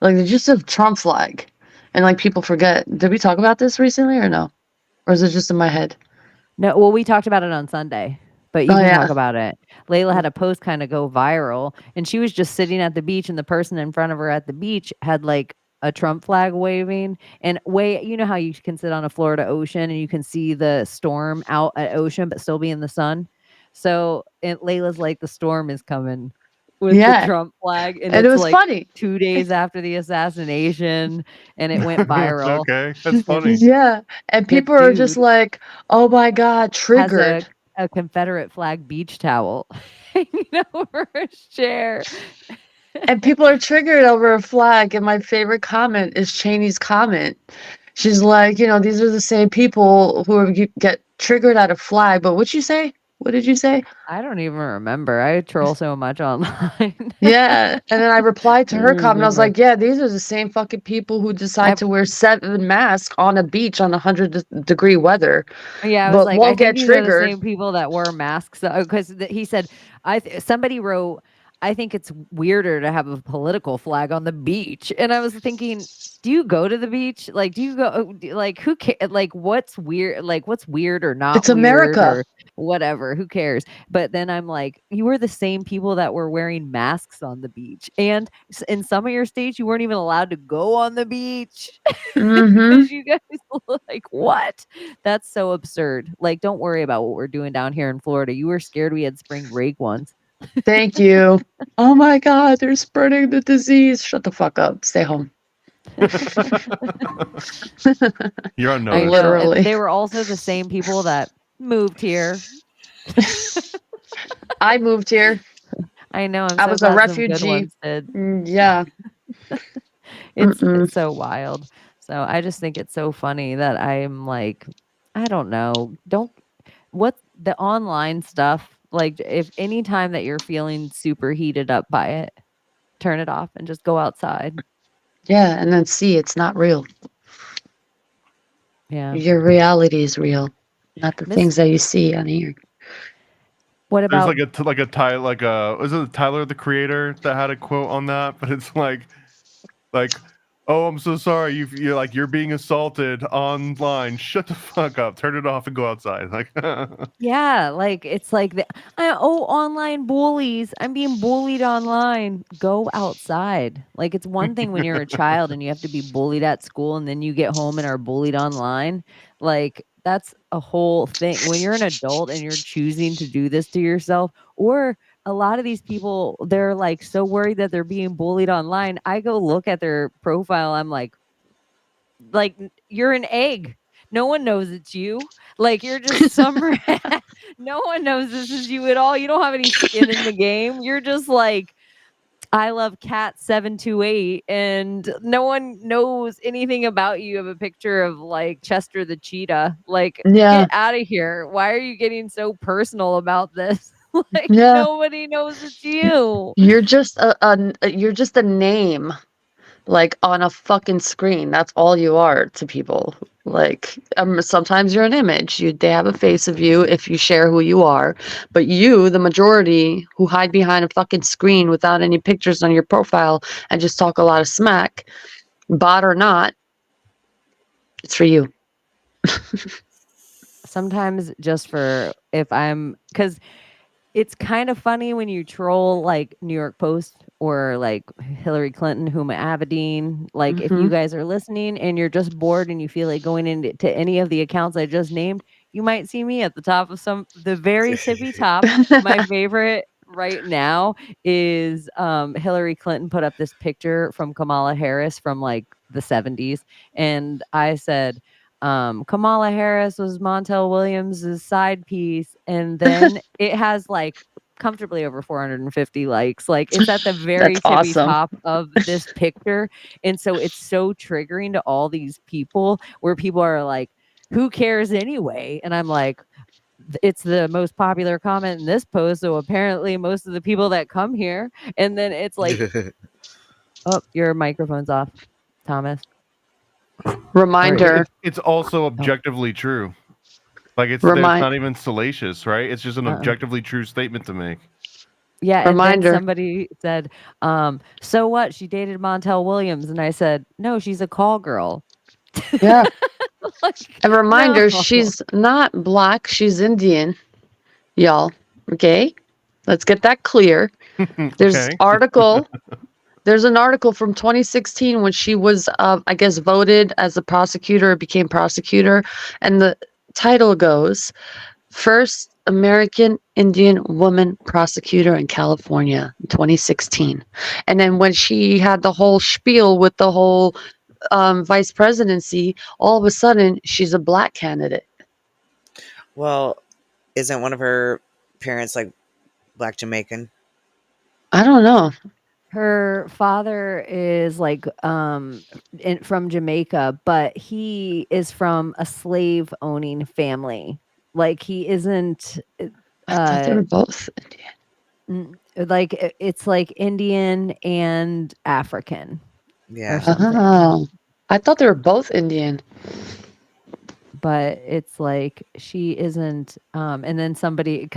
Like just a Trump flag. And like people forget. Did we talk about this recently or no? Or is it just in my head? No, well, we talked about it on Sunday. But you can talk about it. Layla had a post kind of go viral, and she was just sitting at the beach, and the person in front of her at the beach had like a Trump flag waving. And you know how you can sit on a Florida ocean and you can see the storm out at ocean, but still be in the sun. So Layla's like, the storm is coming with the Trump flag. And it was like funny. 2 days after the assassination, and it went viral. Okay, that's funny. Yeah. And people are just like, oh my God, triggered. A Confederate flag beach towel hanging over his chair. And people are triggered over a flag. And my favorite comment is Chaney's comment. She's like, you know, these are the same people who get triggered at a flag. But what'd you say? What did you say? I don't even remember. I troll so much online. Yeah, and then I replied to I her don't comment. I was remember. like, "Yeah, these are the same fucking people who decide to wear 7 masks on a beach on 100-degree weather, Yeah, I was but like, I won't think get these are the triggered." same people that wear masks because he said, somebody wrote, I think it's weirder to have a political flag on the beach, and I was thinking, do you go to the beach? Like, do you go? Like, who cares? Like, what's weird? Like, what's weird or not It's weird America. or whatever? Who cares? But then I'm like, you were the same people that were wearing masks on the beach, and in some of your states, you weren't even allowed to go on the beach Mhm. because you guys were like, what? That's so absurd. Like, don't worry about what we're doing down here in Florida. You were scared we had spring break once. Thank you. Oh my God, they're spreading the disease. Shut the fuck up. Stay home. You're on I notice. know. Literally. And they were also the same people that moved here. I moved here. I know. I'm I so was a glad some good refugee. ones did. Yeah. It's so wild. So I just think it's so funny that I'm like, I don't know. What the online stuff, like if any time that you're feeling super heated up by it, turn it off and just go outside. Yeah, and then see it's not real. Yeah. Your reality is real, not the Miss- things that you see on here. What There's about like a Tyler, was it Tyler the Creator that had a quote on that? But it's like, oh, I'm so sorry. You're like, you're being assaulted online. Shut the fuck up. Turn it off and go outside. Like, yeah, like it's like online bullies. I'm being bullied online. Go outside. Like it's one thing when you're a child and you have to be bullied at school and then you get home and are bullied online. Like that's a whole thing. When you're an adult and you're choosing to do this to yourself, or a lot of these people, they're like so worried that they're being bullied online. I go look at their profile. I'm like you're an egg. No one knows it's you. Like you're just some rat. No one knows this is you at all. You don't have any skin in the game. You're just like I love cat 728 and no one knows anything about you. You have a picture of like Chester the cheetah. Like Yeah. get out of here. Why are you getting so personal about this? Like Yeah. nobody knows it's you. You're just you're just a name, like on a fucking screen. That's all you are to people. Like sometimes you're an image. They have a face of you if you share who you are, but you, the majority who hide behind a fucking screen without any pictures on your profile and just talk a lot of smack, bot or not, it's for you. Sometimes just for if I'm because it's kind of funny when you troll like New York Post or like Hillary Clinton, Huma Abedin. Like if you guys are listening and you're just bored and you feel like going into any of the accounts I just named, you might see me at the top of the very tippy top. My favorite right now is Hillary Clinton put up this picture from Kamala Harris from like the 70s. And I said, Kamala Harris was Montel Williams' side piece, and then it has like comfortably over 450 likes. Like it's at the very That's tippy awesome. top of this picture. And so it's so triggering to all these people where people are like, who cares anyway? And I'm like, it's the most popular comment in this post. So apparently most of the people that come here, and then it's like, oh, your microphone's off, Thomas. Reminder. it's also objectively true. Like it's not even salacious, right? It's just an objectively true statement to make. Yeah, Reminder. and then somebody said, so what? She dated Montel Williams. And I said, no, she's a call girl. Yeah. Like, A reminder, no. she's not black, she's Indian, y'all. Okay? Let's get that clear. There's Okay. There's an article from 2016 when she was, I guess, voted as a prosecutor, became prosecutor. And the title goes, First American Indian Woman Prosecutor in California, 2016. And then when she had the whole spiel with the whole vice presidency, all of a sudden, she's a black candidate. Well, isn't one of her parents like Black Jamaican? I don't know. Her father is like from Jamaica, but he is from a slave owning family. Like he isn't I thought they were both Indian. it's like Indian and African or Yeah. something. Oh, I thought they were both Indian. But it's like she isn't and then somebody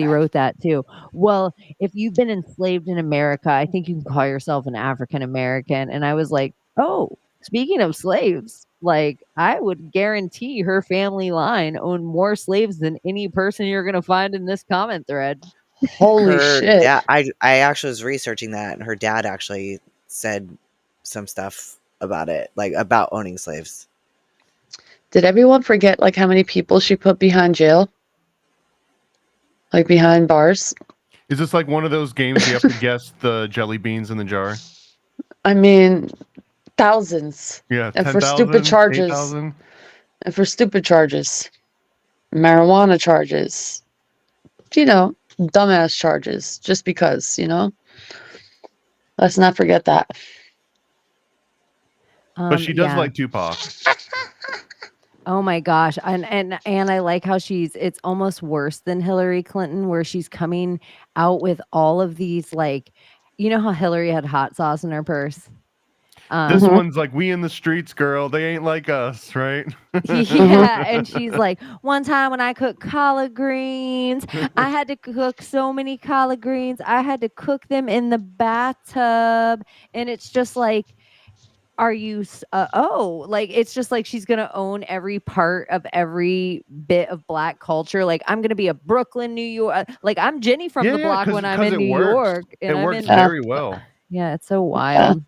wrote that too. Well, if you've been enslaved in America, I think you can call yourself an African American. And I was like, oh, speaking of slaves, like I would guarantee her family line owned more slaves than any person you're gonna find in this comment thread. Holy Her shit. dad, I actually was researching that, and her dad actually said some stuff about it, like about owning slaves. Did everyone forget like how many people she put behind jail? Like behind bars? Is this like one of those games you have to guess the jelly beans in the jar? I mean, thousands. Yeah, And 10,000, for stupid charges. 8,000. And for stupid charges. Marijuana charges. You know, dumbass charges. Just because, you know? Let's not forget that. But she does Yeah. like Tupac. Oh my gosh. And I like how it's almost worse than Hillary Clinton, where she's coming out with all of these, like, you know how Hillary had hot sauce in her purse? This one's like, we in the streets, girl. They ain't like us, right? Yeah, and she's like, one time when I cooked collard greens, I had to cook so many collard greens. I had to cook them in the bathtub. And it's just like, are you like it's just like she's gonna own every part of every bit of Black culture. Like, I'm gonna be a Brooklyn, New York, like I'm Jenny from the block when I'm in New York, and it I'm works in very well. yeah, it's so wild.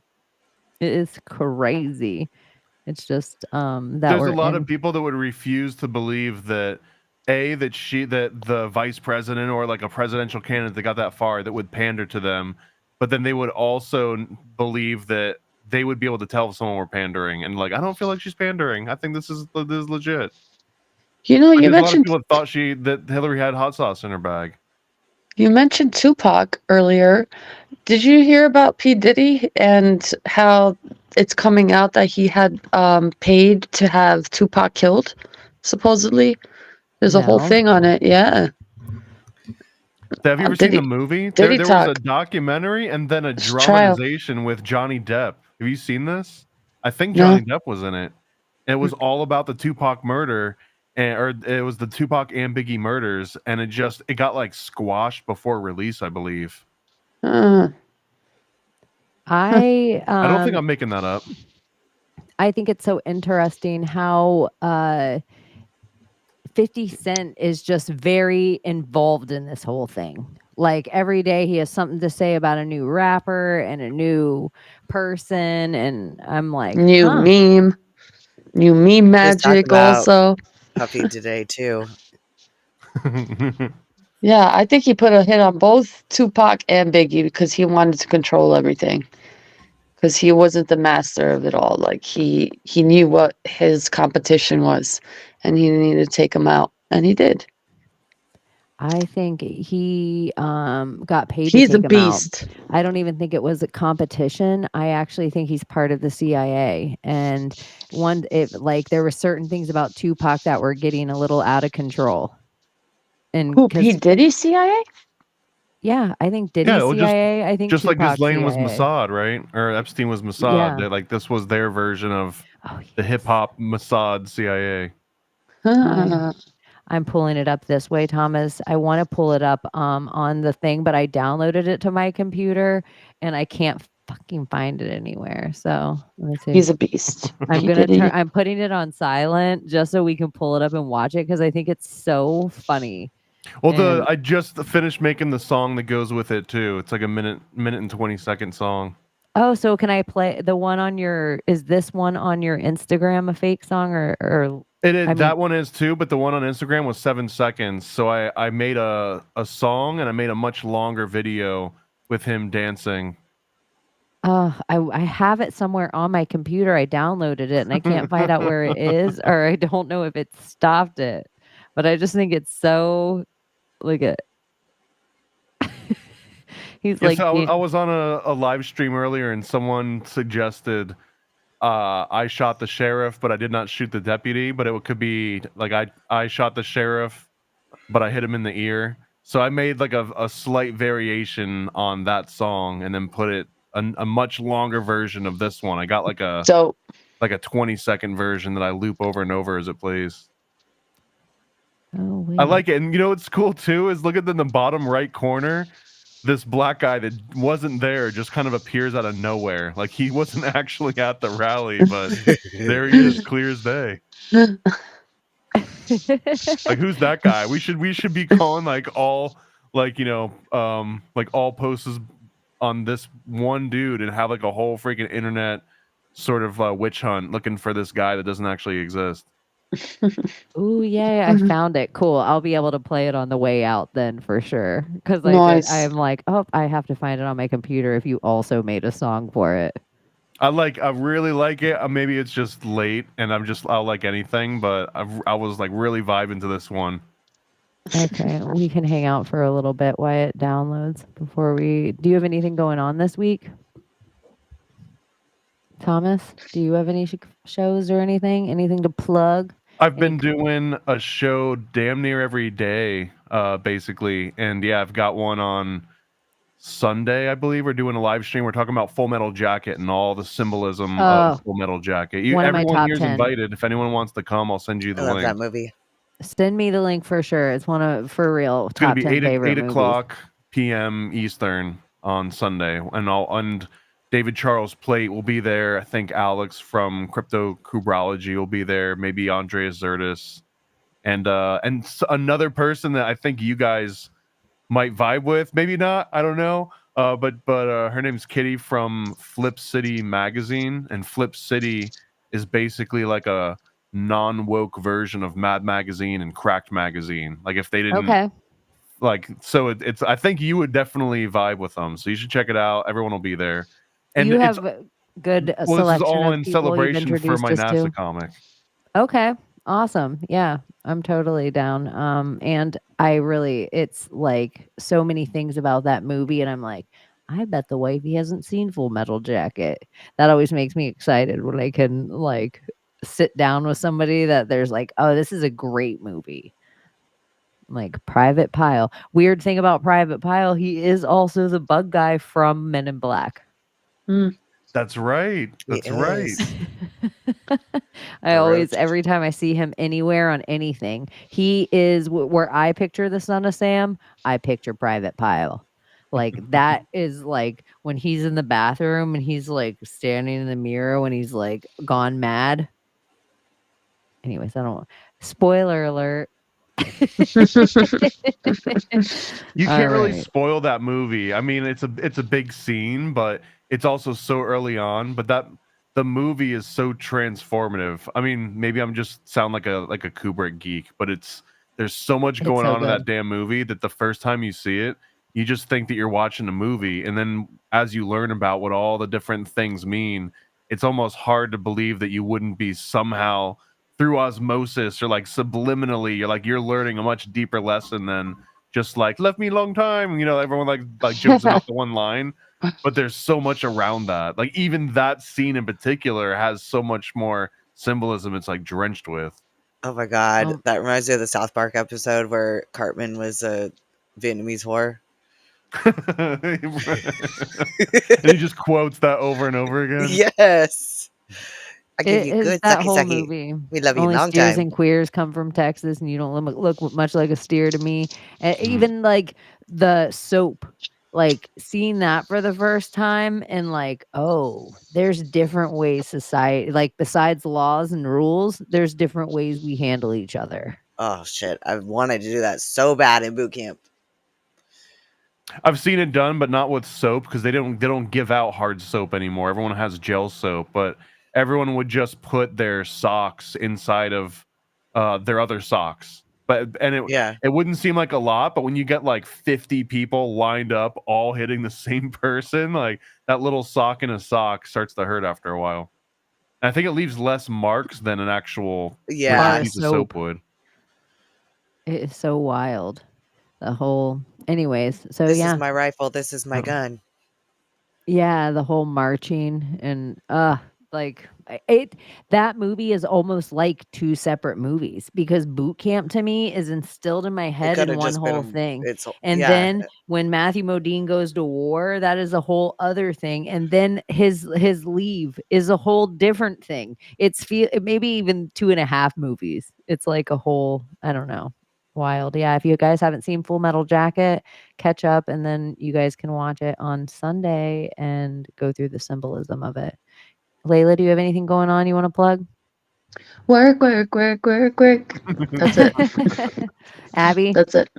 It is crazy. It's just that There's a lot of people that would refuse to believe that that the vice president or like a presidential candidate that got that far that would pander to them, but then they would also believe that they would be able to tell if someone were pandering, and like, I don't feel like she's pandering. I think this is legit. You know, Like, you a lot of mentioned people thought that Hillary had hot sauce in her bag. you mentioned Tupac earlier. Did you hear about P. Diddy and how it's coming out that he had paid to have Tupac killed? Supposedly, there's a whole No. thing on it. Yeah. Have you ever seen the movie? Diddy There was a Talk. documentary and then a It's trial. dramatization with Johnny Depp. Have you seen this? I think No. Johnny Depp was in it. It was all about the Tupac murder, or it was the Tupac and Biggie murders, and it got like squashed before release, I believe. I don't think I'm making that up. I think it's so interesting how 50 Cent is just very involved in this whole thing. Like, every day he has something to say about a new rapper and a new person, and I'm like, New meme He was talking magic about also. Puffy today too. Yeah, I think he put a hit on both Tupac and Biggie because he wanted to control everything. Because he wasn't the master of it all. Like, he knew what his competition was, and he needed to take him out, and he did. I think he got paid He's to a take him out. beast. I don't even think it was a competition. I actually think he's part of the CIA. And there were certain things about Tupac that were getting a little out of control. And Who, P. Diddy CIA? Yeah, I think Diddy CIA. I think just like Tupac Ghislaine was CIA. Mossad, right? Or Epstein was Mossad. Yeah. That, like, this was their version of the hip hop Mossad CIA. I'm pulling it up this way, Thomas. I want to pull it up on the thing, but I downloaded it to my computer and I can't fucking find it anywhere. So let me see. He's a beast. I'm putting it on silent just so we can pull it up and watch it because I think it's so funny. Well, I just finished making the song that goes with it too. It's like a minute and 20-second song. Oh, so can I play the one on is this one on your Instagram a fake song or that one is too, but the one on Instagram was 7 seconds. So I made a song and I made a much longer video with him dancing. I have it somewhere on my computer. I downloaded it and I can't find out where it is, or I don't know if it stopped it. But I just think it's so, look at. He's like, I was on a live stream earlier and someone suggested I shot the sheriff, but I did not shoot the deputy. But it could be like I shot the sheriff, but I hit him in the ear. So I made like a slight variation on that song and then put it a much longer version of this one. I got like a 20-second version that I loop over and over as it plays. Oh, I like it. And you know what's cool too is look at in the bottom right corner. This black guy that wasn't there just kind of appears out of nowhere. Like he wasn't actually at the rally, but there he is, clear as day. Like who's that guy? We should be calling like all like like all posts on this one dude and have like a whole freaking internet sort of witch hunt looking for this guy that doesn't actually exist. Ooh, yay, I found it. Cool. I'll be able to play it on the way out then for sure. Because I'm like, oh, I have to find it on my computer if you also made a song for it. I really like it. Maybe it's just late and I'll like anything, but I was like really vibing to this one. Okay, we can hang out for a little bit while it downloads before do you have anything going on this week? Thomas, do you have any shows or anything to plug? I've been doing a show damn near every day, basically. And yeah, I've got one on Sunday, I believe. We're doing a live stream. We're talking about Full Metal Jacket and all the symbolism of Full Metal Jacket. Everyone here's invited. If anyone wants to come, I'll send you the link. I love that movie. Send me the link for sure. It's one of, for real, it's top 10 favorite movies. It's going to be 8 o'clock p.m. Eastern on Sunday. And David Charles Plate will be there. I think Alex from Crypto Kubrology will be there. Maybe Andreas Zertis. And another person that I think you guys might vibe with. Maybe not. I don't know. But her name's Kitty from Flip City Magazine. And Flip City is basically like a non-woke version of Mad Magazine and Cracked Magazine. Like if they didn't... Okay. Like, so it's I think you would definitely vibe with them. So you should check it out. Everyone will be there. And you have good selection. This is all of in celebration for my NASA comic. Okay, awesome. Yeah, I'm totally down. And it's like so many things about that movie, and I'm like, I bet the wifey hasn't seen Full Metal Jacket. That always makes me excited when I can like sit down with somebody that there's like, oh, this is a great movie. Like Private Pile. Weird thing about Private Pile, he is also the bug guy from Men in Black. That's right. That's right. I always, every time I see him anywhere on anything, he is where I picture the Son of Sam. I picture Private Pile. Like that is like when he's in the bathroom and he's like standing in the mirror when he's like gone mad. Anyways, I don't. Spoiler alert. You can't really spoil that movie. I mean, it's a big scene, but it's also so early on. But the movie is so transformative. I mean, maybe I'm just sound like a Kubrick geek, but there's so much going on in that damn movie that the first time you see it, you just think that you're watching a movie, and then as you learn about what all the different things mean, it's almost hard to believe that you wouldn't be somehow through osmosis or like subliminally, you're learning a much deeper lesson than just like left me a long time. Everyone like jokes about the one line, but there's so much around that. Like even that scene in particular has so much more symbolism. It's like drenched with. Oh my god, that reminds me of the South Park episode where Cartman was a Vietnamese whore. And he just quotes that over and over again. Yes. I give you good that sucky whole sucky. Movie. We love you Only long steers time. And queers come from Texas, and you don't look much like a steer to me. And even like the soap, like seeing that for the first time, and like, oh, there's different ways society, like besides laws and rules, there's different ways we handle each other. Oh shit! I wanted to do that so bad in boot camp. I've seen it done, but not with soap because they don't give out hard soap anymore. Everyone has gel soap, but everyone would just put their socks inside of their other socks. It wouldn't seem like a lot, but when you get like 50 people lined up, all hitting the same person, like that little sock in a sock starts to hurt after a while. And I think it leaves less marks than an actual piece of soap would. It is so wild. The whole, anyways. So this is my rifle. This is my gun. Yeah, the whole marching and Like that movie is almost like two separate movies because boot camp to me is instilled in my head in one whole thing. And then when Matthew Modine goes to war, that is a whole other thing. And then his leave is a whole different thing. It's maybe even 2.5 movies. It's like a whole, I don't know. Wild. Yeah, if you guys haven't seen Full Metal Jacket, catch up, and then you guys can watch it on Sunday and go through the symbolism of it. Layla, do you have anything going on you want to plug? Work. That's it. Abbie? That's it.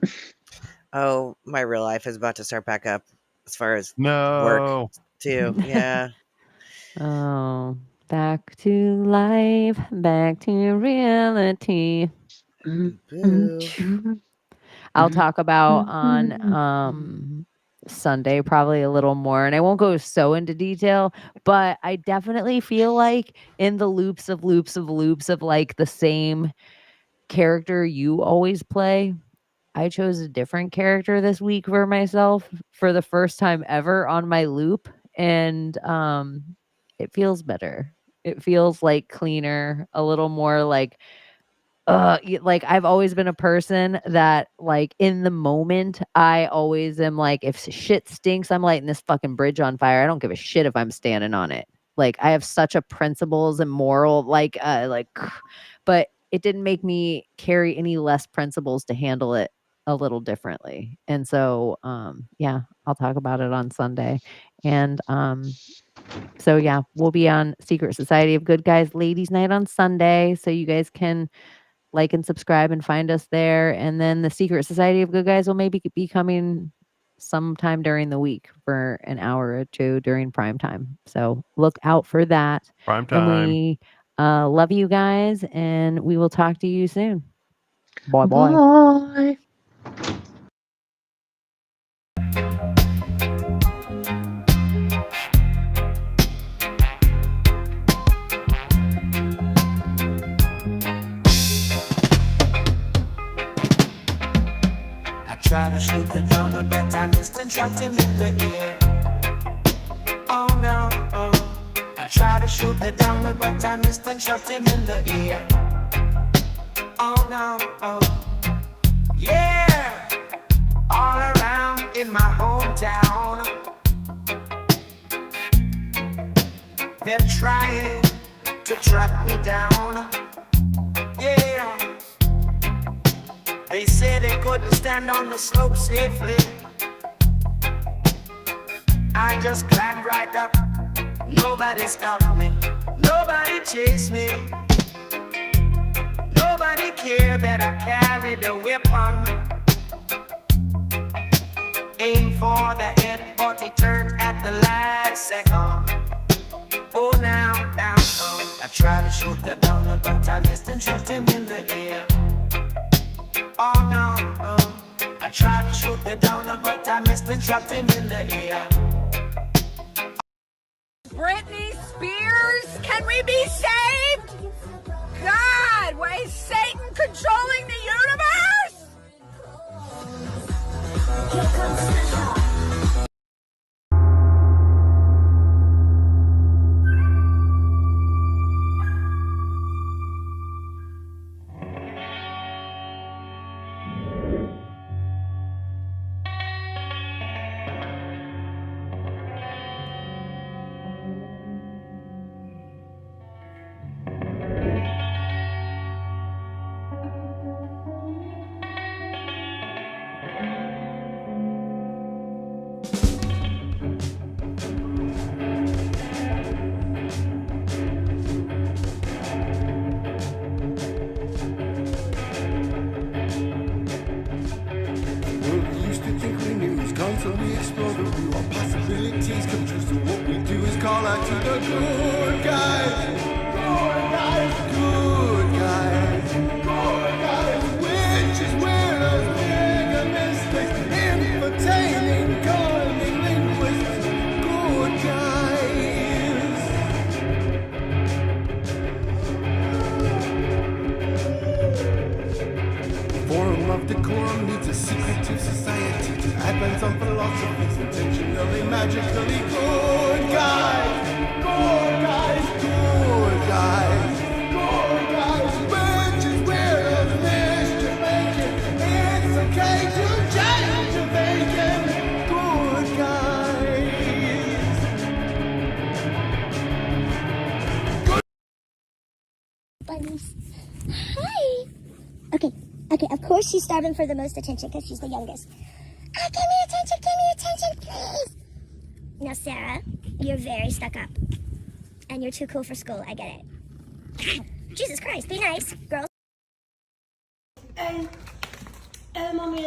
Oh, my real life is about to start back up as far as No. work too. Yeah. Oh, back to life, back to reality. I'll talk about on Sunday probably a little more, and I won't go so into detail, but I definitely feel like in the loops of like the same character you always play, I chose a different character this week for myself for the first time ever on my loop, and it feels better. It feels like cleaner, a little more like I've always been a person that like in the moment I always am like, if shit stinks, I'm lighting this fucking bridge on fire. I don't give a shit if I'm standing on it. Like I have such a principles and moral but it didn't make me carry any less principles to handle it a little differently. And so yeah, I'll talk about it on Sunday. And so yeah, we'll be on Secret Society of Good Guys Ladies Night on Sunday, so you guys can like and subscribe and find us there. And then the Secret Society of Good Guys will maybe be coming sometime during the week for an hour or two during prime time. So look out for that. Prime time. And we love you guys, and we will talk to you soon. Bye bye. Try to shoot the drummer, but I missed and shot him in the ear. Oh no, oh. I try to shoot the drummer, but I missed and shot him in the ear. Oh no, oh. Yeah, all around in my hometown, they're trying to track me down. Yeah. They said they couldn't stand on the slope safely. I just climbed right up. Nobody stopped me. Nobody chased me. Nobody cared that I carried a weapon. Aim for the head, but he turned at the last second. Oh, now, oh. I tried to shoot the donor, but I missed and shot him in the air. Oh no, oh. I tried to shoot the donor, but I missed and trapped him in the air. Britney Spears, can we be saved? God, why is Satan controlling the universe? Here comes the constantly explore the view of possibilities come true. So what we do is call out to the good guys. Good guys, good guys, good guys. Which is where us bigger mistakes, entertaining, calling linguists, good guys. Forum of decorum needs a secretive society to advance on philosophies intentionally, magically good guys, good guys, good she's starving for the most attention because she's the youngest. Oh, give me attention, please. Now, Sarah, you're very stuck up. And you're too cool for school, I get it. Jesus Christ, be nice, girls. And Mommy,